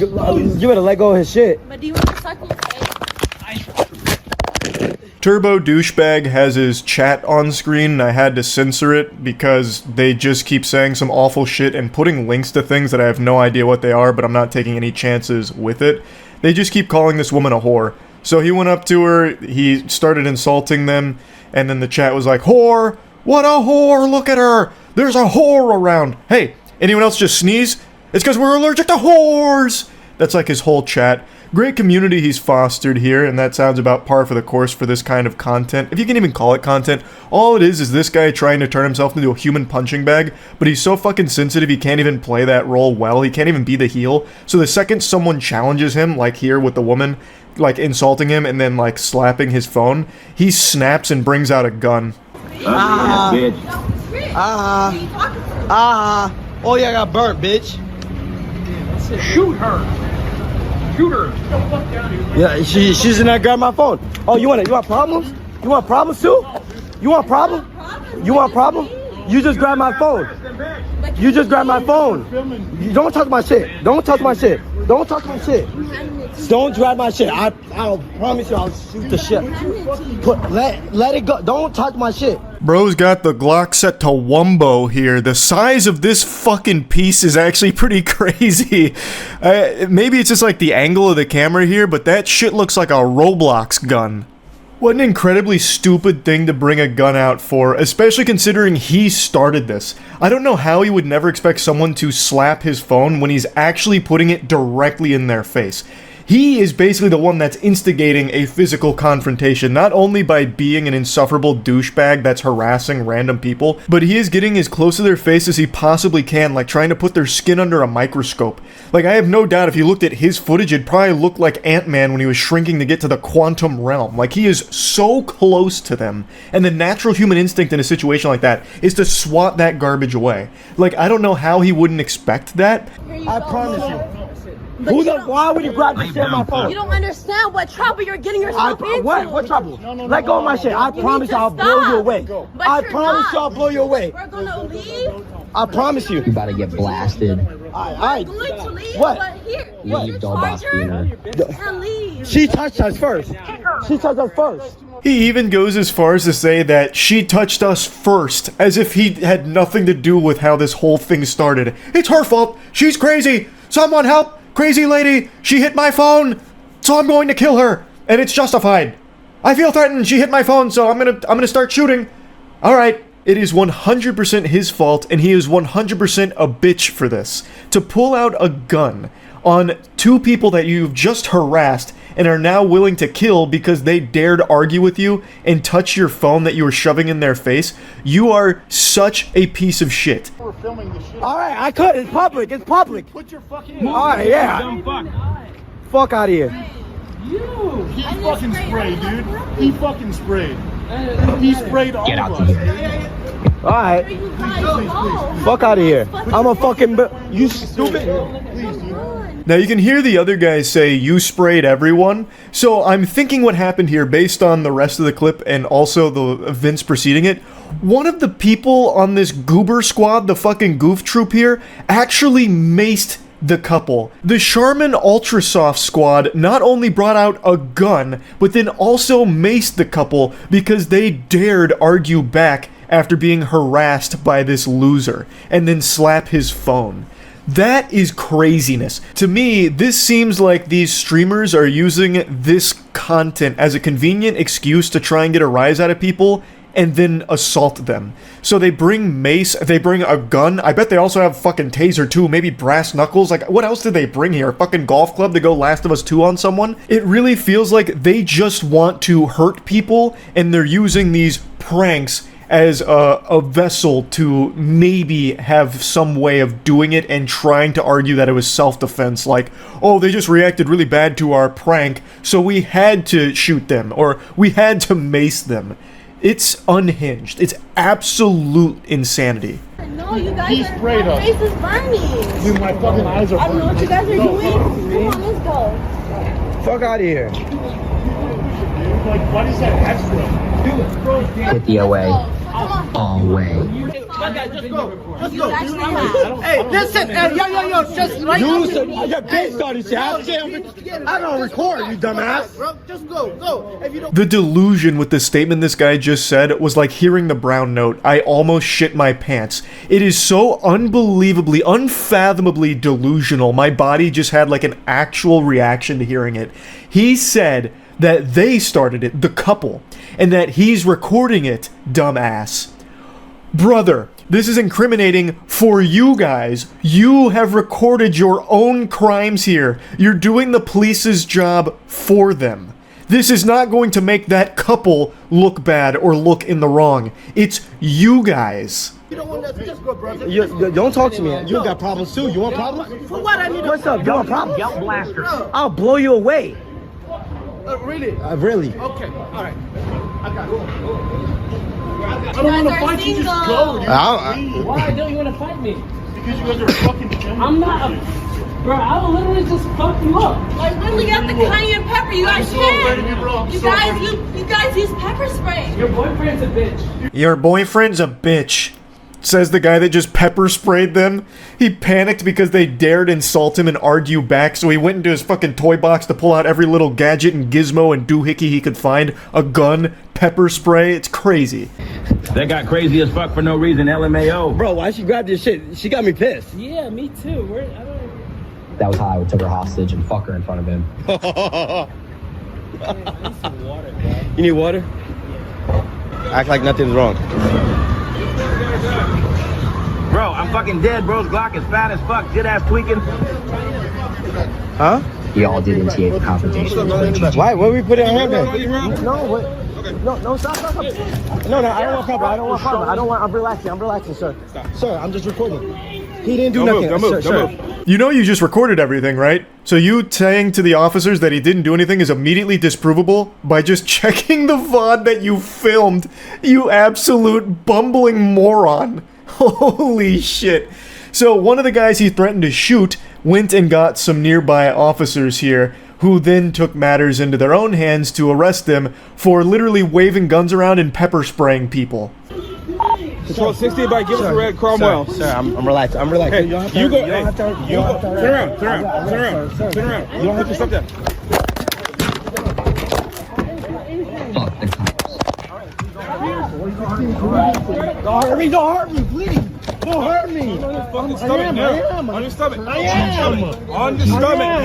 let go of his shit. But do you want to suck in the face? Turbo Douchebag has his chat on screen, and I had to censor it because they just keep saying some awful shit and putting links to things that I have no idea what they are, but I'm not taking any chances with it. They just keep calling this woman a whore. So he went up to her, he started insulting them, and then the chat was like, "Whore! What a whore! Look at her! There's a whore around! Hey, anyone else just sneeze? It's because we're allergic to whores!" That's like his whole chat. Great community he's fostered here, and that sounds about par for the course for this kind of content. If you can even call it content, all it is this guy trying to turn himself into a human punching bag, but he's so fucking sensitive he can't even play that role well, he can't even be the heel. So the second someone challenges him, like here with the woman, like insulting him and then like slapping his phone, he snaps and brings out a gun. Oh yeah, I got burnt, bitch. Shoot her. Shoot her. Get the fuck down here. Yeah, she's in there grabbing my phone. Oh, you want problems? You want problems too? You want problem? You want problem? You just grabbed my phone. You just grabbed my phone. You don't touch my shit. Don't touch my shit. Don't touch my shit. Don't grab my shit. I'll promise you I'll shoot the shit. Let it go. Don't touch my shit. Bro's got the Glock set to Wumbo here. The size of this fucking piece is actually pretty crazy. Maybe it's just like the angle of the camera here, but that shit looks like a Roblox gun. What an incredibly stupid thing to bring a gun out for, especially considering he started this. I don't know how he would never expect someone to slap his phone when he's actually putting it directly in their face. He is basically the one that's instigating a physical confrontation, not only by being an insufferable douchebag that's harassing random people, but he is getting as close to their face as he possibly can, like trying to put their skin under a microscope. Like, I have no doubt if you looked at his footage, it'd probably look like Ant-Man when he was shrinking to get to the quantum realm. Like, he is so close to them, and the natural human instinct in a situation like that is to swat that garbage away. Like, I don't know how he wouldn't expect that. I promise you. Why would you grab the shit on my phone? You don't understand what trouble you're getting yourself into. What trouble? Let go of my shit. I promise you I'll blow you away. I promise you I'll blow you away. We're gonna leave. I promise you. You about to get blasted. Alright. We're going to leave, What? but here, Leave, don't boss and leave. She touched us first. She touched us first. He even goes as far as to say that she touched us first, as if he had nothing to do with how this whole thing started. It's her fault. She's crazy. Someone help. Crazy lady. She hit my phone. So I'm going to kill her. And it's justified. I feel threatened. She hit my phone, so I'm gonna start shooting. All right. It is 100% his fault, and he is 100% a bitch for this. To pull out a gun on two people that you've just harassed and are now willing to kill because they dared argue with you and touch your phone that you were shoving in their face, you are such a piece of shit. All right, I could. It's public. It's public. Put your fucking. All right, yeah. Dumb fuck. Fuck out of here. You. He fucking sprayed, dude. He fucking sprayed. He sprayed all of us. All right. Please. Fuck out of here. I'm a fucking. You stupid. Now you can hear the other guys say, you sprayed everyone, so I'm thinking what happened here based on the rest of the clip and also the events preceding it. One of the people on this goober squad, the fucking goof troop here, actually maced the couple. The Charmin Ultrasoft squad not only brought out a gun, but then also maced the couple because they dared argue back after being harassed by this loser, and then slap his phone. That is craziness. To me, this seems like these streamers are using this content as a convenient excuse to try and get a rise out of people and then assault them. So they bring mace, they bring a gun, I bet they also have fucking taser too, maybe brass knuckles, like what else did they bring here? A fucking golf club to go Last of Us 2 on someone? It really feels like they just want to hurt people and they're using these pranks as a vessel to maybe have some way of doing it and trying to argue that it was self-defense, like, oh, they just reacted really bad to our prank, so we had to shoot them, or we had to mace them. It's unhinged. It's absolute insanity. No, you guys He sprayed us. Your face is burning. Dude, my fucking eyes are I don't know what you guys are doing. Come on, let's go. Fuck out of here. Like, what is that extra? Hit the away. All way. Let's go. Hey, listen, yo, just right now. Your bitch started shit. I don't record, you dumbass. Bro, just go. If you don't. The delusion with the statement this guy just said was like hearing the brown note. I almost shit my pants. It is so unbelievably, unfathomably delusional. My body just had like an actual reaction to hearing it. He said that they started it, the couple, and that he's recording it, dumbass. Brother, this is incriminating for you guys. You have recorded your own crimes here. You're doing the police's job for them. This is not going to make that couple look bad or look in the wrong. It's you guys. You don't want to just go, brother. You don't talk to me. You got problems too. You want problems? For what I need? What's up? You want problems? Yell blaster. I'll blow you away. Really? Really? Okay. All right. I got it. I don't want to fight you. Just go, dude. Why don't you want to fight me? Because you guys are fucking gentlemen. I'm not a... Bro, I will literally just fuck you up. Like, literally got the cayenne pepper. You guys can. You guys use pepper spray. Your boyfriend's a bitch. Your boyfriend's a bitch. Says the guy that just pepper sprayed them. He panicked because they dared insult him and argue back, so he went into his fucking toy box to pull out every little gadget and gizmo and doohickey he could find. A gun, pepper spray, it's crazy. That got crazy as fuck for no reason, LMAO. Bro, why she grabbed this shit? She got me pissed. Yeah, me too. That was how I would take her hostage and fuck her in front of him. You need water? Act like nothing's wrong. Bro, I'm fucking dead. Bro's Glock is fat as fuck. Shit ass tweaking. Huh? Y'all did initiate the confrontation. Why? What we put in her hand? No, what? No, stop. No, I don't want problem. I'm relaxing, sir. Sir, I'm just recording. He didn't do nothing. Don't move. You know you just recorded everything, right? So you saying to the officers that he didn't do anything is immediately disprovable by just checking the VOD that you filmed, you absolute bumbling moron. Holy shit. So one of the guys he threatened to shoot went and got some nearby officers here, who then took matters into their own hands to arrest them for literally waving guns around and pepper spraying people. Control 60 by give us a red Cromwell. Sir, I'm relaxed. Hey, you go. Turn around. You don't have to stop that. Don't hurt me, please. Don't hurt me. On your stomach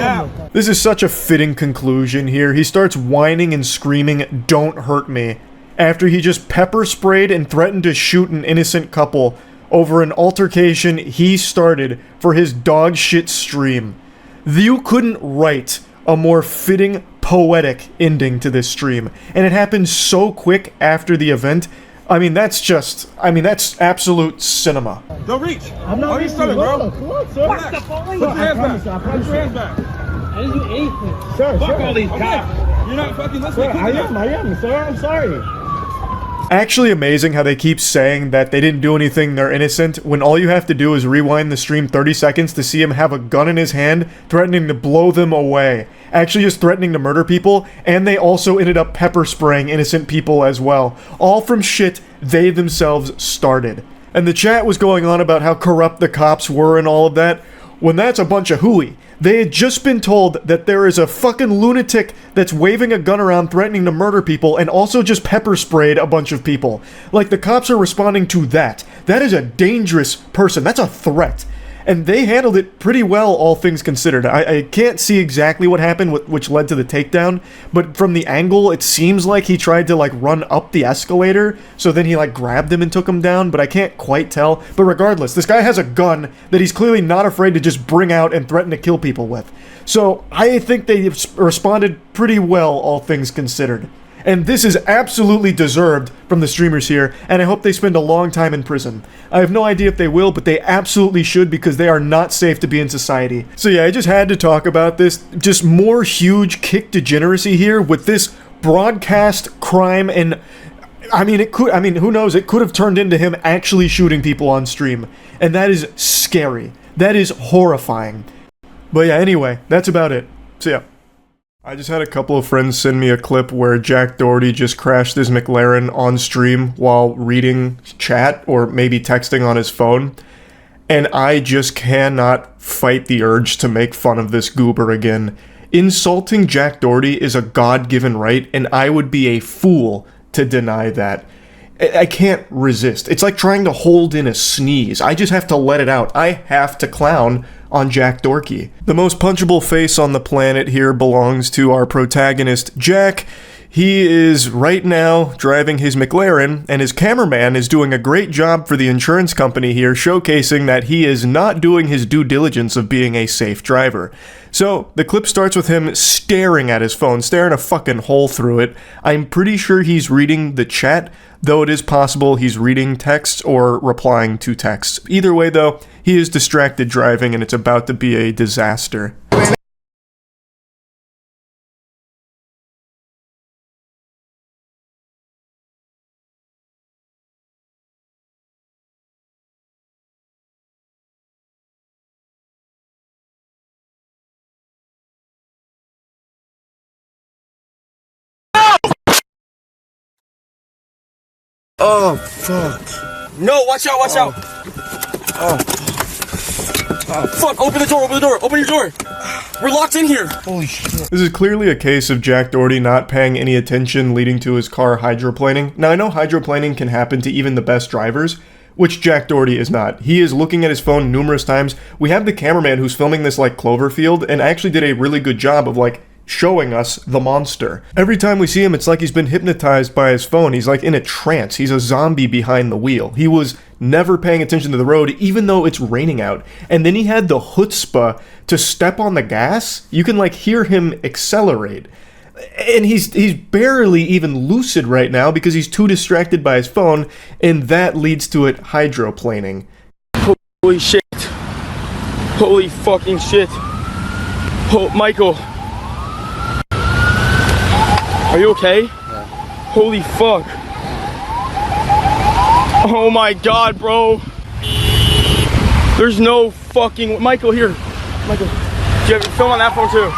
now. This is such a fitting conclusion here. He starts whining and screaming, "Don't hurt me," after he just pepper sprayed and threatened to shoot an innocent couple over an altercation he started for his dog shit stream. You couldn't write a more fitting poetic ending to this stream. And it happened so quick after the event. I mean, that's absolute cinema. Don't reach. I'm not reaching, bro. Come on, sir. Put your hands back. Put your hands back. I didn't do anything. Sir, fuck all these cops. You're not fucking listening. I am, sir. I'm sorry. Actually amazing how they keep saying that they didn't do anything, they're innocent, when all you have to do is rewind the stream 30 seconds to see him have a gun in his hand, threatening to blow them away. Actually just threatening to murder people, and they also ended up pepper spraying innocent people as well. All from shit they themselves started. And the chat was going on about how corrupt the cops were and all of that, when that's a bunch of hooey. They had just been told that there is a fucking lunatic that's waving a gun around threatening to murder people and also just pepper sprayed a bunch of people. Like, the cops are responding to that. That is a dangerous person. That's a threat. And they handled it pretty well, all things considered. I can't see exactly what happened, which led to the takedown, but from the angle, it seems like he tried to, like, run up the escalator, so then he, like, grabbed him and took him down, but I can't quite tell. But regardless, this guy has a gun that he's clearly not afraid to just bring out and threaten to kill people with. So, I think they responded pretty well, all things considered. And this is absolutely deserved from the streamers here, and I hope they spend a long time in prison. I have no idea if they will, but they absolutely should because they are not safe to be in society. So yeah, I just had to talk about this. Just more huge kick degeneracy here with this broadcast crime, and who knows, it could have turned into him actually shooting people on stream. And that is scary. That is horrifying. But yeah, anyway, that's about it. So yeah. I just had a couple of friends send me a clip where Jack Doherty just crashed his McLaren on stream while reading chat or maybe texting on his phone. And I just cannot fight the urge to make fun of this goober again. Insulting Jack Doherty is a God-given right, and I would be a fool to deny that. I can't resist. It's like trying to hold in a sneeze. I just have to let it out. I have to clown on Jack Dorky. The most punchable face on the planet here belongs to our protagonist, Jack. He is right now driving his McLaren, and his cameraman is doing a great job for the insurance company here, showcasing that he is not doing his due diligence of being a safe driver. So, the clip starts with him staring at his phone, staring a fucking hole through it. I'm pretty sure he's reading the chat, though it is possible he's reading texts or replying to texts. Either way, though, he is distracted driving, and it's about to be a disaster. Oh, fuck. No, watch out, watch out. Fuck, open the door, open your door. We're locked in here. Holy shit. This is clearly a case of Jack Doherty not paying any attention, leading to his car hydroplaning. Now, I know hydroplaning can happen to even the best drivers, which Jack Doherty is not. He is looking at his phone numerous times. We have the cameraman who's filming this like Cloverfield, and actually did a really good job of like showing us the monster. Every time we see him, it's like he's been hypnotized by his phone. He's like in a trance. He's a zombie behind the wheel. He was never paying attention to the road, even though it's raining out. And then he had the chutzpah to step on the gas. You can like hear him accelerate. And he's barely even lucid right now because he's too distracted by his phone, and that leads to it hydroplaning. Holy shit. Holy fucking shit. Oh, Michael. Are you okay? Yeah. Holy fuck. Oh my god, bro. There's no fucking... Michael, here. Michael, do you have film on that phone too?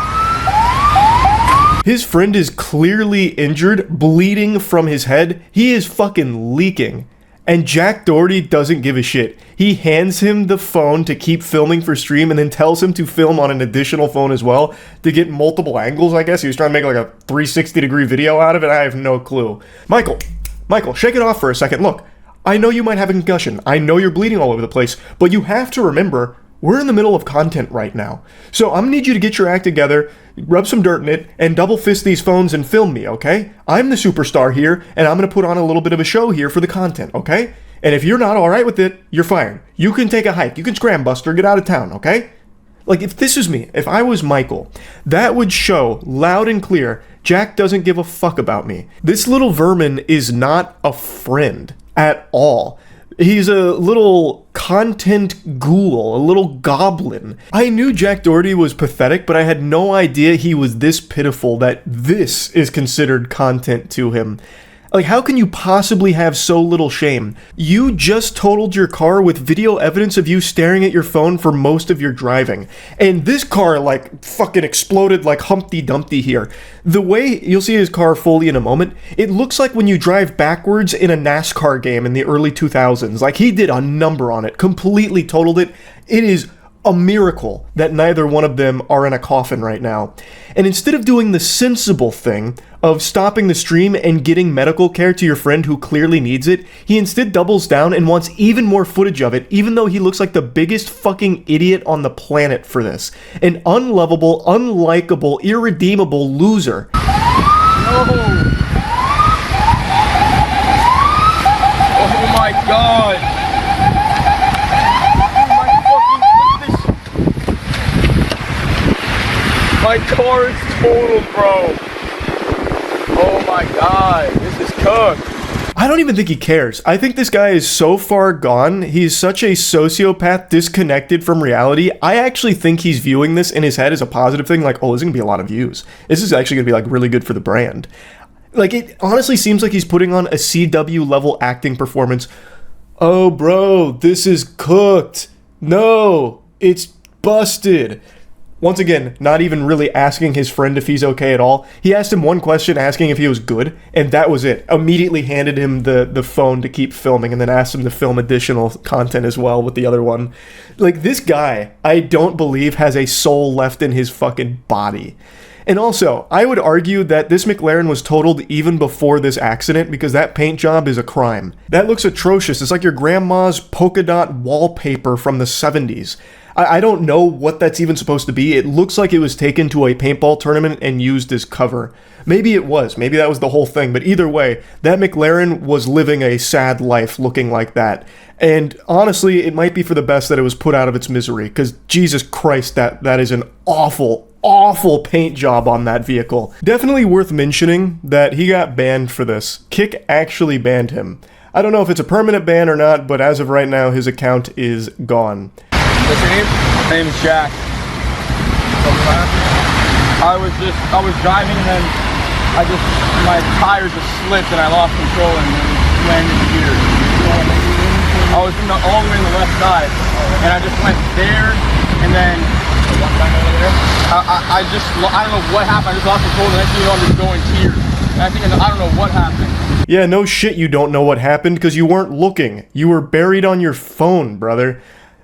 His friend is clearly injured, bleeding from his head. He is fucking leaking. And Jack Doherty doesn't give a shit. He hands him the phone to keep filming for stream and then tells him to film on an additional phone as well to get multiple angles, I guess. He was trying to make like a 360-degree video out of it. I have no clue. Michael, shake it off for a second. Look, I know you might have a concussion. I know you're bleeding all over the place. But you have to remember, we're in the middle of content right now. So I'm gonna need you to get your act together, rub some dirt in it, and double fist these phones and film me, okay? I'm the superstar here, and I'm gonna put on a little bit of a show here for the content, okay? And if you're not alright with it, you're fired. You can take a hike. You can scram buster, get out of town, okay? Like, if this was me, if I was Michael, that would show loud and clear, Jack doesn't give a fuck about me. This little vermin is not a friend at all. He's a little content ghoul, a little goblin. I knew Jack Doherty was pathetic, but I had no idea he was this pitiful that this is considered content to him. Like, how can you possibly have so little shame? You just totaled your car with video evidence of you staring at your phone for most of your driving. And this car, like, fucking exploded like Humpty Dumpty here. The way, you'll see his car fully in a moment, it looks like when you drive backwards in a NASCAR game in the early 2000s. Like, he did a number on it, completely totaled it. It is a miracle that neither one of them are in a coffin right now. And instead of doing the sensible thing of stopping the stream and getting medical care to your friend who clearly needs it, he instead doubles down and wants even more footage of it, even though he looks like the biggest fucking idiot on the planet for this. An unlovable, unlikable, irredeemable loser. No. Oh my god. My car is totaled, bro. Oh my god, this is cooked. I don't even think he cares. I think this guy is so far gone. He's such a sociopath disconnected from reality. I actually think he's viewing this in his head as a positive thing. Like, oh, there's going to be a lot of views. This is actually going to be like really good for the brand. Like, it honestly seems like he's putting on a CW level acting performance. Oh, bro, this is cooked. No, it's busted. Once again, not even really asking his friend if he's okay at all. He asked him one question asking if he was good, and that was it. Immediately handed him the phone to keep filming, and then asked him to film additional content as well with the other one. Like, this guy, I don't believe has a soul left in his fucking body. And also, I would argue that this McLaren was totaled even before this accident because that paint job is a crime. That looks atrocious. It's like your grandma's polka dot wallpaper from the 70s. I don't know what that's even supposed to be. It looks like it was taken to a paintball tournament and used as cover. Maybe it was. Maybe that was the whole thing. But either way, that McLaren was living a sad life looking like that. And honestly, it might be for the best that it was put out of its misery. Because Jesus Christ, that is an awful, awful paint job on that vehicle. Definitely worth mentioning that he got banned for this. Kick actually banned him. I don't know if it's a permanent ban or not, but as of right now, his account is gone. What's your name? My name is Jack. I was driving and then my tires just slipped and I lost control and then landed here. I was all the way on the left side and I just went there and then I don't know what happened. I just lost control and the next thing you know I'm just going here. And I don't know what happened. Yeah, no shit you don't know what happened because you weren't looking. You were buried on your phone, brother.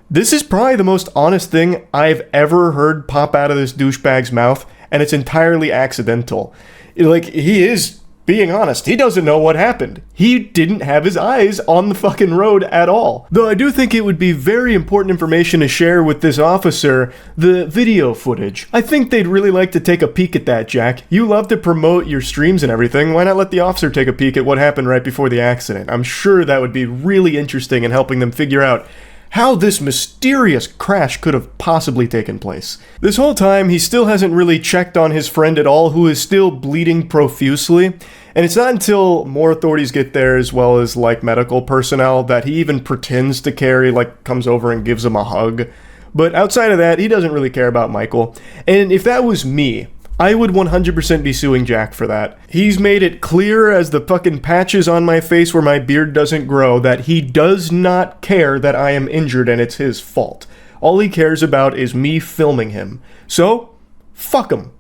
This is probably the most honest thing I've ever heard pop out of this douchebag's mouth, and it's entirely accidental. Like, he is being honest. He doesn't know what happened. He didn't have his eyes on the fucking road at all. Though I do think it would be very important information to share with this officer, the video footage. I think they'd really like to take a peek at that, Jack. You love to promote your streams and everything. Why not let the officer take a peek at what happened right before the accident? I'm sure that would be really interesting in helping them figure out how this mysterious crash could have possibly taken place. This whole time, he still hasn't really checked on his friend at all, who is still bleeding profusely, and it's not until more authorities get there, as well as, like, medical personnel, that he even pretends to care, like, comes over and gives him a hug. But outside of that, he doesn't really care about Michael, and if that was me, I would 100% be suing Jack for that. He's made it clear as the fucking patches on my face where my beard doesn't grow that he does not care that I am injured and it's his fault. All he cares about is me filming him. So, fuck him.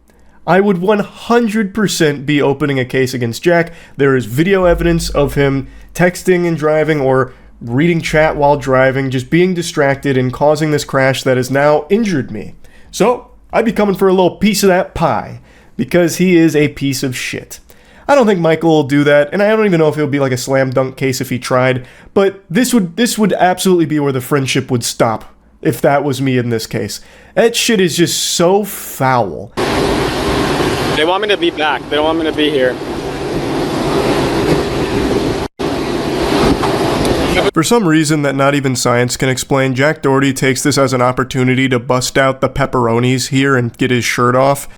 I would 100% be opening a case against Jack. There is video evidence of him texting and driving or reading chat while driving, just being distracted and causing this crash that has now injured me. So, I'd be coming for a little piece of that pie, because he is a piece of shit. I don't think Michael will do that, and I don't even know if it would be like a slam dunk case if he tried, but this would absolutely be where the friendship would stop, if that was me in this case. That shit is just so foul. They want me to be back. They don't want me to be here. For some reason that not even science can explain, Jack Doherty takes this as an opportunity to bust out the pepperonis here and get his shirt off.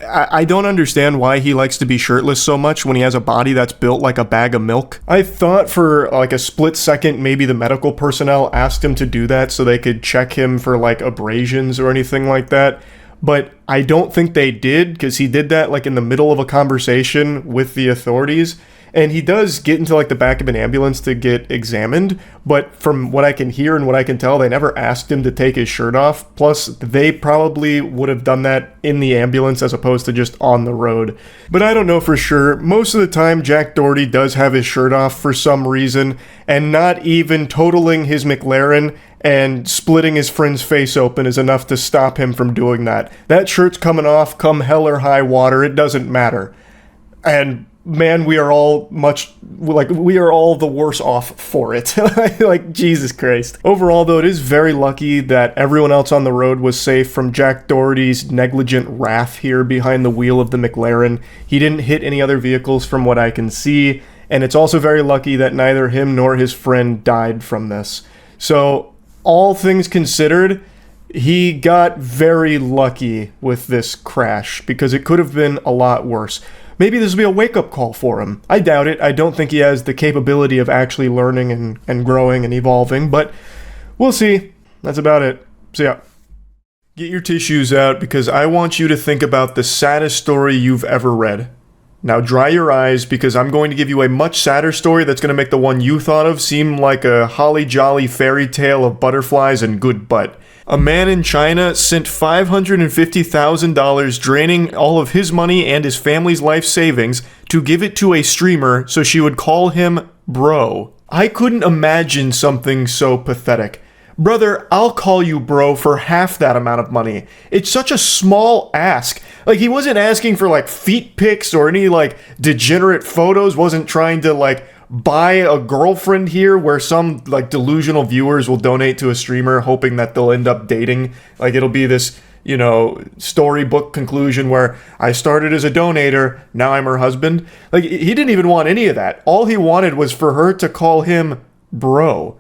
I don't understand why he likes to be shirtless so much when he has a body that's built like a bag of milk. I thought for like a split second maybe the medical personnel asked him to do that so they could check him for like abrasions or anything like that. But I don't think they did, because he did that like in the middle of a conversation with the authorities. And he does get into like the back of an ambulance to get examined, but from what I can hear and what I can tell, they never asked him to take his shirt off. Plus, they probably would have done that in the ambulance as opposed to just on the road. But I don't know for sure. Most of the time, Jack Doherty does have his shirt off for some reason, and not even totaling his McLaren and splitting his friend's face open is enough to stop him from doing that. That shirt's coming off come hell or high water, it doesn't matter. And man, we are all the worse off for it. Like, Jesus Christ. Overall, though, it is very lucky that everyone else on the road was safe from Jack Doherty's negligent wrath here behind the wheel of the McLaren. He didn't hit any other vehicles from what I can see, and it's also very lucky that neither him nor his friend died from this. So, all things considered, he got very lucky with this crash, because it could have been a lot worse. Maybe this will be a wake-up call for him. I doubt it. I don't think he has the capability of actually learning and growing and evolving, but we'll see. That's about it. See ya. Get your tissues out, because I want you to think about the saddest story you've ever read. Now dry your eyes, because I'm going to give you a much sadder story that's going to make the one you thought of seem like a holly jolly fairy tale of butterflies and good butt. A man in China sent $550,000, draining all of his money and his family's life savings, to give it to a streamer so she would call him bro. I couldn't imagine something so pathetic. Brother, I'll call you bro for half that amount of money. It's such a small ask. Like, he wasn't asking for like feet pics or any like degenerate photos, wasn't trying to like buy a girlfriend here, where some like delusional viewers will donate to a streamer hoping that they'll end up dating. Like, it'll be this, you know, storybook conclusion where I started as a donator, now I'm her husband. Like, he didn't even want any of that. All he wanted was for her to call him bro.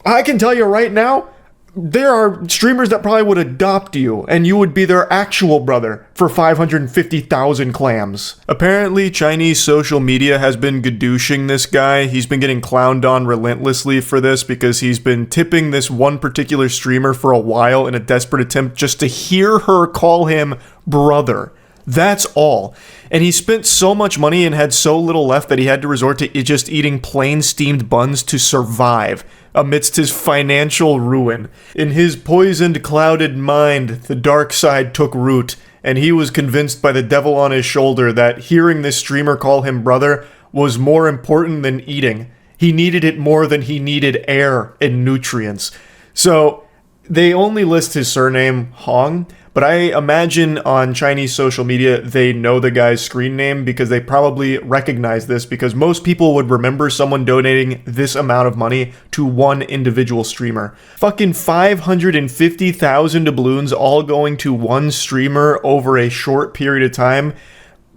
I can tell you right now, there are streamers that probably would adopt you, and you would be their actual brother for 550,000 clams. Apparently, Chinese social media has been gadooshing this guy. He's been getting clowned on relentlessly for this, because he's been tipping this one particular streamer for a while in a desperate attempt just to hear her call him brother. That's all. And he spent so much money and had so little left that he had to resort to just eating plain steamed buns to survive amidst his financial ruin. In his poisoned, clouded mind, the dark side took root, and he was convinced by the devil on his shoulder that hearing this streamer call him brother was more important than eating. He needed it more than he needed air and nutrients. So, they only list his surname, Hong, but I imagine on Chinese social media they know the guy's screen name, because they probably recognize this, because most people would remember someone donating this amount of money to one individual streamer. Fucking 550,000 doubloons all going to one streamer over a short period of time,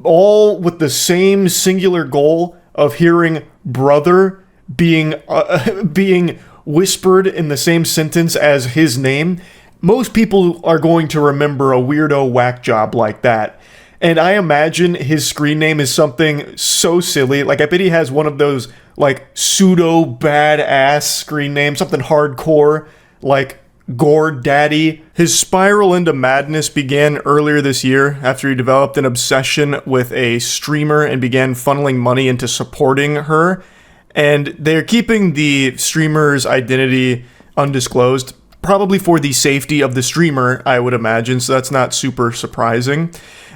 all with the same singular goal of hearing brother being whispered in the same sentence as his name. Most people are going to remember a weirdo whack job like that. And I imagine his screen name is something so silly. Like, I bet he has one of those, like, pseudo badass screen names, something hardcore, like Gore Daddy. His spiral into madness began earlier this year after he developed an obsession with a streamer and began funneling money into supporting her. And they're keeping the streamer's identity undisclosed, probably for the safety of the streamer, I would imagine, so that's not super surprising.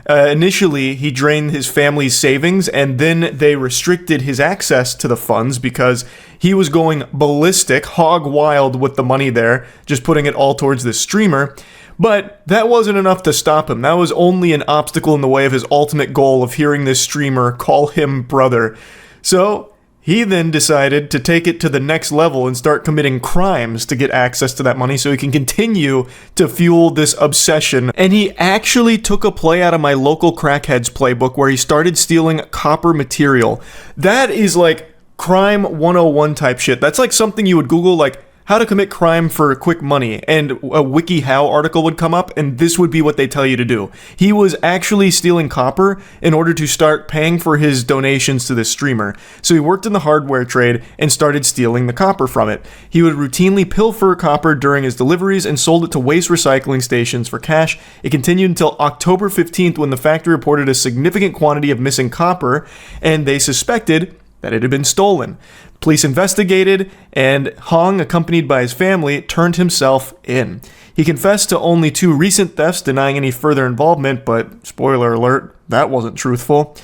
Initially, he drained his family's savings, and then they restricted his access to the funds because he was going ballistic, hog wild with the money there, just putting it all towards this streamer. But that wasn't enough to stop him. That was only an obstacle in the way of his ultimate goal of hearing this streamer call him brother. So he then decided to take it to the next level and start committing crimes to get access to that money so he can continue to fuel this obsession. And he actually took a play out of my local crackheads playbook where he started stealing copper material. That is like crime 101 type shit. That's like something you would Google, like, how to commit crime for quick money, and a WikiHow article would come up, and this would be what they tell you to do. He was actually stealing copper in order to start paying for his donations to this streamer. So he worked in the hardware trade and started stealing the copper from it. He would routinely pilfer copper during his deliveries and sold it to waste recycling stations for cash. It continued until October 15th when the factory reported a significant quantity of missing copper, and they suspected that it had been stolen. Police investigated, and Hong, accompanied by his family, turned himself in. He confessed to only 2 recent thefts, denying any further involvement, but, spoiler alert, that wasn't truthful.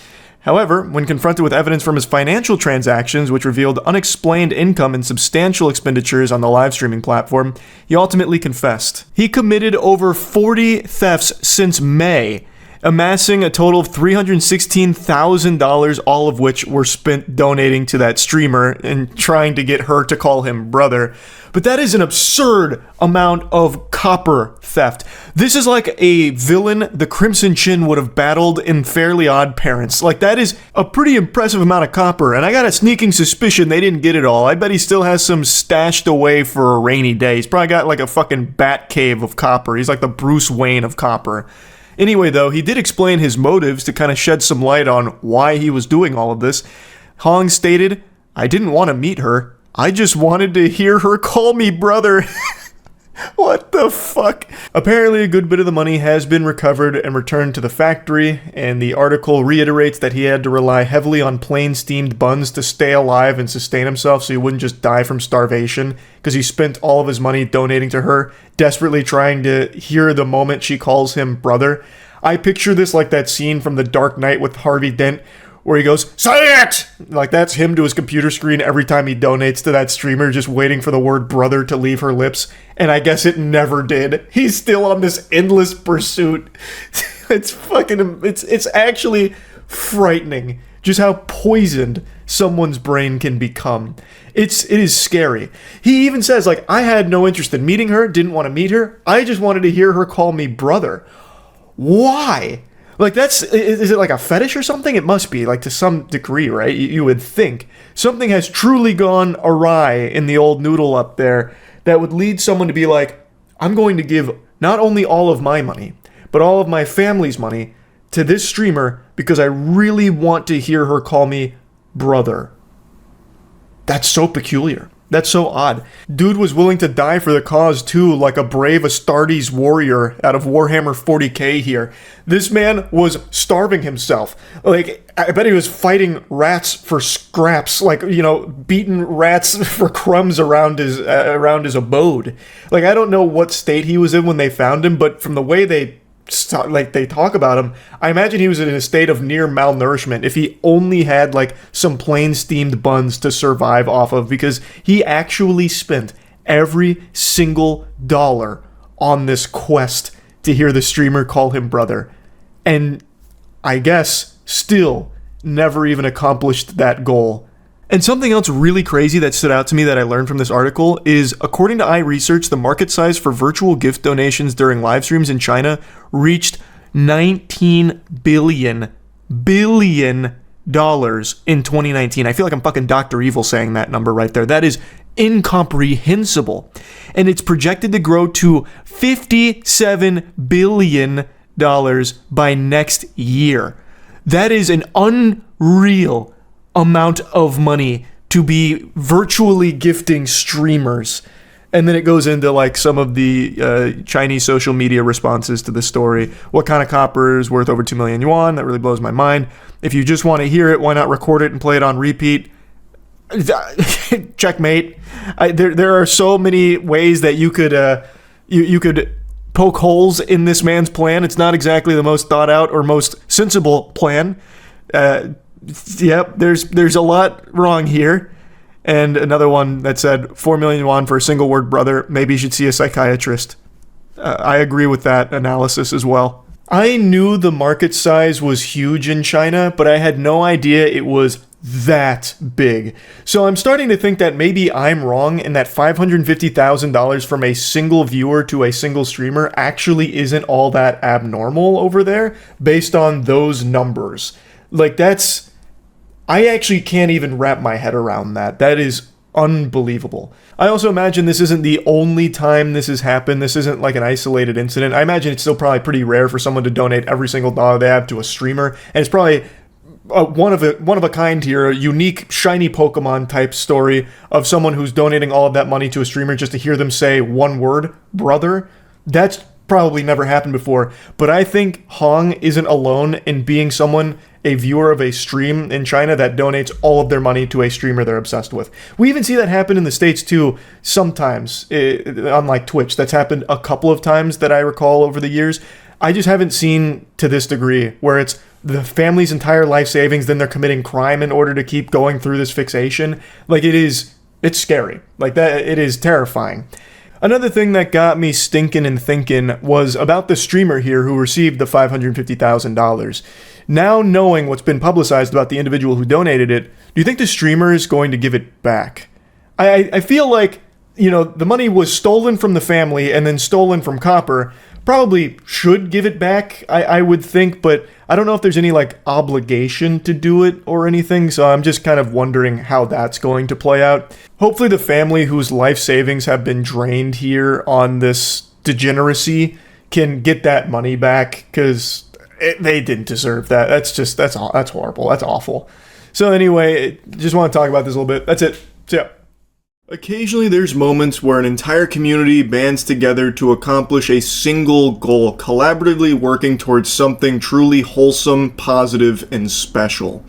However, when confronted with evidence from his financial transactions, which revealed unexplained income and substantial expenditures on the live streaming platform, he ultimately confessed. He committed over 40 thefts since May, amassing a total of $316,000, all of which were spent donating to that streamer and trying to get her to call him brother. But that is an absurd amount of copper theft. This is like a villain the Crimson Chin would have battled in Fairly Odd Parents. Like, that is a pretty impressive amount of copper, and I got a sneaking suspicion they didn't get it all. I bet he still has some stashed away for a rainy day. He's probably got like a fucking bat cave of copper. He's like the Bruce Wayne of copper. Anyway, though, he did explain his motives to kind of shed some light on why he was doing all of this. Hong stated, "I didn't want to meet her. I just wanted to hear her call me brother." What the fuck? Apparently, a good bit of the money has been recovered and returned to the factory, and the article reiterates that he had to rely heavily on plain steamed buns to stay alive and sustain himself so he wouldn't just die from starvation, because he spent all of his money donating to her, desperately trying to hear the moment she calls him brother. I picture this like that scene from The Dark Knight with Harvey Dent, where he goes, "Say it!" Like, that's him to his computer screen every time he donates to that streamer, just waiting for the word brother to leave her lips. And I guess it never did. He's still on this endless pursuit. It's fucking, it's actually frightening just how poisoned someone's brain can become. It is scary. He even says, like, I had no interest in meeting her, didn't want to meet her. I just wanted to hear her call me brother. Why? Like, is it like a fetish or something? It must be, like, to some degree, right? You would think. Something has truly gone awry in the old noodle up there that would lead someone to be like, I'm going to give not only all of my money, but all of my family's money to this streamer because I really want to hear her call me brother. That's so peculiar. That's so odd. Dude was willing to die for the cause too, like a brave Astartes warrior out of Warhammer 40k here. This man was starving himself. Like, I bet he was fighting rats for scraps, like, you know, beating rats for crumbs around his abode. Like, I don't know what state he was in when they found him, but from the way they talk about him, I imagine he was in a state of near malnourishment if he only had like some plain steamed buns to survive off of, because he actually spent every single dollar on this quest to hear the streamer call him brother, and I guess still never even accomplished that goal. And something else really crazy that stood out to me that I learned from this article is, according to iResearch, the market size for virtual gift donations during live streams in China reached $19 billion in 2019. I feel like I'm fucking Dr. Evil saying that number right there. That is incomprehensible. And it's projected to grow to $57 billion by next year. That is an unreal amount of money to be virtually gifting streamers. And then it goes into like some of the Chinese social media responses to the story. What kind of copper is worth over 2 million yuan? That really blows my mind. If you just want to hear it, why not record it and play it on repeat? Checkmate. There are so many ways that you could you could poke holes in this man's plan. It's not exactly the most thought out or most sensible plan. Yep, there's a lot wrong here. And another one that said 4 million yuan for a single word brother. Maybe you should see a psychiatrist. I agree with that analysis as well. I knew the market size was huge in China, but I had no idea it was that big. So I'm starting to think that maybe I'm wrong and that $550,000 from a single viewer to a single streamer actually isn't all that abnormal over there based on those numbers. Like, that's... I actually can't even wrap my head around that. That is unbelievable. I also imagine this isn't the only time this has happened. This isn't like an isolated incident. I imagine it's still probably pretty rare for someone to donate every single dollar they have to a streamer, and it's probably one of a kind here, a unique shiny Pokemon type story of someone who's donating all of that money to a streamer just to hear them say one word, brother. That's probably never happened before, but I think Hong isn't alone in being someone, a viewer of a stream in China that donates all of their money to a streamer they're obsessed with. We even see that happen in the States too, sometimes, on like Twitch. That's happened a couple of times that I recall over the years. I just haven't seen to this degree, where it's the family's entire life savings, then they're committing crime in order to keep going through this fixation. Like, it's scary. Like, that, it is terrifying. Another thing that got me stinking and thinking was about the streamer here who received the $550,000. Now knowing what's been publicized about the individual who donated it, do you think the streamer is going to give it back? I feel like, you know, the money was stolen from the family and then stolen from Copper. Probably should give it back, I would think, but I don't know if there's any, like, obligation to do it or anything, so I'm just kind of wondering how that's going to play out. Hopefully the family whose life savings have been drained here on this degeneracy can get that money back, because they didn't deserve that. That's horrible. That's awful. So anyway, just want to talk about this a little bit. That's it. So yeah. Occasionally there's moments where an entire community bands together to accomplish a single goal, collaboratively working towards something truly wholesome, positive, and special.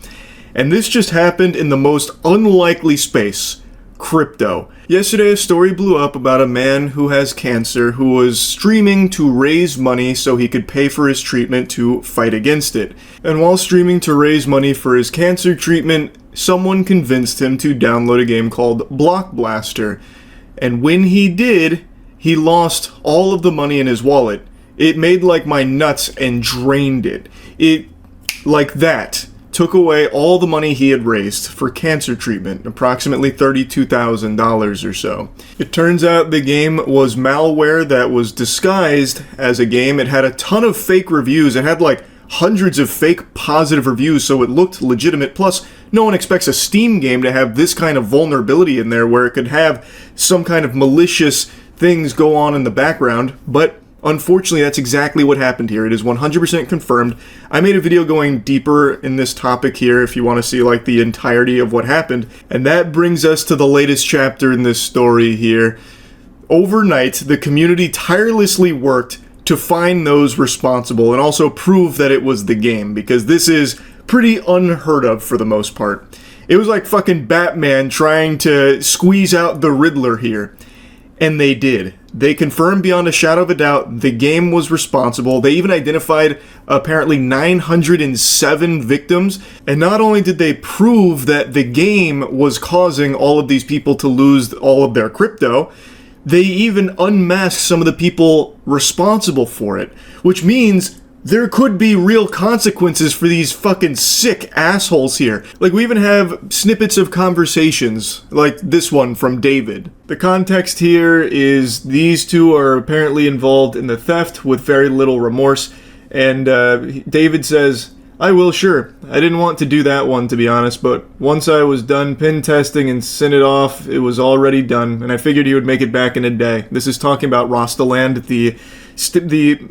And this just happened in the most unlikely space, crypto. Yesterday a story blew up about a man who has cancer who was streaming to raise money so he could pay for his treatment to fight against it. And while streaming to raise money for his cancer treatment, someone convinced him to download a game called Block Blaster. And when he did, he lost all of the money in his wallet. It made like my nuts and drained it. It, like that, took away all the money he had raised for cancer treatment, approximately $32,000 or so. It turns out the game was malware that was disguised as a game. It had a ton of fake reviews. It had like hundreds of fake positive reviews, so it looked legitimate. Plus, no one expects a Steam game to have this kind of vulnerability in there where it could have some kind of malicious things go on in the background, but unfortunately, that's exactly what happened here. It is 100% confirmed. I made a video going deeper in this topic here if you want to see like the entirety of what happened. And that brings us to the latest chapter in this story here. Overnight, the community tirelessly worked to find those responsible and also prove that it was the game, because this is pretty unheard of for the most part. It was like fucking Batman trying to squeeze out the Riddler here. And they did. They confirmed beyond a shadow of a doubt the game was responsible. They even identified apparently 907 victims. And not only did they prove that the game was causing all of these people to lose all of their crypto, they even unmasked some of the people responsible for it. Which means there could be real consequences for these fucking sick assholes here. Like, we even have snippets of conversations, like this one from David. The context here is these two are apparently involved in the theft with very little remorse, and David says, "I will, sure. I didn't want to do that one, to be honest, but once I was done pin testing and sent it off, it was already done, and I figured he would make it back in a day." This is talking about Rostaland, the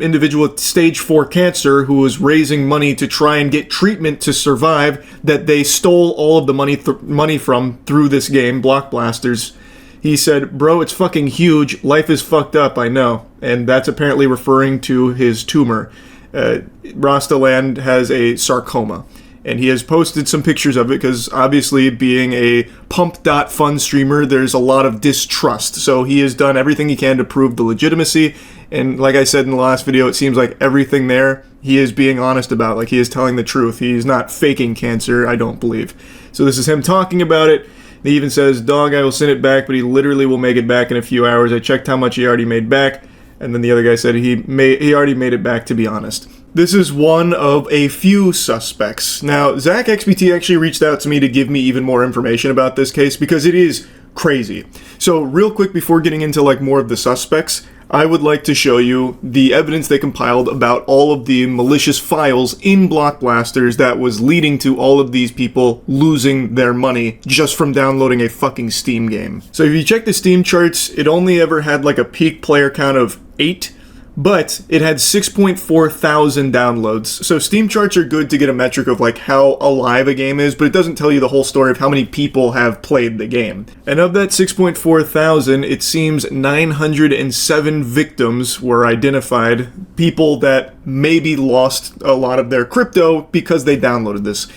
individual with stage 4 cancer who was raising money to try and get treatment to survive that they stole all of the money from through this game, Block Blasters. He said, "Bro, it's fucking huge. Life is fucked up, I know." And that's apparently referring to his tumor. Rostaland has a sarcoma. And he has posted some pictures of it because obviously being a pump.fun streamer, there's a lot of distrust. So he has done everything he can to prove the legitimacy. And like I said in the last video, it seems like everything there he is being honest about. Like, he is telling the truth. He's not faking cancer, I don't believe. So this is him talking about it. He even says, "Dog, I will send it back, but he literally will make it back in a few hours. I checked how much he already made back." And then the other guy said he already made it back, to be honest. This is one of a few suspects. Now, Zach XBT actually reached out to me to give me even more information about this case because it is crazy. So real quick before getting into like more of the suspects, I would like to show you the evidence they compiled about all of the malicious files in Block Blasters that was leading to all of these people losing their money just from downloading a fucking Steam game. So if you check the Steam charts, it only ever had like a peak player count of 8, but it had 6.4 thousand downloads. So Steam charts are good to get a metric of like how alive a game is, but it doesn't tell you the whole story of how many people have played the game. And of that 6.4 thousand, it seems 907 victims were identified, people that maybe lost a lot of their crypto because they downloaded this.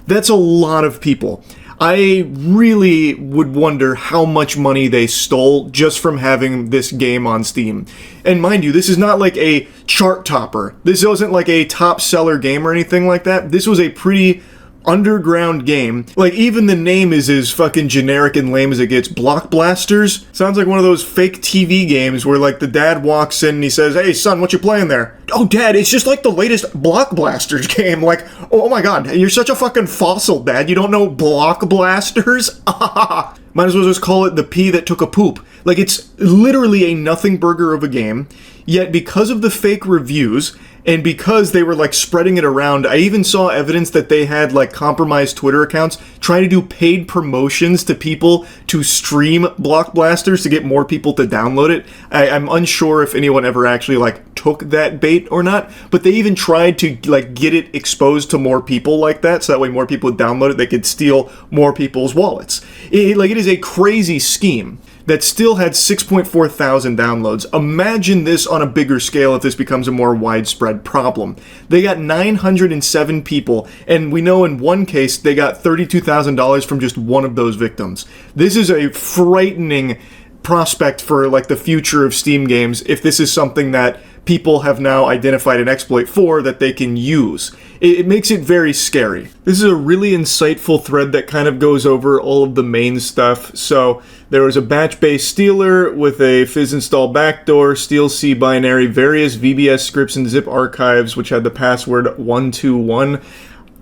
That's a lot of people. I really would wonder how much money they stole just from having this game on Steam. And mind you, this is not like a chart topper. This wasn't like a top seller game or anything like that. This was a pretty underground game. Like, even the name is as fucking generic and lame as it gets. Block Blasters? Sounds like one of those fake TV games where, like, the dad walks in and he says, "Hey, son, what you playing there?" "Oh, Dad, it's just like the latest Block Blasters game." Like, oh my god, you're such a fucking fossil, Dad. You don't know Block Blasters? Might as well just call it the pea that took a poop. Like, it's literally a nothing burger of a game, yet because of the fake reviews, and because they were like spreading it around, I even saw evidence that they had like compromised Twitter accounts trying to do paid promotions to people to stream Block Blasters to get more people to download it. I'm unsure if anyone ever actually like took that bait or not, but they even tried to like get it exposed to more people like that, so that way more people would download it, they could steal more people's wallets. It is a crazy scheme that still had 6.4 thousand downloads. Imagine this on a bigger scale if this becomes a more widespread problem. They got 907 people, and we know in one case they got $32,000 from just one of those victims. This is a frightening prospect for like the future of Steam games if this is something that people have now identified an exploit for that they can use. It makes it very scary. This is a really insightful thread that kind of goes over all of the main stuff. So there was a batch-based stealer with a fizz install backdoor, steal C binary, various VBS scripts and zip archives, which had the password 121.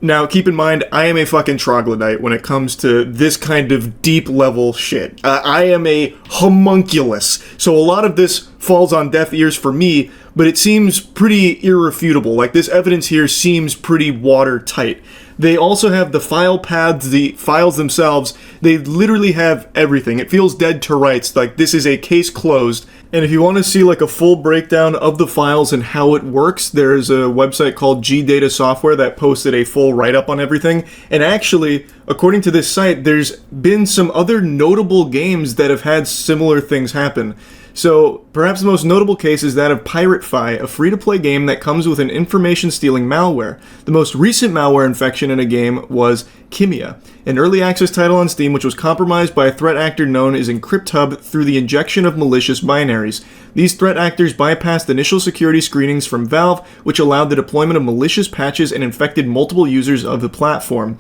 Now, keep in mind, I am a fucking troglodyte when it comes to this kind of deep level shit. I am a homunculus, so a lot of this falls on deaf ears for me, but it seems pretty irrefutable. Like, this evidence here seems pretty watertight. They also have the file paths, the files themselves. They literally have everything. It feels dead to rights. Like, this is a case closed. And if you want to see like a full breakdown of the files and how it works, there's a website called G-Data Software that posted a full write-up on everything. And actually, according to this site, there's been some other notable games that have had similar things happen. So, perhaps the most notable case is that of PirateFi, a free-to-play game that comes with an information-stealing malware. The most recent malware infection in a game was Kimia, an early access title on Steam which was compromised by a threat actor known as EncryptHub through the injection of malicious binaries. These threat actors bypassed initial security screenings from Valve, which allowed the deployment of malicious patches and infected multiple users of the platform.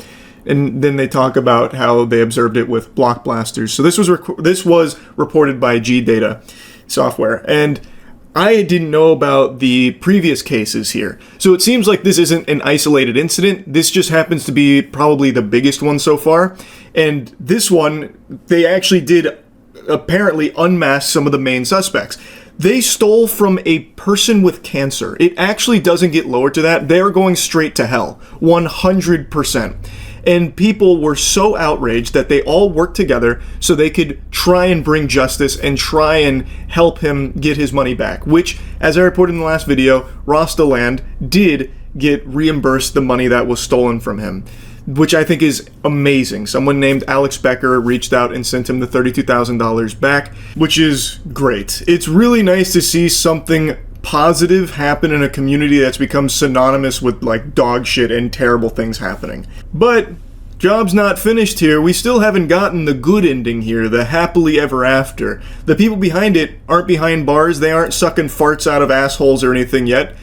And then they talk about how they observed it with Block Blasters. So this was reported by G-Data Software, and I didn't know about the previous cases here. So it seems like this isn't an isolated incident. This just happens to be probably the biggest one so far. And this one, they actually did apparently unmask some of the main suspects. They stole from a person with cancer. It actually doesn't get lower to that. They're going straight to hell, 100%. And people were so outraged that they all worked together so they could try and bring justice and try and help him get his money back, which, as I reported in the last video, Rostaland did get reimbursed the money that was stolen from him, which I think is amazing. Someone named Alex Becker reached out and sent him the $32,000 back, which is great. It's really nice to see something positive happen in a community that's become synonymous with like dog shit and terrible things happening. But job's not finished here. We still haven't gotten the good ending here, the happily ever after. The people behind it aren't behind bars. They aren't sucking farts out of assholes or anything yet.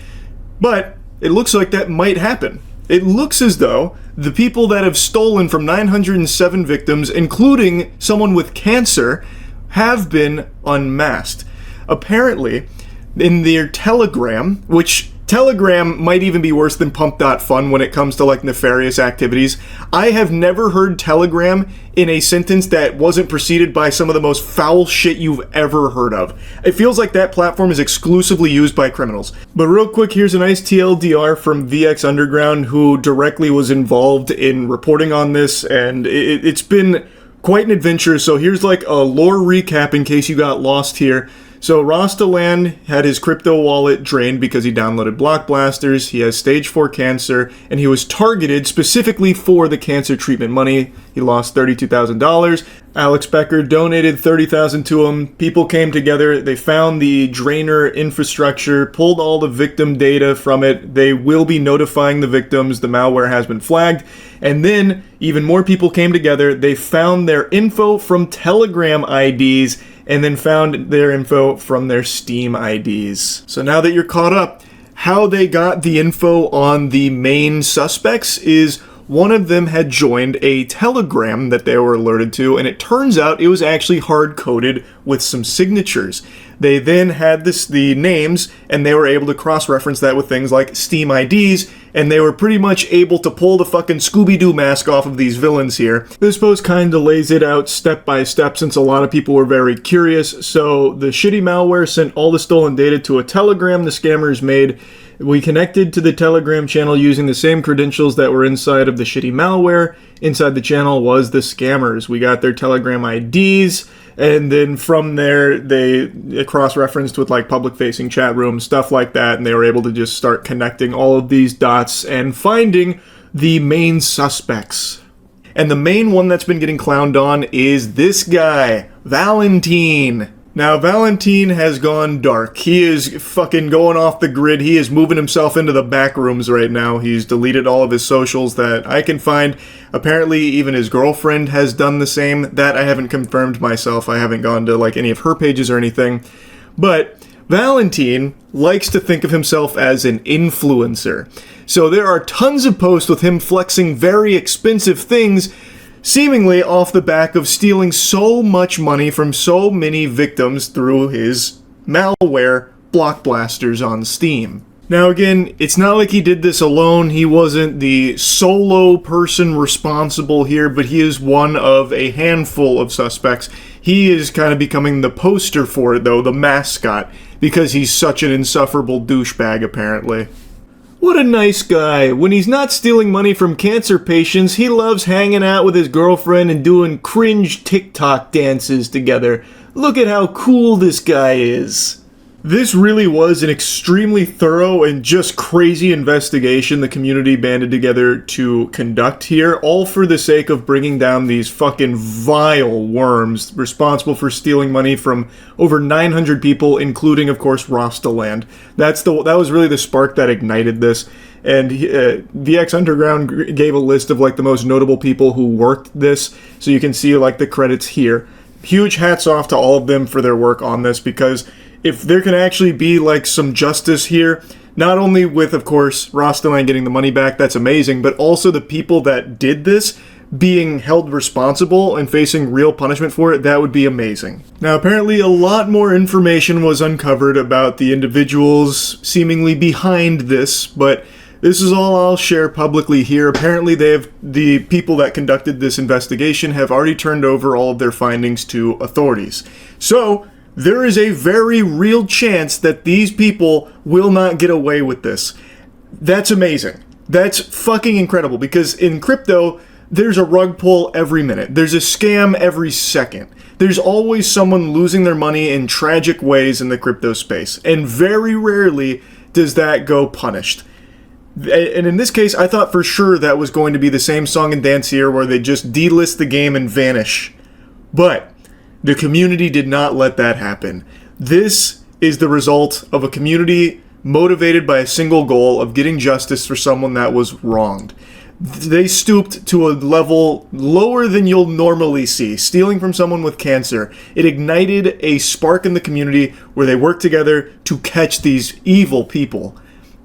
But it looks like that might happen. It looks as though the people that have stolen from 907 victims, including someone with cancer, have been unmasked. Apparently, in their Telegram, which Telegram might even be worse than pump.fun when it comes to like nefarious activities. I have never heard Telegram in a sentence that wasn't preceded by some of the most foul shit you've ever heard of. It feels like that platform is exclusively used by criminals. But real quick, here's a nice TLDR from VX Underground, who directly was involved in reporting on this, and it's been quite an adventure. So here's like a lore recap in case you got lost here. So Rostaland had his crypto wallet drained because he downloaded block blasters, he has stage 4 cancer, and he was targeted specifically for the cancer treatment money. He lost $32,000. Alex Becker donated $30,000 to him. People came together, they found the drainer infrastructure, pulled all the victim data from it. They will be notifying the victims, the malware has been flagged. And then even more people came together, they found their info from Telegram IDs, and then found their info from their Steam IDs. So now that you're caught up, how they got the info on the main suspects is one of them had joined a Telegram that they were alerted to, and it turns out it was actually hard-coded with some signatures. They then had the names, and they were able to cross-reference that with things like Steam IDs, and they were pretty much able to pull the fucking Scooby-Doo mask off of these villains here. This post kinda lays it out step by step since a lot of people were very curious. So the shitty malware sent all the stolen data to a Telegram the scammers made. We connected to the Telegram channel using the same credentials that were inside of the shitty malware. Inside the channel was the scammers. We got their Telegram IDs, and then from there they cross-referenced with like public-facing chat rooms, stuff like that, and they were able to just start connecting all of these dots and finding the main suspects. And the main one that's been getting clowned on is this guy, Valentine. Now, Valentine has gone dark. He is fucking going off the grid. He is moving himself into the back rooms right now. He's deleted all of his socials that I can find. Apparently, even his girlfriend has done the same. That I haven't confirmed myself. I haven't gone to like any of her pages or anything. But Valentine likes to think of himself as an influencer. So there are tons of posts with him flexing very expensive things, seemingly off the back of stealing so much money from so many victims through his malware block blasters on Steam. Now again, it's not like he did this alone. He wasn't the solo person responsible here, but he is one of a handful of suspects. He is kind of becoming the poster for it though, the mascot, because he's such an insufferable douchebag apparently. What a nice guy. When he's not stealing money from cancer patients, he loves hanging out with his girlfriend and doing cringe TikTok dances together. Look at how cool this guy is. This really was an extremely thorough and just crazy investigation the community banded together to conduct here, all for the sake of bringing down these fucking vile worms responsible for stealing money from over 900 people, including, of course, Rostaland. That was really the spark that ignited this. And VX Underground gave a list of like the most notable people who worked this, so you can see like the credits here. Huge hats off to all of them for their work on this, because if there can actually be like some justice here, not only with, of course, Rostaland getting the money back, that's amazing, but also the people that did this being held responsible and facing real punishment for it, that would be amazing. Now, apparently a lot more information was uncovered about the individuals seemingly behind this, but this is all I'll share publicly here. Apparently the people that conducted this investigation have already turned over all of their findings to authorities. So there is a very real chance that these people will not get away with this. That's amazing. That's fucking incredible, because in crypto, there's a rug pull every minute. There's a scam every second. There's always someone losing their money in tragic ways in the crypto space, and very rarely does that go punished. And in this case, I thought for sure that was going to be the same song and dance here where they just delist the game and vanish. But the community did not let that happen. This is the result of a community motivated by a single goal of getting justice for someone that was wronged. They stooped to a level lower than you'll normally see, stealing from someone with cancer. It ignited a spark in the community where they worked together to catch these evil people.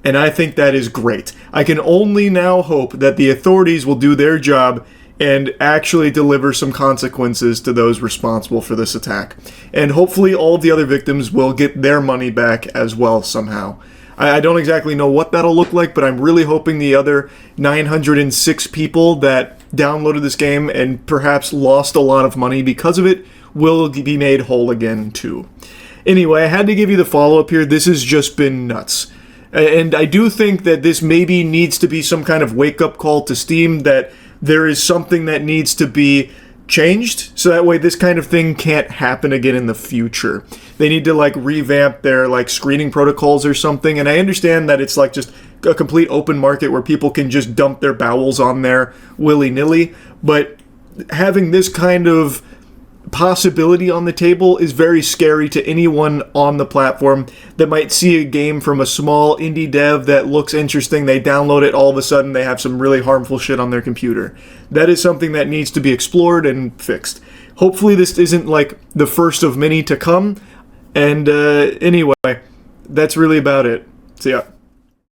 And I think that is great. I can only now hope that the authorities will do their job and actually deliver some consequences to those responsible for this attack. And hopefully all of the other victims will get their money back as well somehow. I don't exactly know what that'll look like, but I'm really hoping the other 906 people that downloaded this game and perhaps lost a lot of money because of it will be made whole again too. Anyway, I had to give you the follow-up here. This has just been nuts. And I do think that this maybe needs to be some kind of wake-up call to Steam, that there is something that needs to be changed, so that way this kind of thing can't happen again in the future. They need to like revamp their like screening protocols or something, and I understand that it's like just a complete open market where people can just dump their bowels on there willy-nilly, but having this kind of possibility on the table is very scary to anyone on the platform that might see a game from a small indie dev that looks interesting, they download it, all of a sudden they have some really harmful shit on their computer. That is something that needs to be explored and fixed. Hopefully this isn't like the first of many to come, and anyway, that's really about it. See ya.